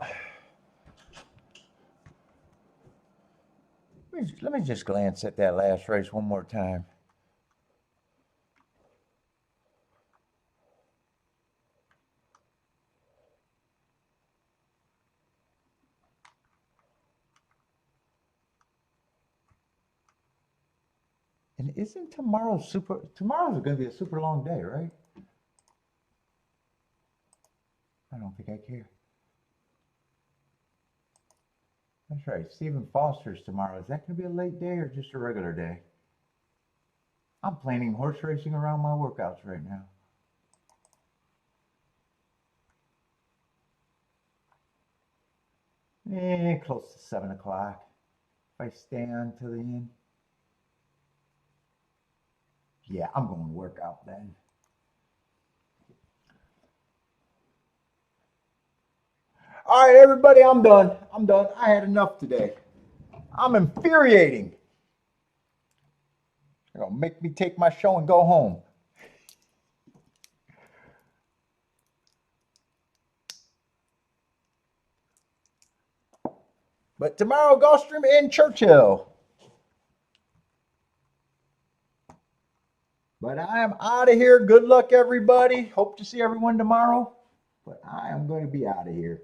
Speaker 1: Let me just glance at that last race one more time. And isn't tomorrow's going to be a super long day, right? I don't think I care. That's right. Stephen Foster's tomorrow. Is that going to be a late day or just a regular day? I'm planning horse racing around my workouts right now. Close to 7 o'clock. If I stay on till the end. Yeah, I'm going to work out then. All right, everybody, I'm done. I had enough today. I'm infuriating. They're going to make me take my show and go home. But tomorrow, Gulfstream and Churchill. But I am out of here. Good luck, everybody. Hope to see everyone tomorrow. But I am going to be out of here.